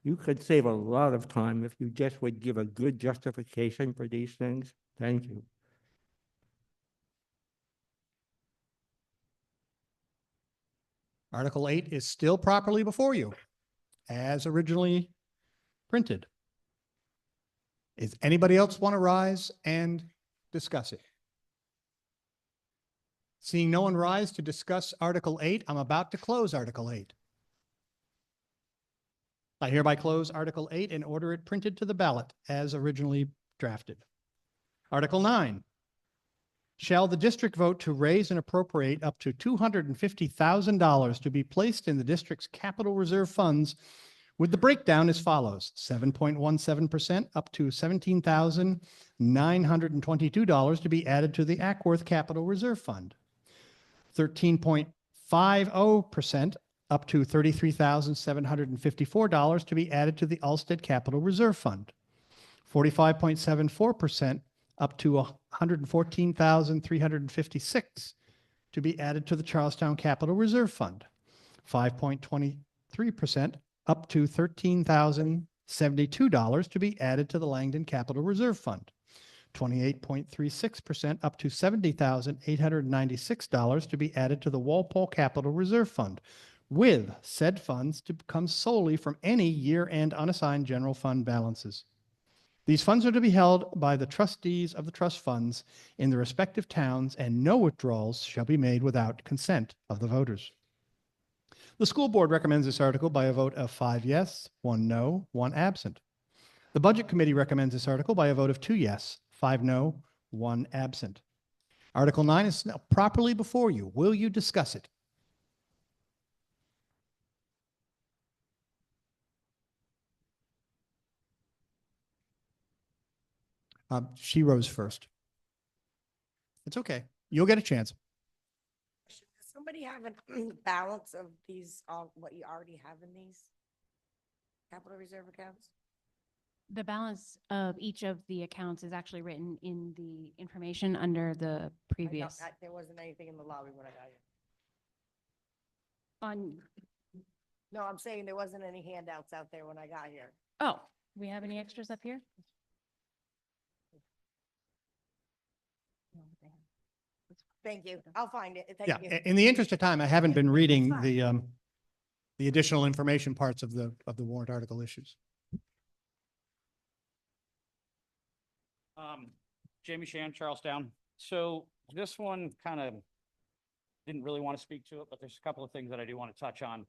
You could save a lot of time if you just would give a good justification for these things. Thank you. Article 8 is still properly before you as originally printed. Does anybody else want to rise and discuss it? Seeing no one rise to discuss Article 8, I'm about to close Article 8. I hereby close Article 8 and order it printed to the ballot as originally drafted. Article 9. Shall the district vote to raise and appropriate up to $250,000 to be placed in the district's capital reserve funds with the breakdown as follows: 7.17% up to $17,922 to be added to the Ackworth Capital Reserve Fund, 13.50% up to $33,754 to be added to the Ulstead Capital Reserve Fund, 45.74% up to $114,356 to be added to the Charlestown Capital Reserve Fund, 5.23% up to $13,072 to be added to the Langdon Capital Reserve Fund, 28.36% up to $70,896 to be added to the Walpole Capital Reserve Fund, with said funds to come solely from any year-end unassigned general fund balances. These funds are to be held by the trustees of the trust funds in the respective towns, and no withdrawals shall be made without consent of the voters. The school board recommends this article by a vote of 5 yes, 1 no, 1 absent. The budget committee recommends this article by a vote of 2 yes, 5 no, 1 absent. Article 9 is now properly before you. Will you discuss it? She rose first. It's okay. You'll get a chance. Does somebody have a balance of these, what you already have in these capital reserve accounts? The balance of each of the accounts is actually written in the information under the previous. There wasn't anything in the lobby when I got here. No, I'm saying there wasn't any handouts out there when I got here. Oh, we have any extras up here? Thank you. I'll find it. Thank Yeah, you. in the interest of time, I haven't been reading the additional information parts of the warrant article issues. Jamie Shan, Charlestown. So this one kind of didn't really want to speak to it, but there's a couple of things that I do want to touch on.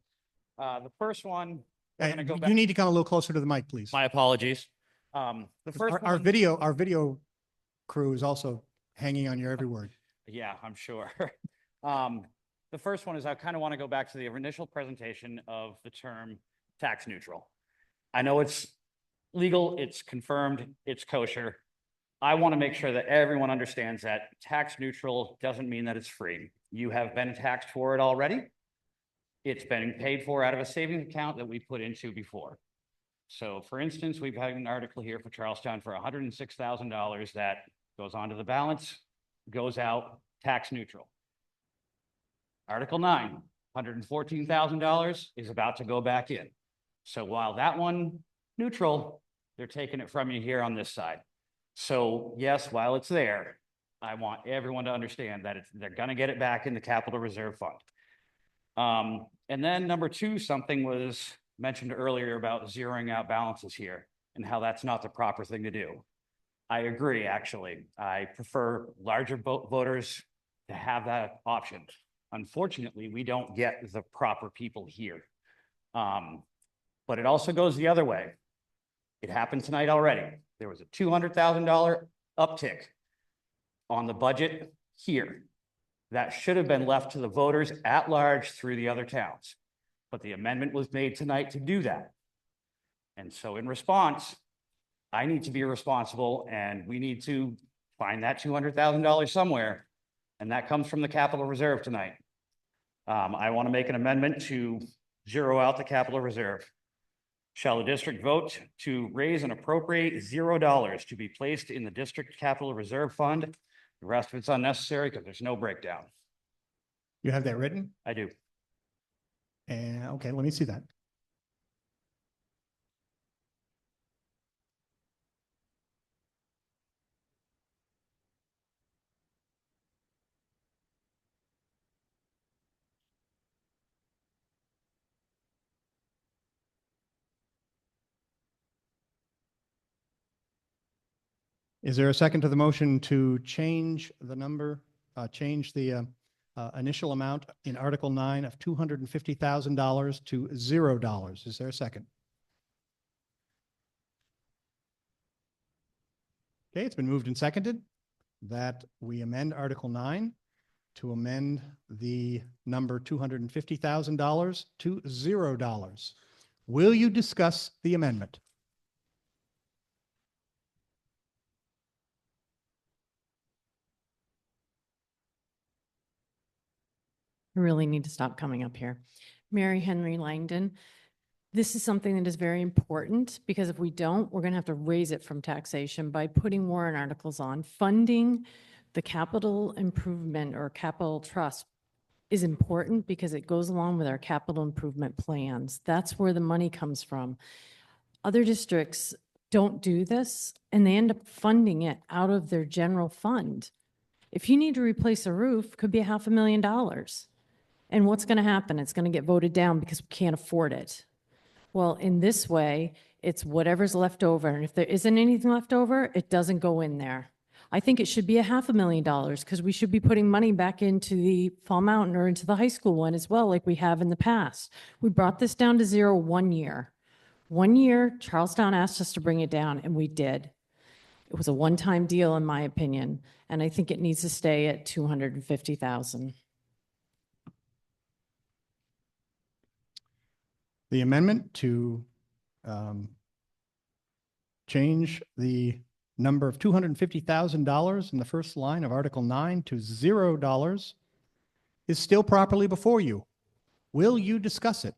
The first one, we're gonna go back. You need to come a little closer to the mic, please. My apologies. The first Our one, video crew is also hanging on your every word. yeah, I'm sure. The first one is I kind of want to go back to the initial presentation of the term tax neutral. I know it's legal, it's confirmed, it's kosher. I want to make sure that everyone understands that tax neutral doesn't mean that it's free. You have been taxed for it already. It's been paid for out of a savings account that we put into before. So for instance, we've had an article here for Charlestown for $106,000 that goes onto the balance, goes out tax neutral. Article 9, $114,000 is about to go back in. So while that one neutral, they're taking it from you here on this side. So yes, while it's there, I want everyone to understand that they're going to get it back in the capital reserve fund. And then number 2, something was mentioned earlier about zeroing out balances here and how that's not the proper thing to do. I agree, actually. I prefer larger voters to have that option. Unfortunately, we don't get the proper people here. But it also goes the other way. It happened tonight already. There was a $200,000 uptick on the budget here. That should have been left to the voters at large through the other towns. But the amendment was made tonight to do that. And so in response, I need to be responsible and we need to find that $200,000 somewhere. And that comes from the capital reserve tonight. I want to make an amendment to zero out the capital reserve. Shall the district vote to raise and appropriate $0 to be placed in the district capital reserve fund? The rest of it's unnecessary because there's no breakdown. You have that written? I do. And okay, let me see that. Is there a second to the motion to change the number, change the initial amount in Article 9 of $250,000 to $0? Is there a second? Okay, it's been moved and seconded that we amend Article 9 to amend the number $250,000 to $0. Will you discuss the amendment? I really need to stop coming up here. Mary Henry Langdon. This is something that is very important because if we don't, we're going to have to raise it from taxation by putting warrant articles on. Funding the capital improvement or capital trust is important because it goes along with our capital improvement plans. That's where the money comes from. Other districts don't do this and they end up funding it out of their general fund. If you need to replace a roof, could be $500,000. And what's going to happen? It's going to get voted down because we can't afford it. Well, in this way, it's whatever's left over. And if there isn't anything left over, it doesn't go in there. I think it should be $500,000 because we should be putting money back into the Fall Mountain or into the high school one as well, like we have in the past. We brought this down to 0 1 year. 1 year, Charlestown asked us to bring it down, and we did. It was a one-time deal, in my opinion, and I think it needs to stay at $250,000. The amendment to change the number of $250,000 in the first line of Article 9 to $0 is still properly before you. Will you discuss it?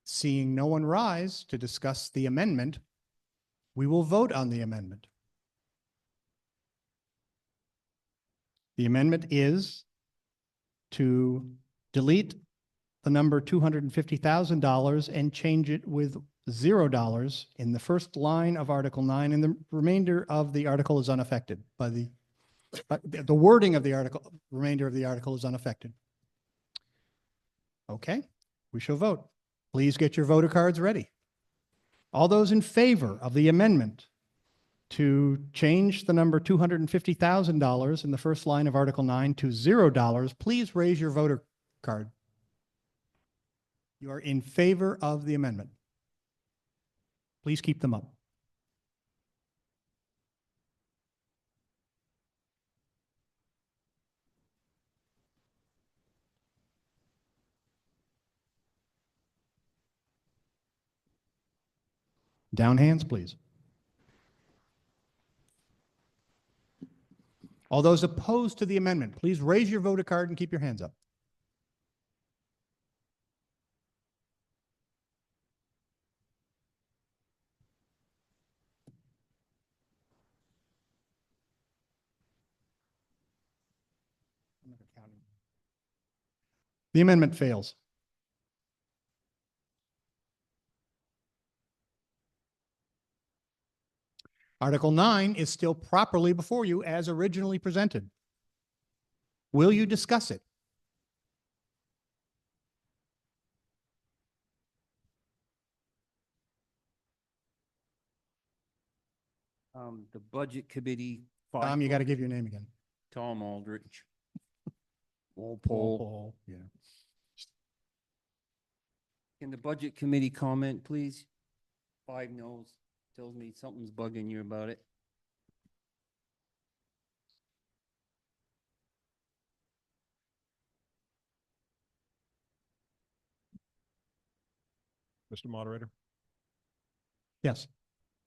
Seeing no one rise to discuss the amendment, we will vote on the amendment. The amendment is to delete the number $250,000 and change it with $0 in the first line of Article 9, and the remainder of the article is unaffected by the wording of the article. Remainder of the article is unaffected. Okay, we shall vote. Please get your voter cards ready. All those in favor of the amendment to change the number $250,000 in the first line of Article 9 to $0, please raise your voter card. You are in favor of the amendment. Please keep them up. Down hands, please. All those opposed to the amendment, please raise your voter card and keep your hands up. The amendment fails. Article 9 is still properly before you as originally presented. Will you discuss it? The Budget Committee. Tom, you got to give your name again. Tom Aldrich. Walpole. Yeah. Can the Budget Committee comment, please? 5 noes. Tells me something's bugging you about it. Mr. Moderator, Yes.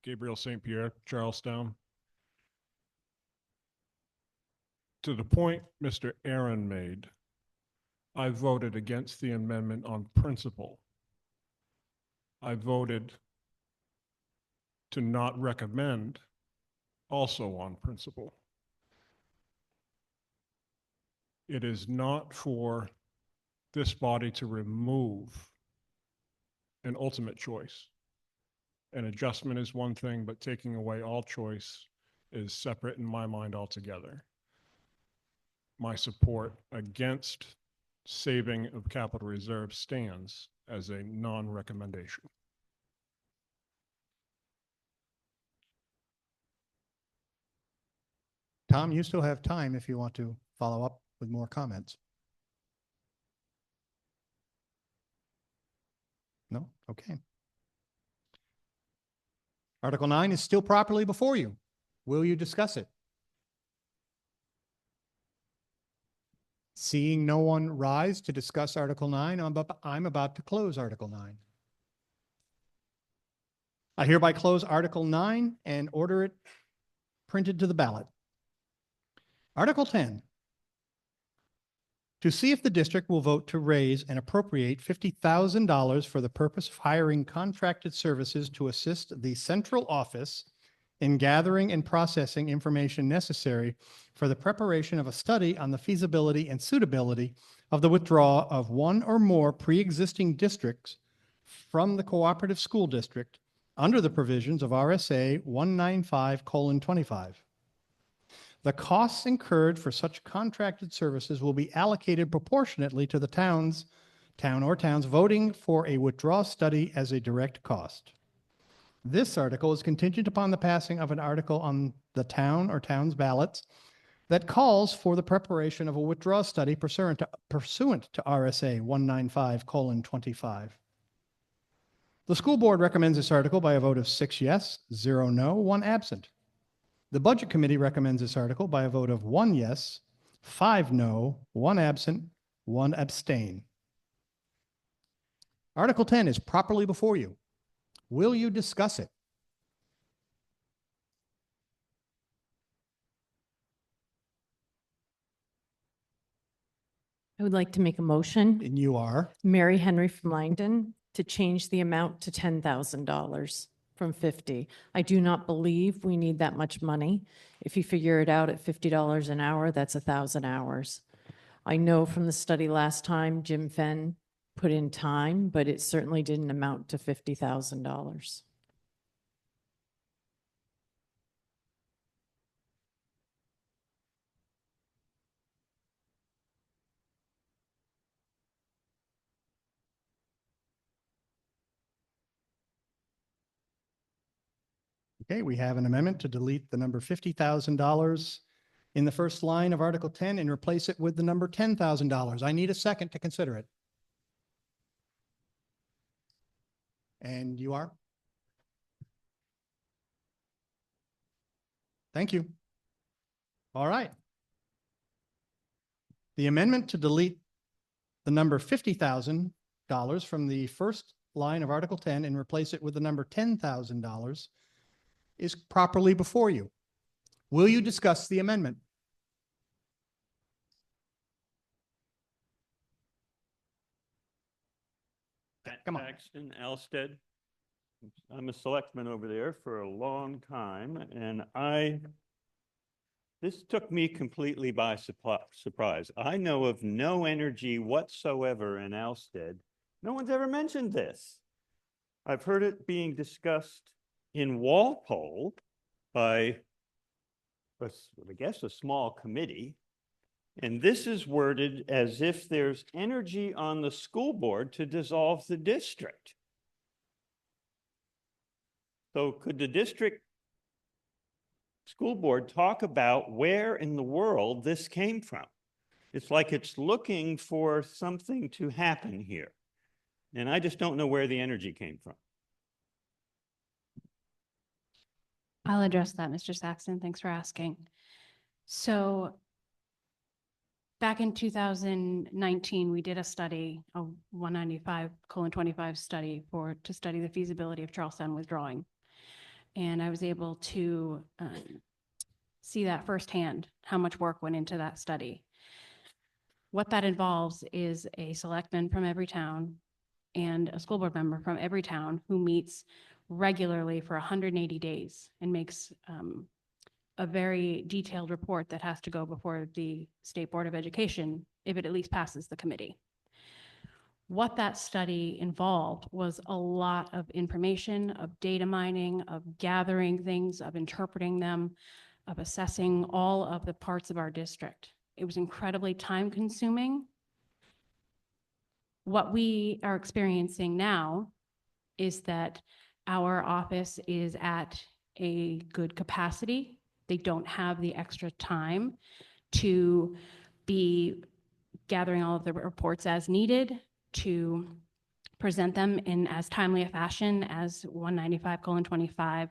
Gabriel St. Pierre, Charlestown. To the point Mr. Aaron made, I voted against the amendment on principle. I voted to not recommend also on principle. It is not for this body to remove an ultimate choice. An adjustment is one thing, but taking away all choice is separate in my mind altogether. My support against saving of capital reserve stands as a non-recommendation. Tom, you still have time if you want to follow up with more comments. No? Okay. Article 9 is still properly before you. Will you discuss it? Seeing no one rise to discuss Article 9, I'm about to close Article 9. I hereby close Article 9 and order it printed to the ballot. Article 10. To see if the district will vote to raise and appropriate $50,000 for the purpose of hiring contracted services to assist the central office in gathering and processing information necessary for the preparation of a study on the feasibility and suitability of the withdrawal of one or more pre-existing districts from the cooperative school district under the provisions of RSA 195:25. The costs incurred for such contracted services will be allocated proportionately to the town or towns voting for a withdrawal study as a direct cost. This article is contingent upon the passing of an article on the town or towns ballots that calls for the preparation of a withdrawal study pursuant to RSA 195:25. The school board recommends this article by a vote of 6 yes, 0 no, 1 absent. The Budget Committee recommends this article by a vote of 1 yes, 5 no, 1 absent, 1 abstain. Article 10 is properly before you. Will you discuss it? I would like to make a motion. And you are? Mary Henry from Langdon, to change the amount to $10,000 from 50. I do not believe we need that much money. If you figure it out at $50 an hour, that's 1,000 hours. I know from the study last time, Jim Fenn put in time, but it certainly didn't amount to $50,000. Okay, we have an amendment to delete the number $50,000 in the first line of Article 10 and replace it with the number $10,000. I need a second to consider it. And you are? Thank you. All right. The amendment to delete the number $50,000 from the first line of Article 10 and replace it with the number $10,000 is properly before you. Will you discuss the amendment? Come on. Paxton, Alsted. I'm a selectman over there for a long time, and this took me completely by surprise. I know of no energy whatsoever in Alsted. No one's ever mentioned this. I've heard it being discussed in Walpole by, I guess, a small committee. And this is worded as if there's energy on the school board to dissolve the district. So could the district school board talk about where in the world this came from? It's like it's looking for something to happen here. And I just don't know where the energy came from. I'll address that, Mr. Saxon. Thanks for asking. So back in 2019, we did a study, a 195:25 study to study the feasibility of Charlestown withdrawing. And I was able to see that firsthand, how much work went into that study. What that involves is a selectman from every town and a school board member from every town who meets regularly for 180 days and makes a very detailed report that has to go before the State Board of Education if it at least passes the committee. What that study involved was a lot of information, of data mining, of gathering things, of interpreting them, of assessing all of the parts of our district. It was incredibly time consuming. What we are experiencing now is that our office is at a good capacity. They don't have the extra time to be gathering all of the reports as needed, to present them in as timely a fashion as 195:25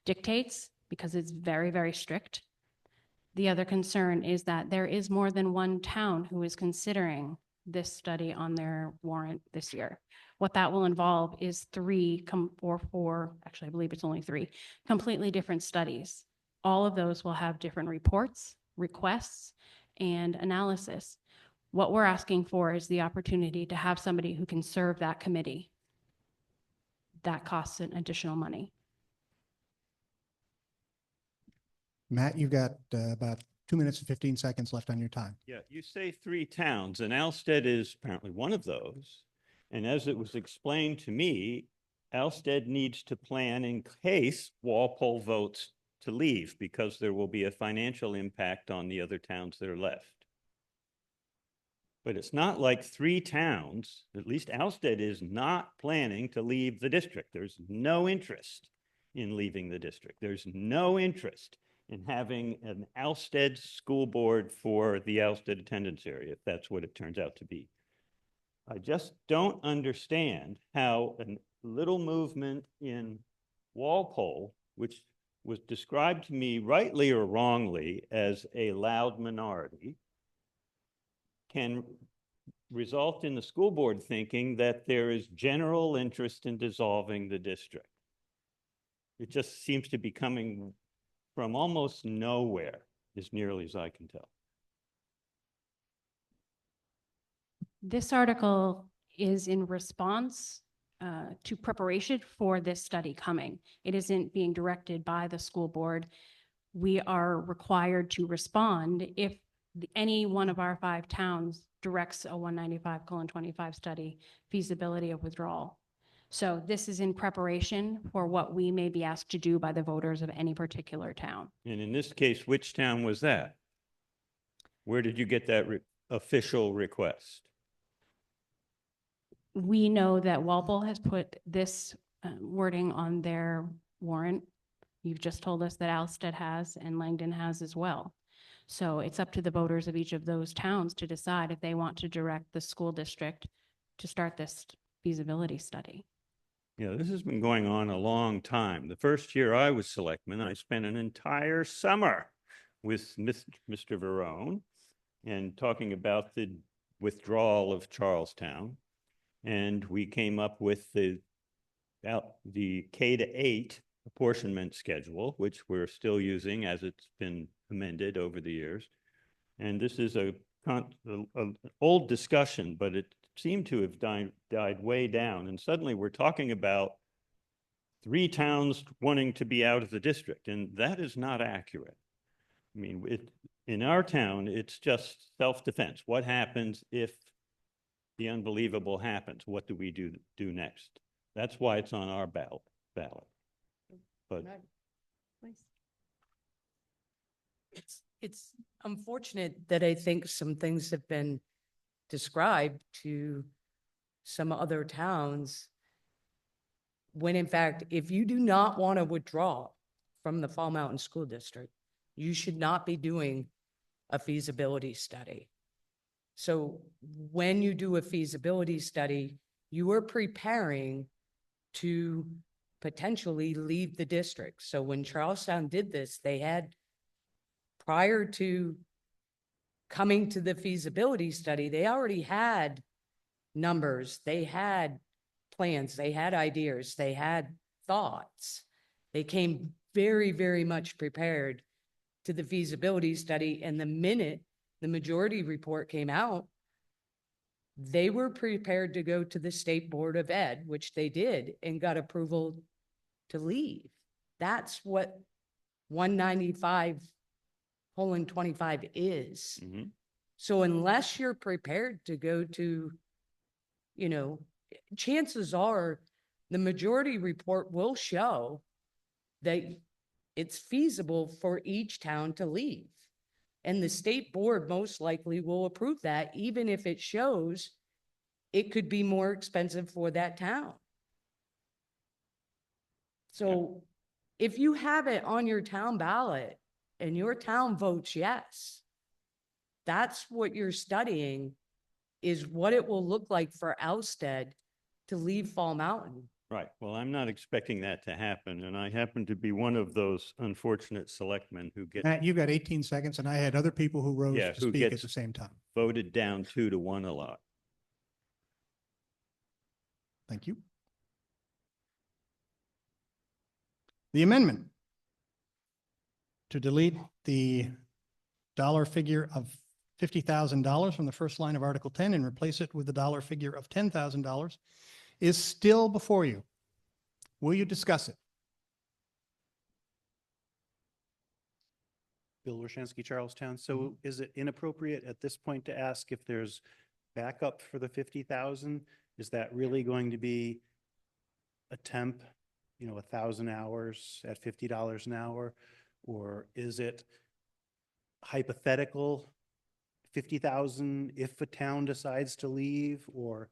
dictates, because it's very, very strict. The other concern is that there is more than one town who is considering this study on their warrant this year. What that will involve is four, actually, I believe it's only 3 completely different studies. All of those will have different reports, requests, and analysis. What we're asking for is the opportunity to have somebody who can serve that committee. That costs an additional money. Matt, you've got about 2 minutes and 15 seconds left on your time. Yeah, you say 3 towns, and Alsted is apparently one of those. And as it was explained to me, Alsted needs to plan in case Walpole votes to leave, because there will be a financial impact on the other towns that are left. But it's not like 3 towns, at least Alsted is not planning to leave the district. There's no interest in leaving the district. There's no interest in having an Alsted school board for the Alsted attendance area, if that's what it turns out to be. I just don't understand how a little movement in Walpole, which was described to me rightly or wrongly as a loud minority, can result in the school board thinking that there is general interest in dissolving the district. It just seems to be coming from almost nowhere, as nearly as I can tell. This article is in response to preparation for this study coming. It isn't being directed by the school board. We are required to respond if any one of our 5 towns directs a 195:25 study feasibility of withdrawal. So this is in preparation for what we may be asked to do by the voters of any particular town. And in this case, which town was that? Where did you get that official request? We know that Walpole has put this wording on their warrant. You've just told us that Alsted has and Langdon has as well. So it's up to the voters of each of those towns to decide if they want to direct the school district to start this feasibility study. Yeah, this has been going on a long time. The first year I was selectman, I spent an entire summer with Mr. Verone and talking about the withdrawal of Charlestown. And we came up with the the K-8 apportionment schedule, which we're still using as it's been amended over the years. And this is an old discussion, but it seemed to have died way down. And suddenly we're talking about 3 towns wanting to be out of the district, and that is not accurate. I mean, in our town, it's just self-defense. What happens if the unbelievable happens? What do we do next? That's why it's on our ballot. But It's unfortunate that I think some things have been described to some other towns, when in fact, if you do not want to withdraw from the Fall Mountain School District, you should not be doing a feasibility study. So when you do a feasibility study, you are preparing to potentially leave the district. So when Charlestown did this, they had, prior to coming to the feasibility study, they already had numbers, they had plans, they had ideas, they had thoughts. They came very, very much prepared to the feasibility study. And the minute the majority report came out, they were prepared to go to the State Board of Ed, which they did, and got approval to leave. That's what 195:25 is. So unless you're prepared to go to, you know, chances are the majority report will show that it's feasible for each town to leave. And the state board most likely will approve that, even if it shows it could be more expensive for that town. So if you have it on your town ballot and your town votes yes, that's what you're studying, is what it will look like for Ousted to leave Fall Mountain. right. Well, I'm not expecting that to happen. And I happen to be one of those unfortunate selectmen who get Matt, you got 18 seconds, and I had other people who rose to who speak at gets the same time. voted down 2-1 a lot. Thank you. The amendment to delete the dollar figure of $50,000 from the first line of Article 10 and replace it with the dollar figure of $10,000 is still before you. Will you discuss it? Bill Roshansky, Charlestown. So is it inappropriate at this point to ask if there's backup for the 50,000? Is that really going to be a temp, 1,000 hours at $50 an hour? Or is it hypothetical 50,000 if a town decides to leave? Or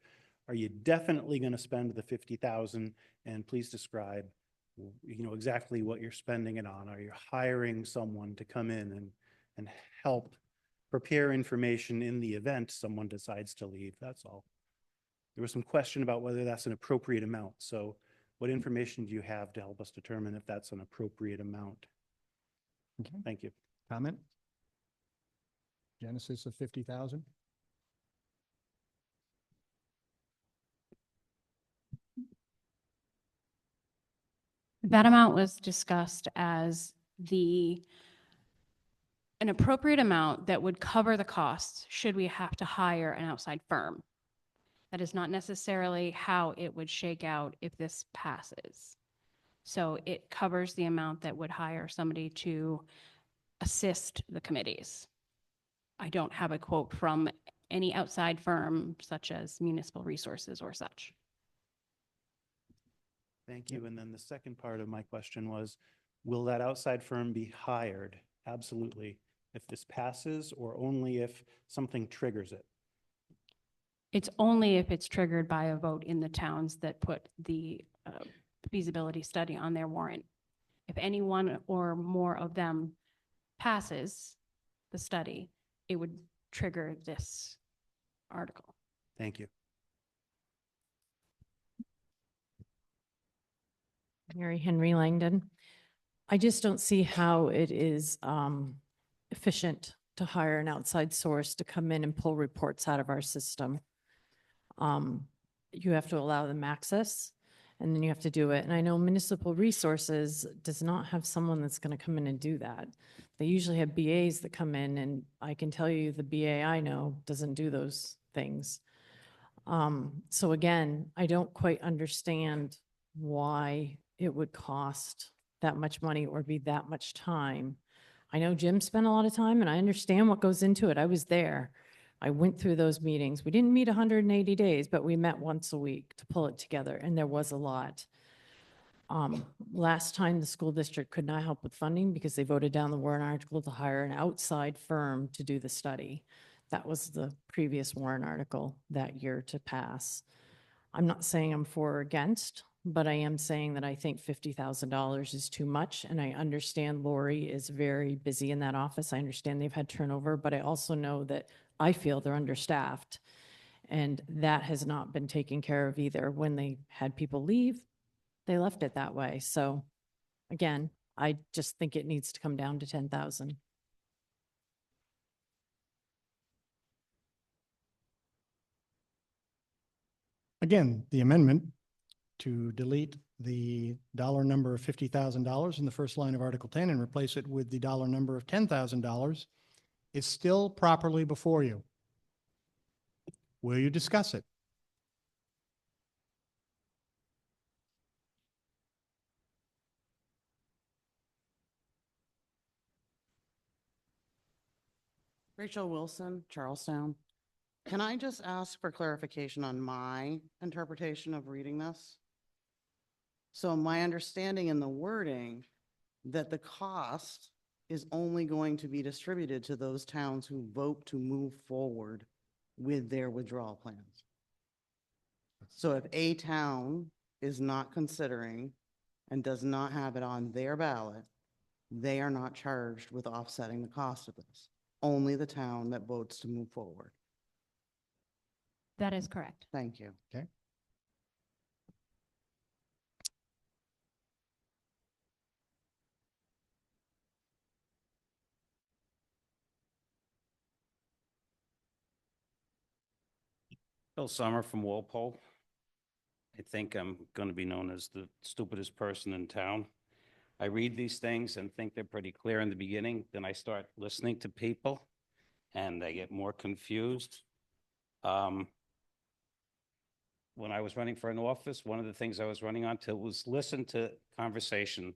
are you definitely going to spend the 50,000? And please describe, exactly what you're spending it on. Are you hiring someone to come in and help prepare information in the event someone decides to leave? That's all. There was some question about whether that's an appropriate amount. So what information do you have to help us determine if that's an appropriate amount? Okay. Thank you. Comment? Genesis of 50,000? That amount was discussed as an appropriate amount that would cover the costs should we have to hire an outside firm. That is not necessarily how it would shake out if this passes. So it covers the amount that would hire somebody to assist the committees. I don't have a quote from any outside firm such as Municipal Resources or such. Thank you. And then the second part of my question was, will that outside firm be hired? Absolutely. If this passes, or only if something triggers it? It's only if it's triggered by a vote in the towns that put the feasibility study on their warrant. If any one or more of them passes the study, it would trigger this article. Thank you. Mary Henry Langdon. I just don't see how it is efficient to hire an outside source to come in and pull reports out of our system. You have to allow them access. And then you have to do it. And I know municipal resources does not have someone that's going to come in and do that. They usually have BAs that come in, and I can tell you the BA I know doesn't do those things. So again, I don't quite understand why it would cost that much money or be that much time. I know Jim spent a lot of time, and I understand what goes into it. I was there. I went through those meetings. We didn't meet 180 days, but we met once a week to pull it together, and there was a lot. Last time the school district could not help with funding because they voted down the warrant article to hire an outside firm to do the study. That was the previous warrant article that year to pass. I'm not saying I'm for or against, but I am saying that I think $50,000 is too much. And I understand Lori is very busy in that office. I understand they've had turnover, but I also know that I feel they're understaffed. And that has not been taken care of either. When they had people leave, they left it that way. So again, I just think it needs to come down to 10,000. Again, the amendment to delete the dollar number of $50,000 in the first line of Article 10 and replace it with the dollar number of $10,000 is still properly before you. Will you discuss it? Rachel Wilson, Charlestown. Can I just ask for clarification on my interpretation of reading this? So my understanding in the wording that the cost is only going to be distributed to those towns who vote to move forward with their withdrawal plans. So if a town is not considering and does not have it on their ballot, they are not charged with offsetting the cost of this. Only the town that votes to move forward. That is correct. Thank you. Okay. Bill Summer from Walpole. I think I'm going to be known as the stupidest person in town. I read these things and think they're pretty clear in the beginning. Then I start listening to people and I get more confused. When I was running for an office, one of the things I was running on to was listen to conversation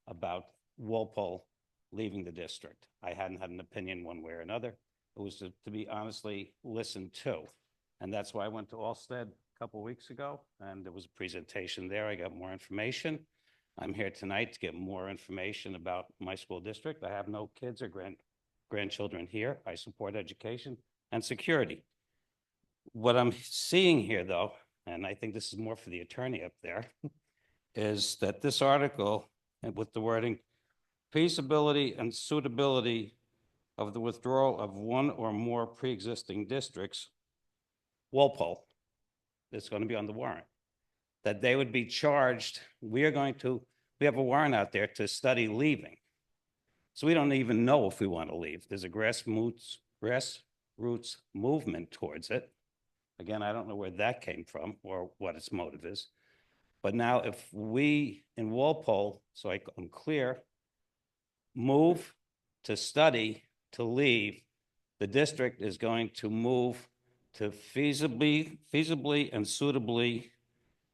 about Walpole leaving the district. I hadn't had an opinion one way or another. It was to be honestly listened to. And that's why I went to Allsted a couple of weeks ago, and there was a presentation there. I got more information. I'm here tonight to get more information about my school district. I have no kids or grandchildren here. I support education and security. What I'm seeing here, though, and I think this is more for the attorney up there, is that this article, and with the wording, feasibility and suitability of the withdrawal of one or more pre-existing districts, Walpole, that's going to be on the warrant, that they would be charged. We have a warrant out there to study leaving. So we don't even know if we want to leave. There's a grassroots movement towards it. Again, I don't know where that came from or what its motive is. But now if we in Walpole, so I'm clear, move to study to leave, the district is going to move to feasibly and suitably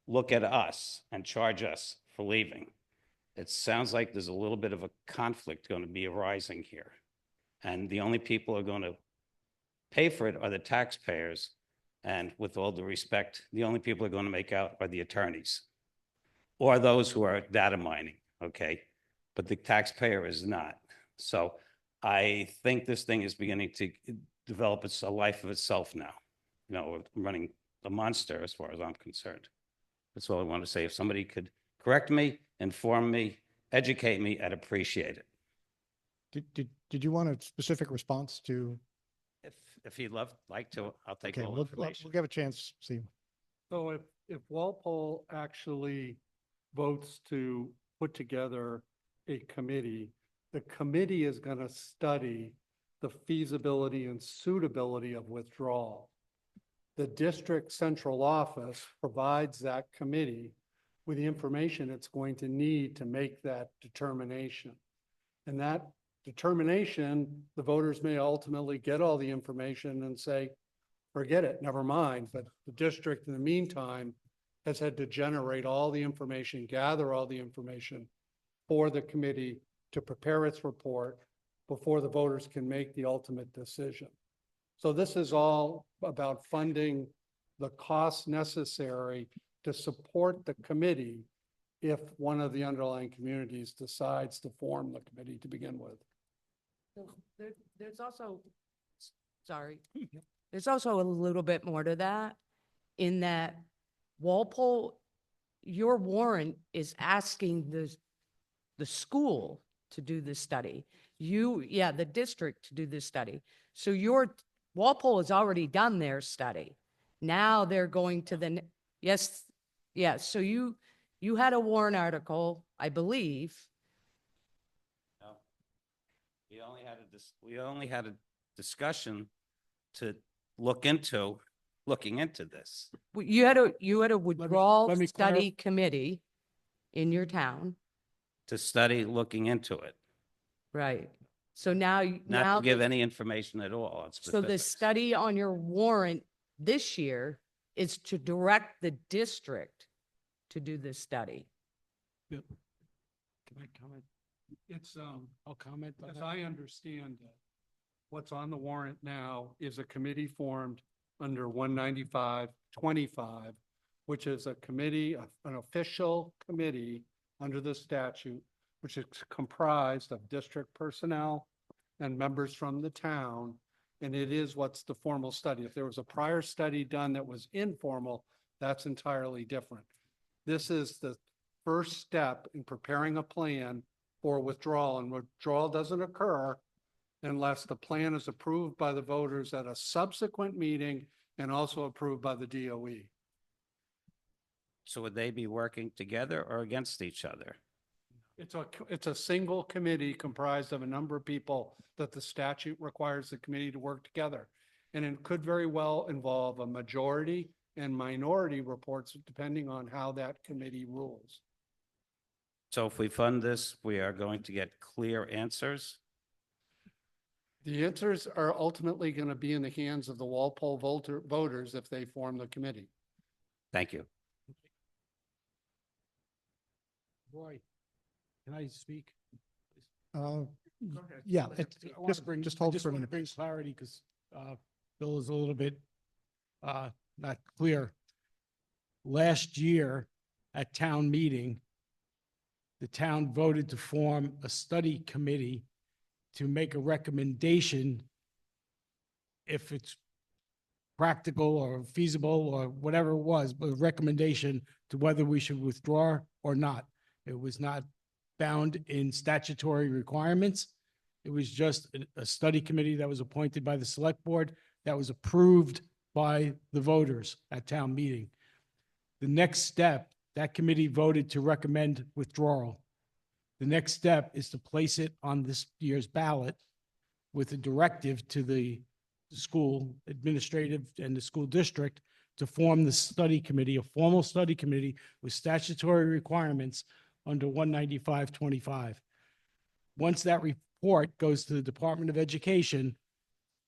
look at us and charge us for leaving. It sounds like there's a little bit of a conflict going to be arising here. And the only people who are going to pay for it are the taxpayers. And with all due respect, the only people who are going to make out are the attorneys or those who are data mining, okay? But the taxpayer is not. So I think this thing is beginning to develop a life of itself now. You know, running a monster as far as I'm concerned. That's all I want to say. If somebody could correct me, inform me, educate me, I'd appreciate it. Did you want a specific response to? If he'd like to, I'll take Okay, all we'll information. give a chance, see. So if Walpole actually votes to put together a committee, the committee is going to study the feasibility and suitability of withdrawal. The district central office provides that committee with the information it's going to need to make that determination. And that determination, the voters may ultimately get all the information and say, forget it, never mind. But the district in the meantime has had to generate all the information, gather all the information for the committee to prepare its report before the voters can make the ultimate decision. So this is all about funding the costs necessary to support the committee if one of the underlying communities decides to form the committee to begin with. There's also, sorry, there's also a little bit more to that, in that Walpole, your warrant is asking the school to do this study. The district to do this study. So Walpole has already done their study. Now they're going to yes. So you had a warrant article, I believe. No. We only had a discussion to looking into this. You had a withdrawal study committee in your town. To study looking into it, Right. So now, not to give any information at all on so the specifics. study on your warrant this year is to direct the district to do this study. Can I comment? It's, I'll comment. As I understand it, what's on the warrant now is a committee formed under 195-25, which is a committee, an official committee under the statute, which is comprised of district personnel and members from the town. And it is what's the formal study. If there was a prior study done that was informal, that's entirely different. This is the first step in preparing a plan for withdrawal, and withdrawal doesn't occur unless the plan is approved by the voters at a subsequent meeting and also approved by the DOE. So would they be working together or against each other? It's a single committee comprised of a number of people that the statute requires the committee to work together. And it could very well involve a majority and minority reports depending on how that committee rules. So if we fund this, we are going to get clear answers? The answers are ultimately going to be in the hands of the Walpole voters if they form the committee. Thank you. Roy, can I speak? Yeah, Just hold for a minute. bring clarity because Bill is a little bit not clear. Last year at town meeting, the town voted to form a study committee to make a recommendation if it's practical or feasible or whatever it was, but a recommendation to whether we should withdraw or not. It was not bound in statutory requirements. It was just a study committee that was appointed by the select board that was approved by the voters at town meeting. The next step, that committee voted to recommend withdrawal. The next step is to place it on this year's ballot with a directive to the school administrative and the school district to form the study committee, a formal study committee with statutory requirements under 195-25. Once that report goes to the Department of Education,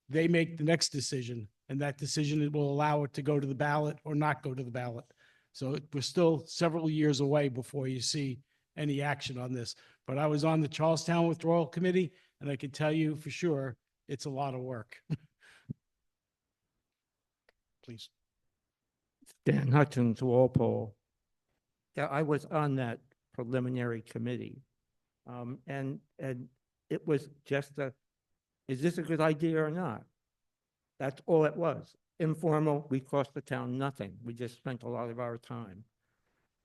they make the next decision, and that decision will allow it to go to the ballot or not go to the ballot. So we're still several years away before you see any action on this. But I was on the Charlestown Withdrawal Committee, and I can tell you for sure, it's a lot of work. Please. Dan Hutchins, Walpole. Yeah, I was on that preliminary committee. And it was just is this a good idea or not? That's all it was. Informal, we cost the town nothing. We just spent a lot of our time.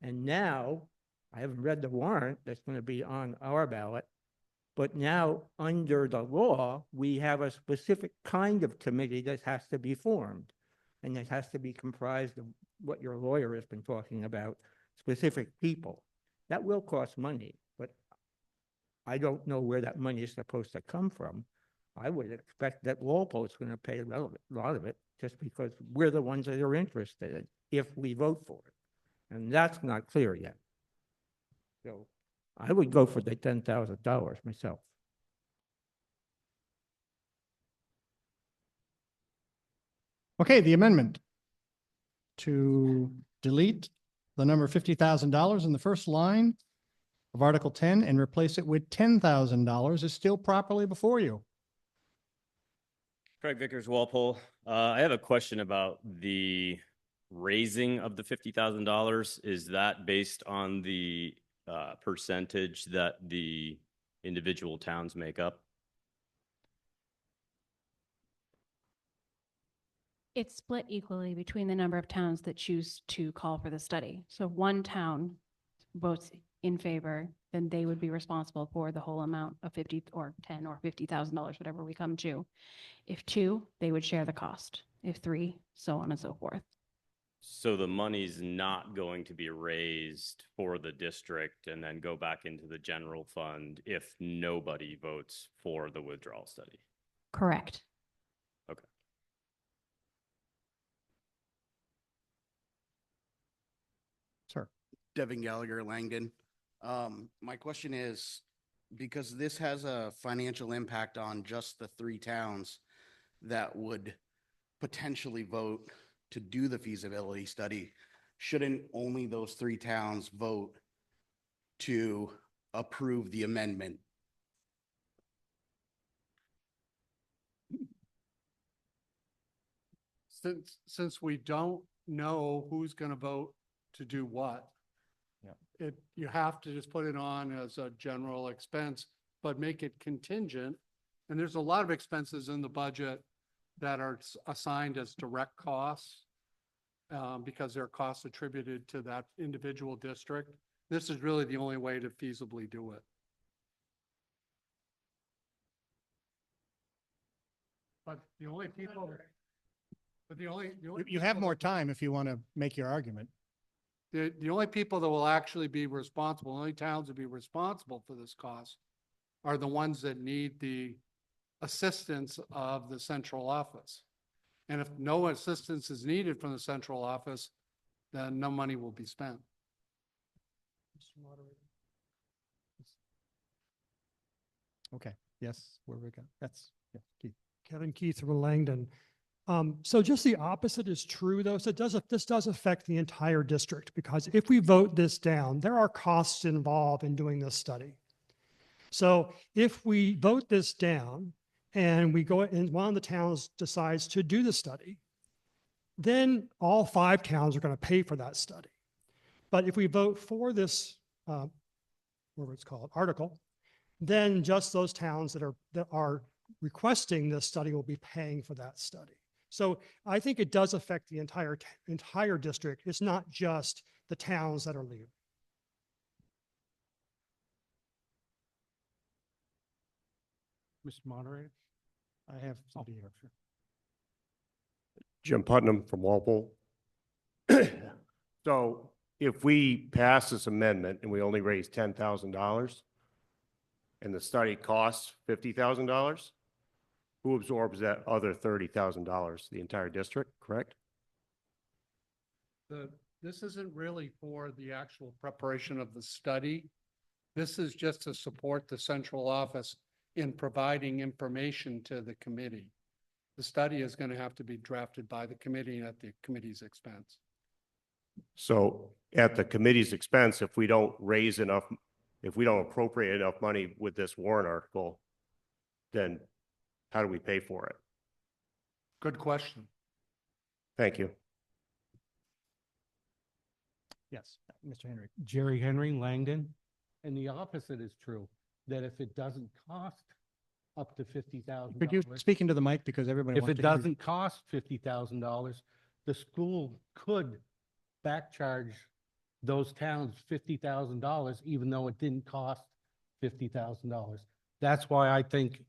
And now, I haven't read the warrant that's going to be on our ballot, but now under the law, we have a specific kind of committee that has to be formed. And it has to be comprised of what your lawyer has been talking about, specific people. That will cost money, but I don't know where that money is supposed to come from. I would expect that Walpole is going to pay a lot of it just because we're the ones that are interested in if we vote for it. And that's not clear yet. So I would go for the $10,000 myself. Okay, the amendment to delete the number $50,000 in the first line of Article 10 and replace it with $10,000 is still properly before you. Craig Vickers, Walpole. I have a question about the raising of the $50,000. Is that based on the percentage that the individual towns make up? It's split equally between the number of towns that choose to call for the study. So if one town votes in favor, then they would be responsible for the whole amount of 50 or 10 or $50,000, whatever we come to. If two, they would share the cost. If three, so on and so forth. So the money's not going to be raised for the district and then go back into the general fund if nobody votes for the withdrawal study? Correct. Okay. Sir. Devin Gallagher, Langdon. My question is, because this has a financial impact on just the 3 towns that would potentially vote to do the feasibility study, shouldn't only those 3 towns vote to approve the amendment? Since we don't know who's going to vote to do what, you have to just put it on as a general expense, but make it contingent. And there's a lot of expenses in the budget that are assigned as direct costs because they're costs attributed to that individual district. This is really the only way to feasibly do it. But the only people, You have more time if you want to make your argument. The only people that will actually be responsible, only towns that be responsible for this cost are the ones that need the assistance of the central office. And if no assistance is needed from the central office, then no money will be spent. Okay, yes, where we go. That's, yeah, Keith. Kevin Keith from Langdon. So just the opposite is true though. So this does affect the entire district, because if we vote this down, there are costs involved in doing this study. So if we vote this down and we go and one of the towns decides to do the study, then all 5 towns are going to pay for that study. But if we vote for this, whatever it's called, article, then just those towns that are requesting this study will be paying for that study. So I think it does affect the entire district. It's not just the towns that are leaving. Mr. Moderator? I have somebody here. Jim Putnam from Walpole. So if we pass this amendment and we only raise $10,000 and the study costs $50,000, who absorbs that other $30,000? The entire district, correct? This isn't really for the actual preparation of the study. This is just to support the central office in providing information to the committee. The study is going to have to be drafted by the committee at the committee's expense. So at the committee's expense, if we don't raise enough, if we don't appropriate enough money with this warrant article, then how do we pay for it? Good question. Thank you. Yes, Mr. Henry. Jerry Henry, Langdon. And the opposite is true, that if it doesn't cost up to $50,000. Could you speak into the mic, because everybody If wants it to hear you. doesn't cost $50,000, the school could back charge those towns $50,000, even though it didn't cost $50,000. That's why I think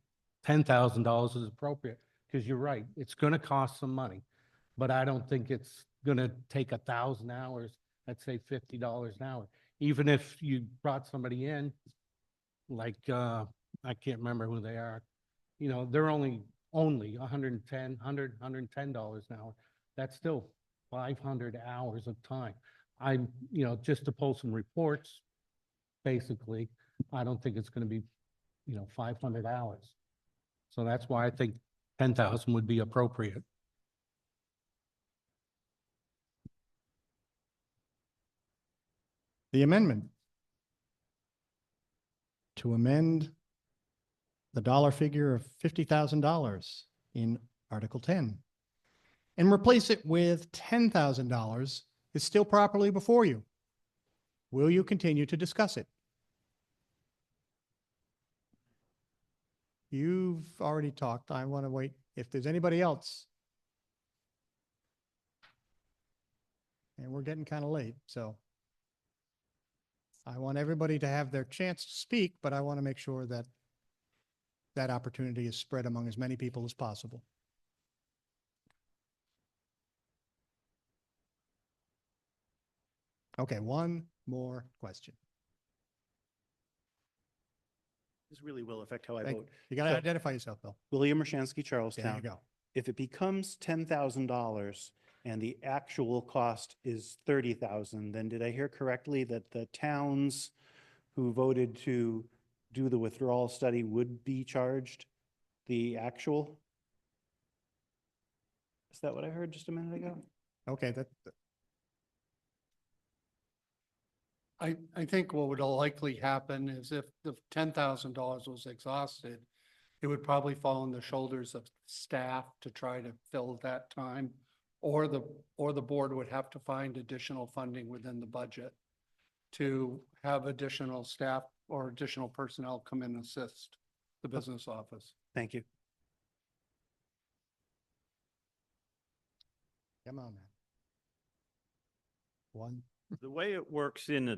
$10,000 is appropriate, because you're right, it's going to cost some money, but I don't think it's going to take 1,000 hours at say $50 an hour. Even if you brought somebody in, like I can't remember who they are, you know, they're only $110 an hour. That's still 500 hours of time. You know, just to pull some reports, basically. I don't think it's going to be, 500 hours. So that's why I think 10,000 would be appropriate. The amendment to amend the dollar figure of $50,000 in Article 10 and replace it with $10,000 is still properly before you. Will you continue to discuss it? You've already talked. I want to wait. If there's anybody else. And we're getting kind of late, so I want everybody to have their chance to speak, but I want to make sure that that opportunity is spread among as many people as possible. Okay, one more question. This really will affect how I Thank vote. You got to So, identify yourself, Bill. William Rashansky, There Charlestown. you go. If it becomes $10,000 and the actual cost is $30,000, then did I hear correctly that the towns who voted to do the withdrawal study would be charged the actual? Is that what I heard just a minute ago? Okay, I think what would likely happen is if the $10,000 was exhausted, it would probably fall on the shoulders of staff to try to fill that time. Or the board would have to find additional funding within the budget to have additional staff or additional personnel come in and assist the business office. Thank you. come on, man. One. The way it works in a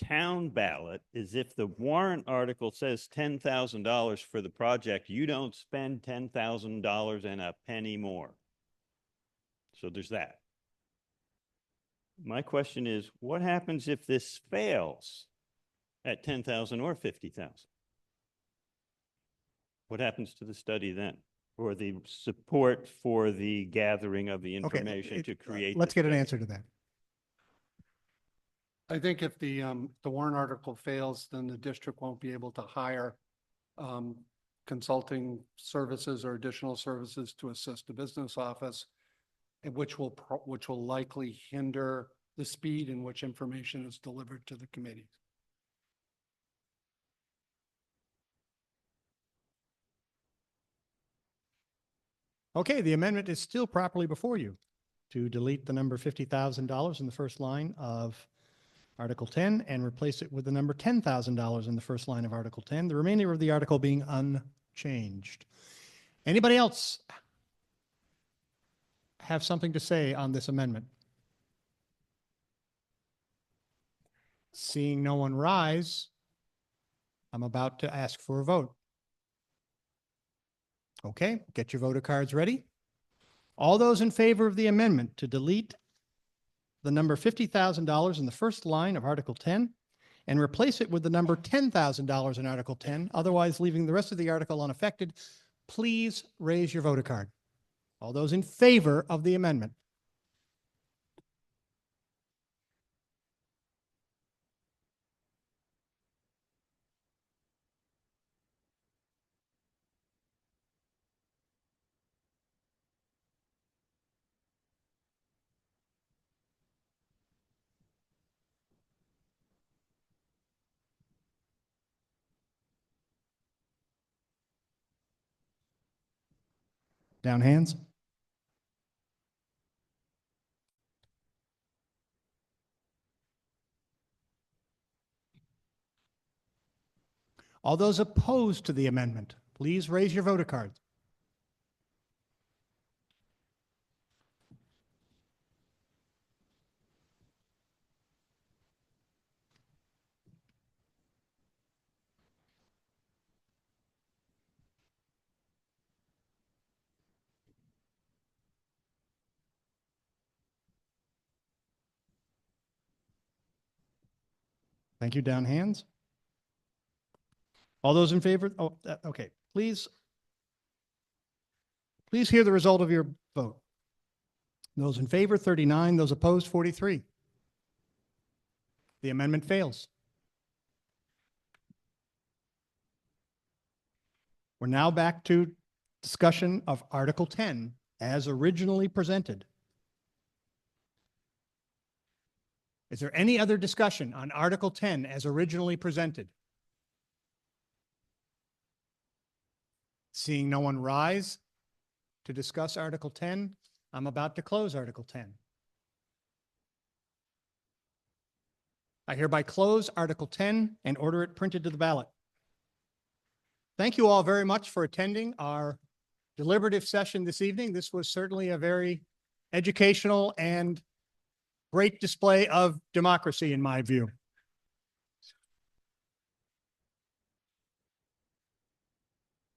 town ballot is if the warrant article says $10,000 for the project, you don't spend $10,000 and a penny more. So there's that. My question is, what happens if this fails at 10,000 or 50,000? What happens to the study then? Or the support for the gathering of the information to create? Let's get an answer to that. I think if the warrant article fails, then the district won't be able to hire consulting services or additional services to assist the business office, and which will likely hinder the speed in which information is delivered to the committees. Okay, the amendment is still properly before you to delete the number $50,000 in the first line of Article 10 and replace it with the number $10,000 in the first line of Article 10, the remainder of the article being unchanged. Anybody else have something to say on this amendment? Seeing no one rise, I'm about to ask for a vote. Okay, get your voter cards ready. All those in favor of the amendment to delete the number $50,000 in the first line of Article 10 and replace it with the number $10,000 in Article 10, otherwise leaving the rest of the article unaffected, please raise your voter card. All those in favor of the amendment. Down hands. All those opposed to the amendment, please raise your voter cards. Thank you. Down hands. All those in favor? Oh, okay. Please hear the result of your vote. Those in favor, 39. Those opposed, 43. The amendment fails. We're now back to discussion of Article 10 as originally presented. Is there any other discussion on Article 10 as originally presented? Seeing no one rise to discuss Article 10, I'm about to close Article 10. I hereby close Article 10 and order it printed to the ballot. Thank you all very much for attending our deliberative session this evening. This was certainly a very educational and great display of democracy in my view.